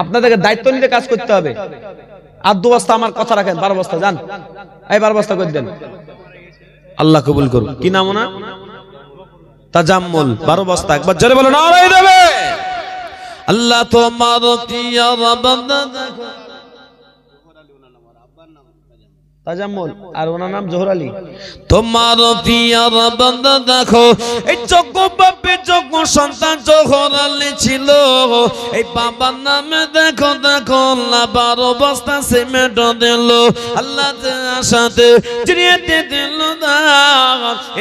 আপনাদেরকে দায়িত্ব নিতে কাজ করতে হবে। আর 2 বস্তা আমার কথা রাখেন, 12 বস্তা যান। এই 12 বস্তা করে দেন, আল্লাহ কবুল করুন। কি নাম ওনার? তাজাম্মুল। 12 বস্তা। একবার জোরে বলো নারায়ে দেবে। আল্লাহ তোমার পিয়ার বান্দা দেখো তাজাম্মুল, আর ওনার নাম জোহর আলী। তোমার পিয়ার বান্দা দেখো এই যোগ্য বাপে যোগ্য সন্তান জোহর আলী ছিল। এই বাবার নামে দেখো দেখো আল্লাহ 12 বস্তা সিমেন্ট দিল। আল্লাহ সাথে চিনিয়ে দিল না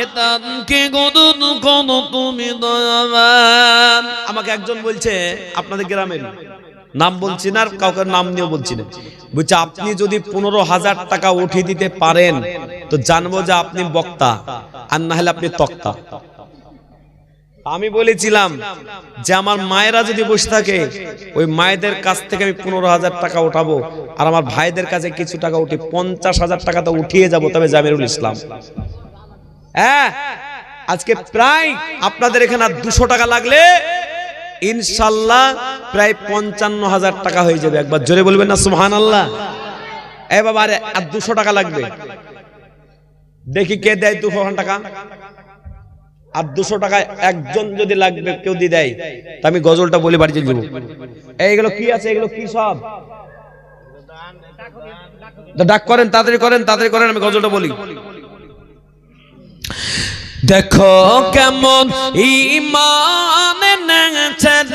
এটা কি গদন কোন তুমি দয়াবান। আমাকে একজন বলছে আপনাদের গ্রামের নাম বলছি না, কাউকে নাম নিয়েও বলছি না, বলছে আপনি যদি 15,000 টাকা উঠিয়ে দিতে পারেন তো জানবো যে আপনি বক্তা, আর না হলে আপনি তক্তা। আমি বলেছিলাম যে আমার মায়েরা যদি বসে থাকে ওই মায়েদের কাছ থেকে আমি 15,000 টাকা উঠাবো, আর আমার ভাইদের কাছে কিছু টাকা উঠে 50,000 টাকা তো উঠিয়ে যাবো, তবে জামিরুল ইসলাম। হ্যাঁ, আজকে প্রায় আপনাদের এখানে 200 টাকা লাগলে ইনশাল্লাহ প্রায় 55,000 টাকা হয়ে যাবে। একবার জোরে বলবেন না সুবহানাল্লাহ। এ বাবা আর 200 টাকা লাগবে, দেখি কে দেয় 200 টাকা। আর 200 টাকা একজন যদি লাগবে কেউ দিয়ে দেয় তা আমি গজলটা বলে বাড়ি চলে যাবো। এইগুলো কি আছে, এগুলো কি সব ডাক করেন, তাড়াতাড়ি করেন, তাড়াতাড়ি করেন, আমি গজলটা বলি। দেখো কেমন ঈমান এনেছেন,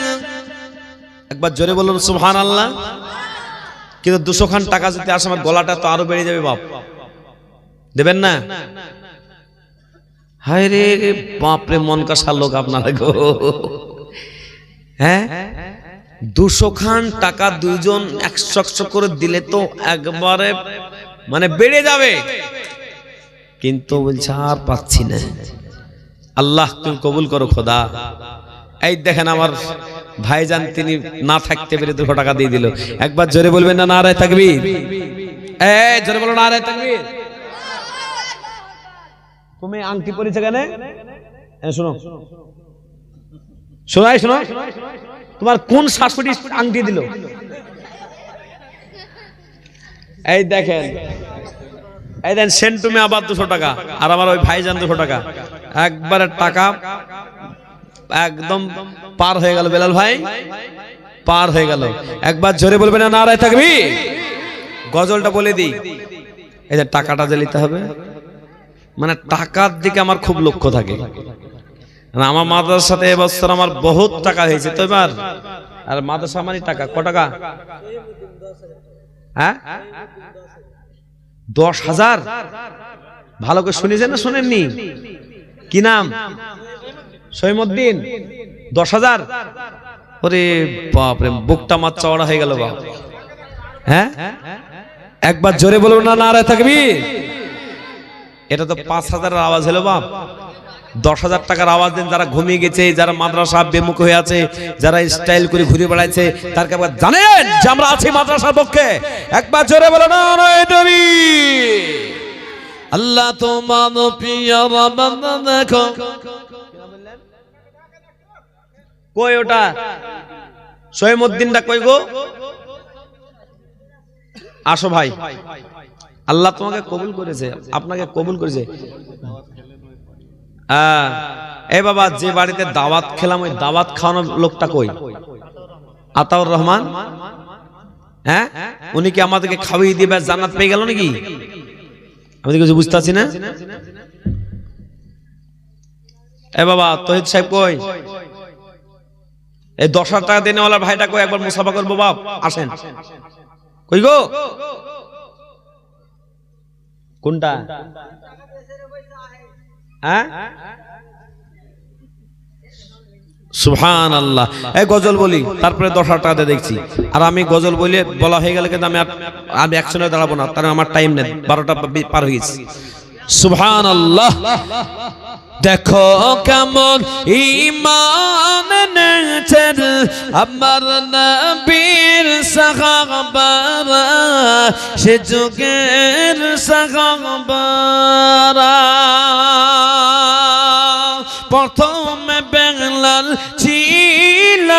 একবার জোরে বলুন সুবহানাল্লাহ। কিন্তু 200 খান টাকা যদি আসে আমার গলাটা তো আরো বেড়ে যাবে বাপ, দেবেন না? হায় রে বাপ রে, মন কাসার লোক আপনারা গো। হ্যাঁ, 200 খান টাকা দুইজন 100 করে দিলে তো একবারে মানে বেড়ে যাবে, কিন্তু বলছে আর পাচ্ছি না। আল্লাহ তুমি কবুল করো খোদা। এই দেখেন আমার ভাইজান তিনি না থাকতে পেরে 200 টাকা দিয়ে দিল। একবার জোরে বলবেন না নারায়ে তাকবীর। এই জোরে বলো নারায়ে তাকবীর। তুমি আংটি পরেছে কেন? শোনো শোনাই শোনো, তোমার কোন শাশুড়ি আংটি দিল? এই দেখেন, এই দেন সেন্টুমে আবার 200 টাকা, আর আমার ওই ভাইজান 200 টাকা, একবারে টাকা একদম পার হয়ে গেল। বেলাল ভাই পার হয়ে গেল। একবার জোরে বলবেন না নারায়ে তাকবীর। গজলটা বলে দিই, এই যে টাকাটা যে নিতে হবে, মানে টাকার দিকে আমার খুব লক্ষ্য থাকে। আমার মাদ্রাসার সাথে এবছর আমার বহুত টাকা হয়েছে তো এবার। আর মাদ্রাসা মানে টাকা ক টাকা? হ্যাঁ 10,000। ভালো করে শুনেছেন না শুনেননি? কি নাম? সৈমুদ্দিন। 10,000। ওরে বাপরে, বুকটা মাছ চওড়া হয়ে গেল বাপ। হ্যাঁ, একবার জোরে বলুন না নারায়ে তাকবীর। এটা তো 5,000 এর আওয়াজ হলো বাপ। 10,000 টাকার আওয়াজ দেন যারা ঘুমিয়ে গেছে, যারা মাদ্রাসা বেমুখ হয়ে আছে, যারা স্টাইল করে ঘুরে বেড়াইছে, তার কে জানেন যে আমরা আছি মাদ্রাসার পক্ষে? একবার জোরে বলো না নারায়ে তাকবীর। আল্লাহ তোমার পিয়ার বান্দা দেখো। কই ওটা সৈমুদ্দিনটা কই গো? আসো ভাই, আল্লাহ তোমাকে কবুল করেছে, আপনাকে কবুল করেছে। এ বাবা, যে বাড়িতে দাওয়াত খেলাম ওই দাওয়াত খাওয়ানোর লোকটা কই? আতাউর রহমান। হ্যাঁ, উনি কি আমাদেরকে খাওয়িয়ে দিবে জান্নাত পেয়ে গেল নাকি? আমি কিছু বুঝতে পারছি না। এ বাবা তহিদ সাহেব কই? এই 10,000 টাকা দেনেওয়ালা ভাইটা কই? একবার মুসাফা করবো বাপ, আসেন। কই গো? কোনটা? হ্যাঁ সুবহানাল্লাহ। এই গজল বলি তারপরে 10,000 টাকা দিয়ে দেখছি। আর আমি গজল বলে বলা হয়ে গেলে কিন্তু আমি একশনে দাঁড়াবো না, তার আমার টাইম নেই, 12টা পার হয়ে গেছে। সুবহানাল্লাহ। দেখো কেমন ঈমান এনেছেন আমার নবীর সাহাবারা, সে যুগের সাহাবারা। প্রথমে বেলাল ছিল।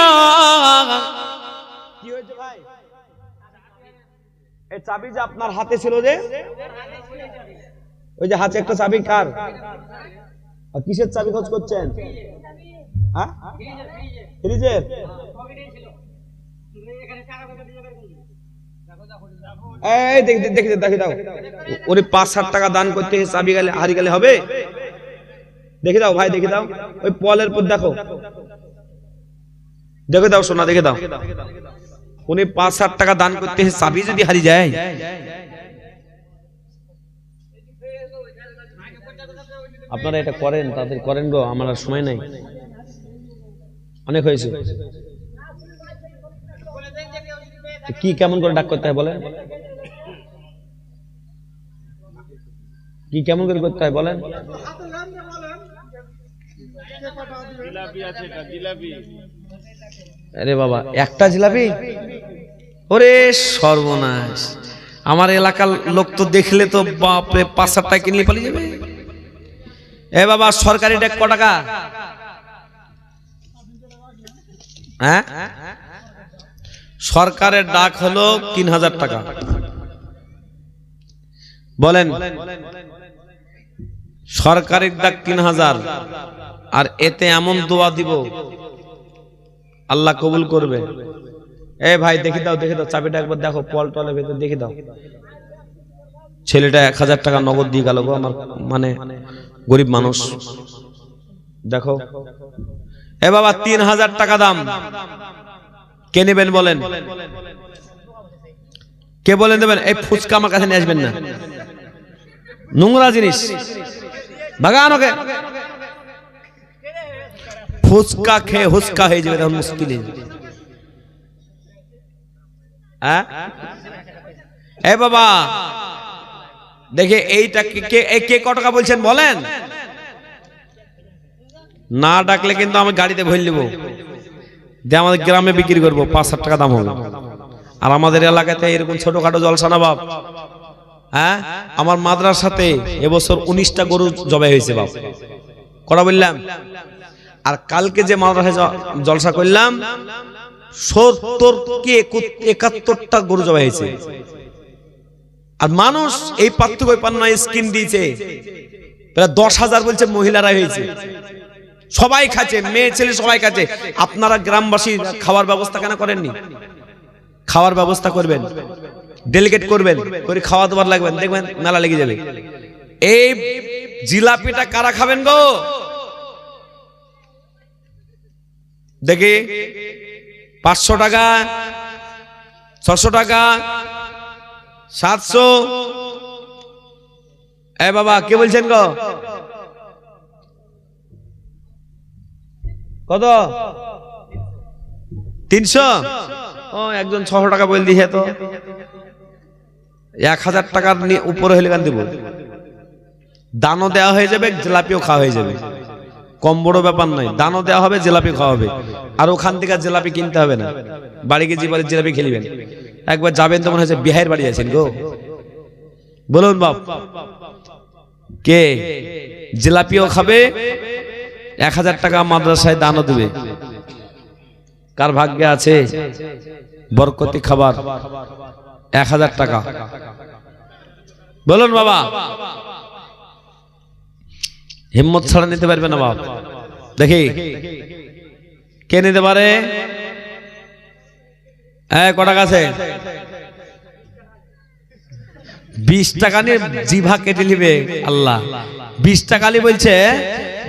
কি হয়েছে ভাই? এই চাবি যে আপনার হাতে ছিল, যে ওই যে হাতে একটা চাবি কার? আর কিসের চাবি খোঁজ করছেন? হ্যাঁ, ফ্রিজের। এই দেখি দাও ওরে 5-7 টাকা দান করতে চাবি গেলে হারি গেলে হবে? দেখে দাও ভাই, দেখে দাও ওই পলের পর দেখো, দেখে দাও সোনা, দেখে দাও উনি 5-7 টাকা দান করতে চাবি যদি হারিয়ে যায়। আপনারা এটা করেন, তাদের করেন গো, আমার আর সময় নাই, অনেক হয়েছে। কি কেমন করে ডাক করতে হয় বলেন, কি কেমন করে করতে হয় বলেন? আরে বাবা, একটা জিলাপি? ওরে সর্বনাশ, আমার এলাকার লোক তো দেখলে তো বাপরে 5-7 টাকা কিনলে পালিয়ে যাবে। এ বাবা, সরকারি ডাক ক টাকা? হ্যাঁ, সরকারের ডাক হলো 3000 টাকা। বলেন, সরকারের ডাক 3000, আর এতে এমন দোয়া দিব আল্লাহ কবুল করবে। এ ভাই দেখি দাও, দেখে দাও চাবিটা একবার দেখো, পল টলের ভেতর দেখে দাও। ছেলেটা 1000 টাকা নগদ দিয়ে গেল গো, আমার মানে গরিব মানুষ, দেখো। এ বাবা 3000 টাকা দাম, কে নেবেন বলেন? কে বলেন দেবেন? এই ফুচকা আমার কাছে নিয়ে আসবেন না, নোংরা জিনিস, বাগান ওকে। ফুচকা খেয়ে হুস্কা হয়ে যাবে, তখন মুশকিল। এ বাবা দেখে এইটা কে ক টাকা বলছেন বলেন? না ডাকলে কিন্তু আমি গাড়িতে ভরে নেবো, দিয়ে আমাদের গ্রামে বিক্রি করবো, 5-7 টাকা দাম হবে। আর আমাদের এলাকাতে এরকম ছোটখাটো জলসা না বাপ। হ্যাঁ, আমার মাদ্রাসাতে এবছর 19টা গরু জবাই হয়েছে বাপ, কটা বললাম? আর কালকে যে মাদ্রাসায় জলসা করলাম 70 কি 71টা গরু জবাই হয়েছে। আর মানুষ এই পার্থক্য পান্না স্কিন দিয়েছে প্রায় 10,000 বলছে, মহিলারা হয়েছে, সবাই খাচ্ছে, মেয়ে ছেলে সবাই খাচ্ছে। আপনারা গ্রামবাসী খাওয়ার ব্যবস্থা কেন করেননি? খাওয়ার ব্যবস্থা করবেন, ডেলিগেট করবেন, করে খাওয়া দাবার লাগবেন, দেখবেন মেলা লেগে যাবে। এই জিলাপিটা কারা খাবেন গো দেখি? 500 টাকা, 600 টাকা, 700। এ বাবা কে বলছেন গো? কত? 300? ও একজন 600 টাকা বল দিছে, তো 1000 টাকার উপরে হলে গান দিব, দানও দেওয়া হয়ে যাবে, জিলাপিও খাওয়া হয়ে যাবে, কম বড় ব্যাপার নয়। দানও দেওয়া হবে, জিলাপি খাওয়া হবে, আর ওখান থেকে জিলাপি কিনতে হবে না, বাড়ি গিয়ে জীবনে জিলাপি খেলিবেন। একবার যাবেন তো মনে হচ্ছে বিহাইয়ের বাড়ি আছেন গো। বলুন বাপ, কে জিলাপিও খাবে, 1000 টাকা মাদ্রাসায় দানও দেবে? কার ভাগ্যে আছে বরকতি খাবার 1000 টাকা? বলুন বাবা, হিম্মত ছাড়া নিতে পারবে না বাপ? দেখি কে নিতে পারে? ক টাকা আছে? 20 টাকা নিয়ে জিভা কেটে নিবে আল্লাহ। 20 টাকা বলছে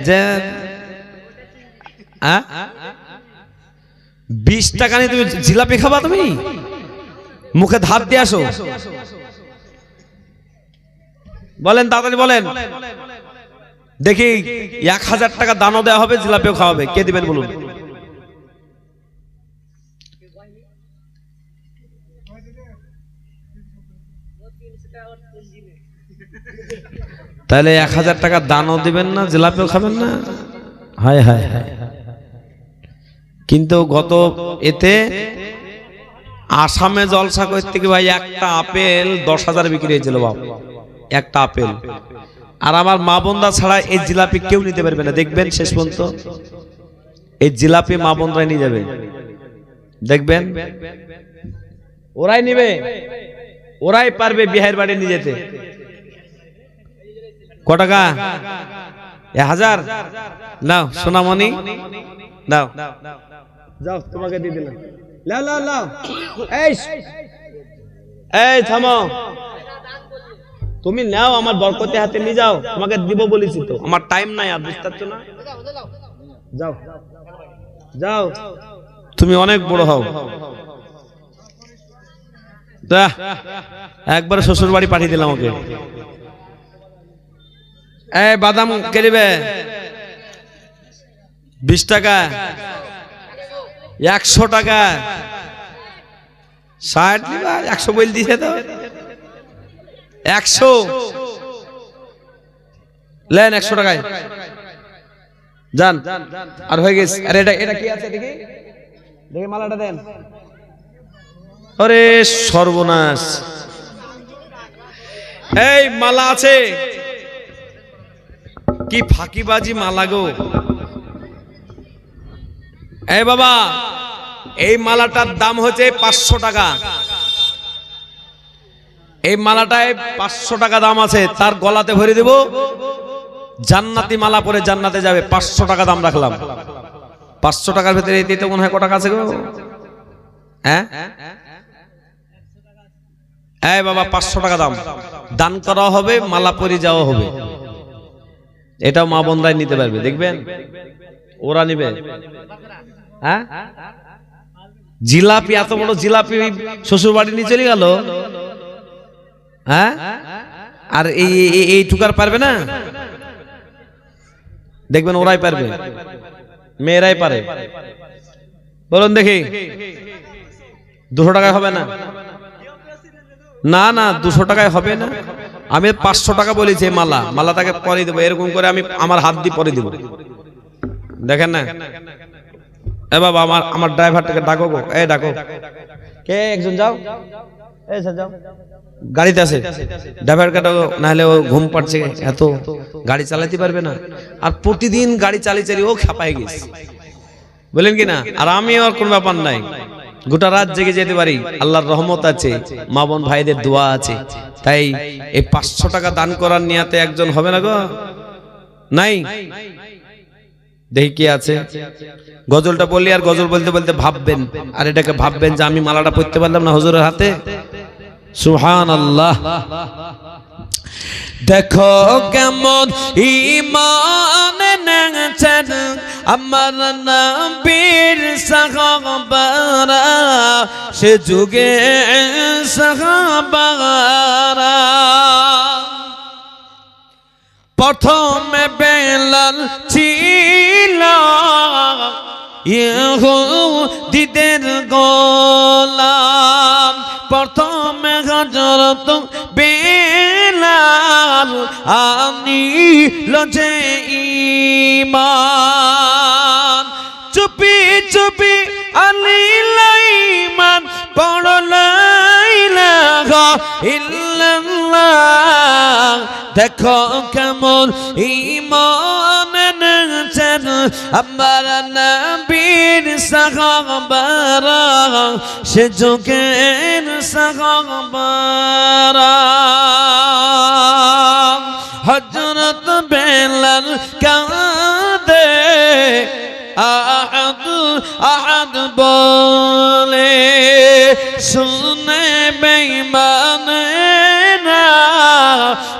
যে 20 টাকা নিয়ে তুমি জিলাপি খাবা? তুমি মুখে ধার দিয়ে আসো, বলেন তাড়াতাড়ি বলেন দেখি। 1000 টাকা দানও দেওয়া হবে, জিলাপিও খাওয়াবে, কে দিবেন বলুন? তাহলে 1000 টাকা দানও দিবেন না, জিলাপিও খাবেন না? হায় হায় হায়। কিন্তু গত এতে আসামে জলসা করতে গিয়ে ভাই একটা আপেল 10,000 বিক্রি হয়েছিল বাপ, একটা আপেল। আর আমার মা বোনরা ছাড়া এই জিলাপি কেউ নিতে পারবে না, দেখবেন শেষ পর্যন্ত এই জিলাপি মা বোনরাই নিয়ে যাবে, দেখবেন ওরাই নিবে, ওরাই পারবে বিহার বাড়ি নিয়ে যেতে। ক টাকা? 1000? নাও সোনামণি, নাও, যাও তোমাকে দিয়ে দিলাম। লাও লাও লাও, এই থামো, তুমি নাও, আমার বরকতে হাতে নিয়ে যাও, তোমাকে দিব বলেছি তো, আমার টাইম নাই আর, বুঝতে পারছো না? যাও যাও, তুমি অনেক বড় হও। একবার শ্বশুর বাড়ি পাঠিয়ে দিলাম ওকে। এই বাদাম কে দিবে? 20 টাকা, 100 টাকা, 60 দিবা, 100 বল দিছে তো, 100 লেন, 100 টাকায় যান। আর হয়ে গেছে। আরে এটা কি আছে দেখি, দেখি মালাটা দেন। আরে সর্বনাশ, এই মালা আছে, কি ফাঁকিবাজি মালা গো। এই বাবা, এই মালাটার দাম হচ্ছে 500 টাকা। এই মালাটায় 500 টাকা দাম আছে, তার গলাতে ভরে দেব, জান্নাতি মালা পরে জান্নাতে যাবে। 500 টাকা দাম রাখলাম। 500 টাকার ভিতরে এই তো মনে হয় কত টাকা আছে গো? হ্যাঁ এই বাবা, 500 টাকা দাম, দান করা হবে, মালা পরে যাওয়া হবে। এটাও মা বোনরাই নিতে পারবে, দেখবেন ওরা নিবে। হ্যাঁ, জিলাপি, এত বড় জিলাপি শ্বশুর বাড়ি নিয়ে চলে গেল। হ্যাঁ, আর এই টুকার পারবে না, দেখবেন ওরাই পারবে, মেয়েরাই পারে। বলুন দেখি, 200 টাকায় হবে না? না না, 200 টাকায় হবে না। আমি 500 টাকা বলেছি। মালাটাকে পরে দেবো, এরকম করে আমি আমার হাত দিয়ে পরে দেবো, দেখেন না। এ বাবা, আমার ড্রাইভারটাকে ডাকো গো, এই ডাকো, কে একজন যাও, এই স্যার যাও, গাড়িতে আছে, ড্রাইভারকে ডাকো, নাহলে ও ঘুম পাচ্ছে, এত গাড়ি চালাতে পারবে না। আর প্রতিদিন গাড়ি চালিয়ে ও খেপায় গেছে, বলেন কি না? আর আমি আর কোন ব্যাপার নাই, গোটা রাত জেগে যেতে পারি, আল্লাহর রহমত আছে, মা বোন ভাইদের দোয়া আছে। তাই এই 500 টাকা দান করার নিয়াতে একজন হবে না গো? নাই? দেখি কি আছে। গজলটা বললি, আর গজল বলতে বলতে ভাববেন, আর এটাকে ভাববেন যে আমি মালাটা পড়তে পারলাম না হুজুরের হাতে। সুবহানাল্লাহ। দেখো কেমন ঈমান এনেছেন আমার নবীর সাহাবারা, সে যুগে সাহাবারা। প্রথমে বেলাল ছিল ইহুদিদের গোলাম, প্রথমে হযরত বেলাল আনিল যে ঈমান, চুপি চুপি আনিল ঈমান, পড়ল লা ইলাহা ইল্লাল্লাহ। দেখো কেমন ঈমান এনেছেন আমার নবীর সাহাবারা, সে যুগের সাহাবারা। হযরত বেলাল কাঁদে আহাদ আহাদ বলে, শুনে বেঈমানেরা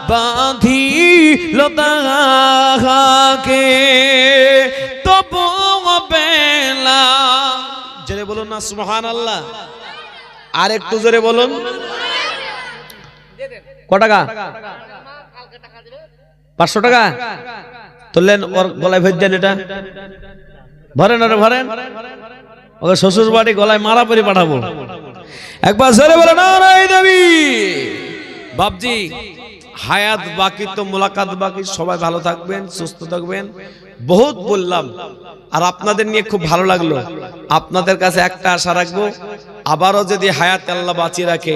বাঁধিল তাহাকে। তবু বেলাল, জোরে বলুন না সুবহানাল্লাহ। আর একটু জোরে বলুন। ক টাকা? 500 টাকা তুললেন, ওর গলায় ভেজ দেন, এটা ভরেন, ওরে ভরেন, ওকে শ্বশুর বাড়ি গলায় মারা পরে পাঠাবো। একবার জোরে বলো নারায়ে তাকবীর। বাপজি, হায়াত বাকি তো মুলাকাত বাকি। সবাই ভালো থাকবেন, সুস্থ থাকবেন। বহুত বললাম, আর আপনাদের নিয়ে খুব ভালো লাগলো। আপনাদের কাছে একটা আশা রাখবো, আবারও যদি হায়াত আল্লাহ বাঁচিয়ে রাখে,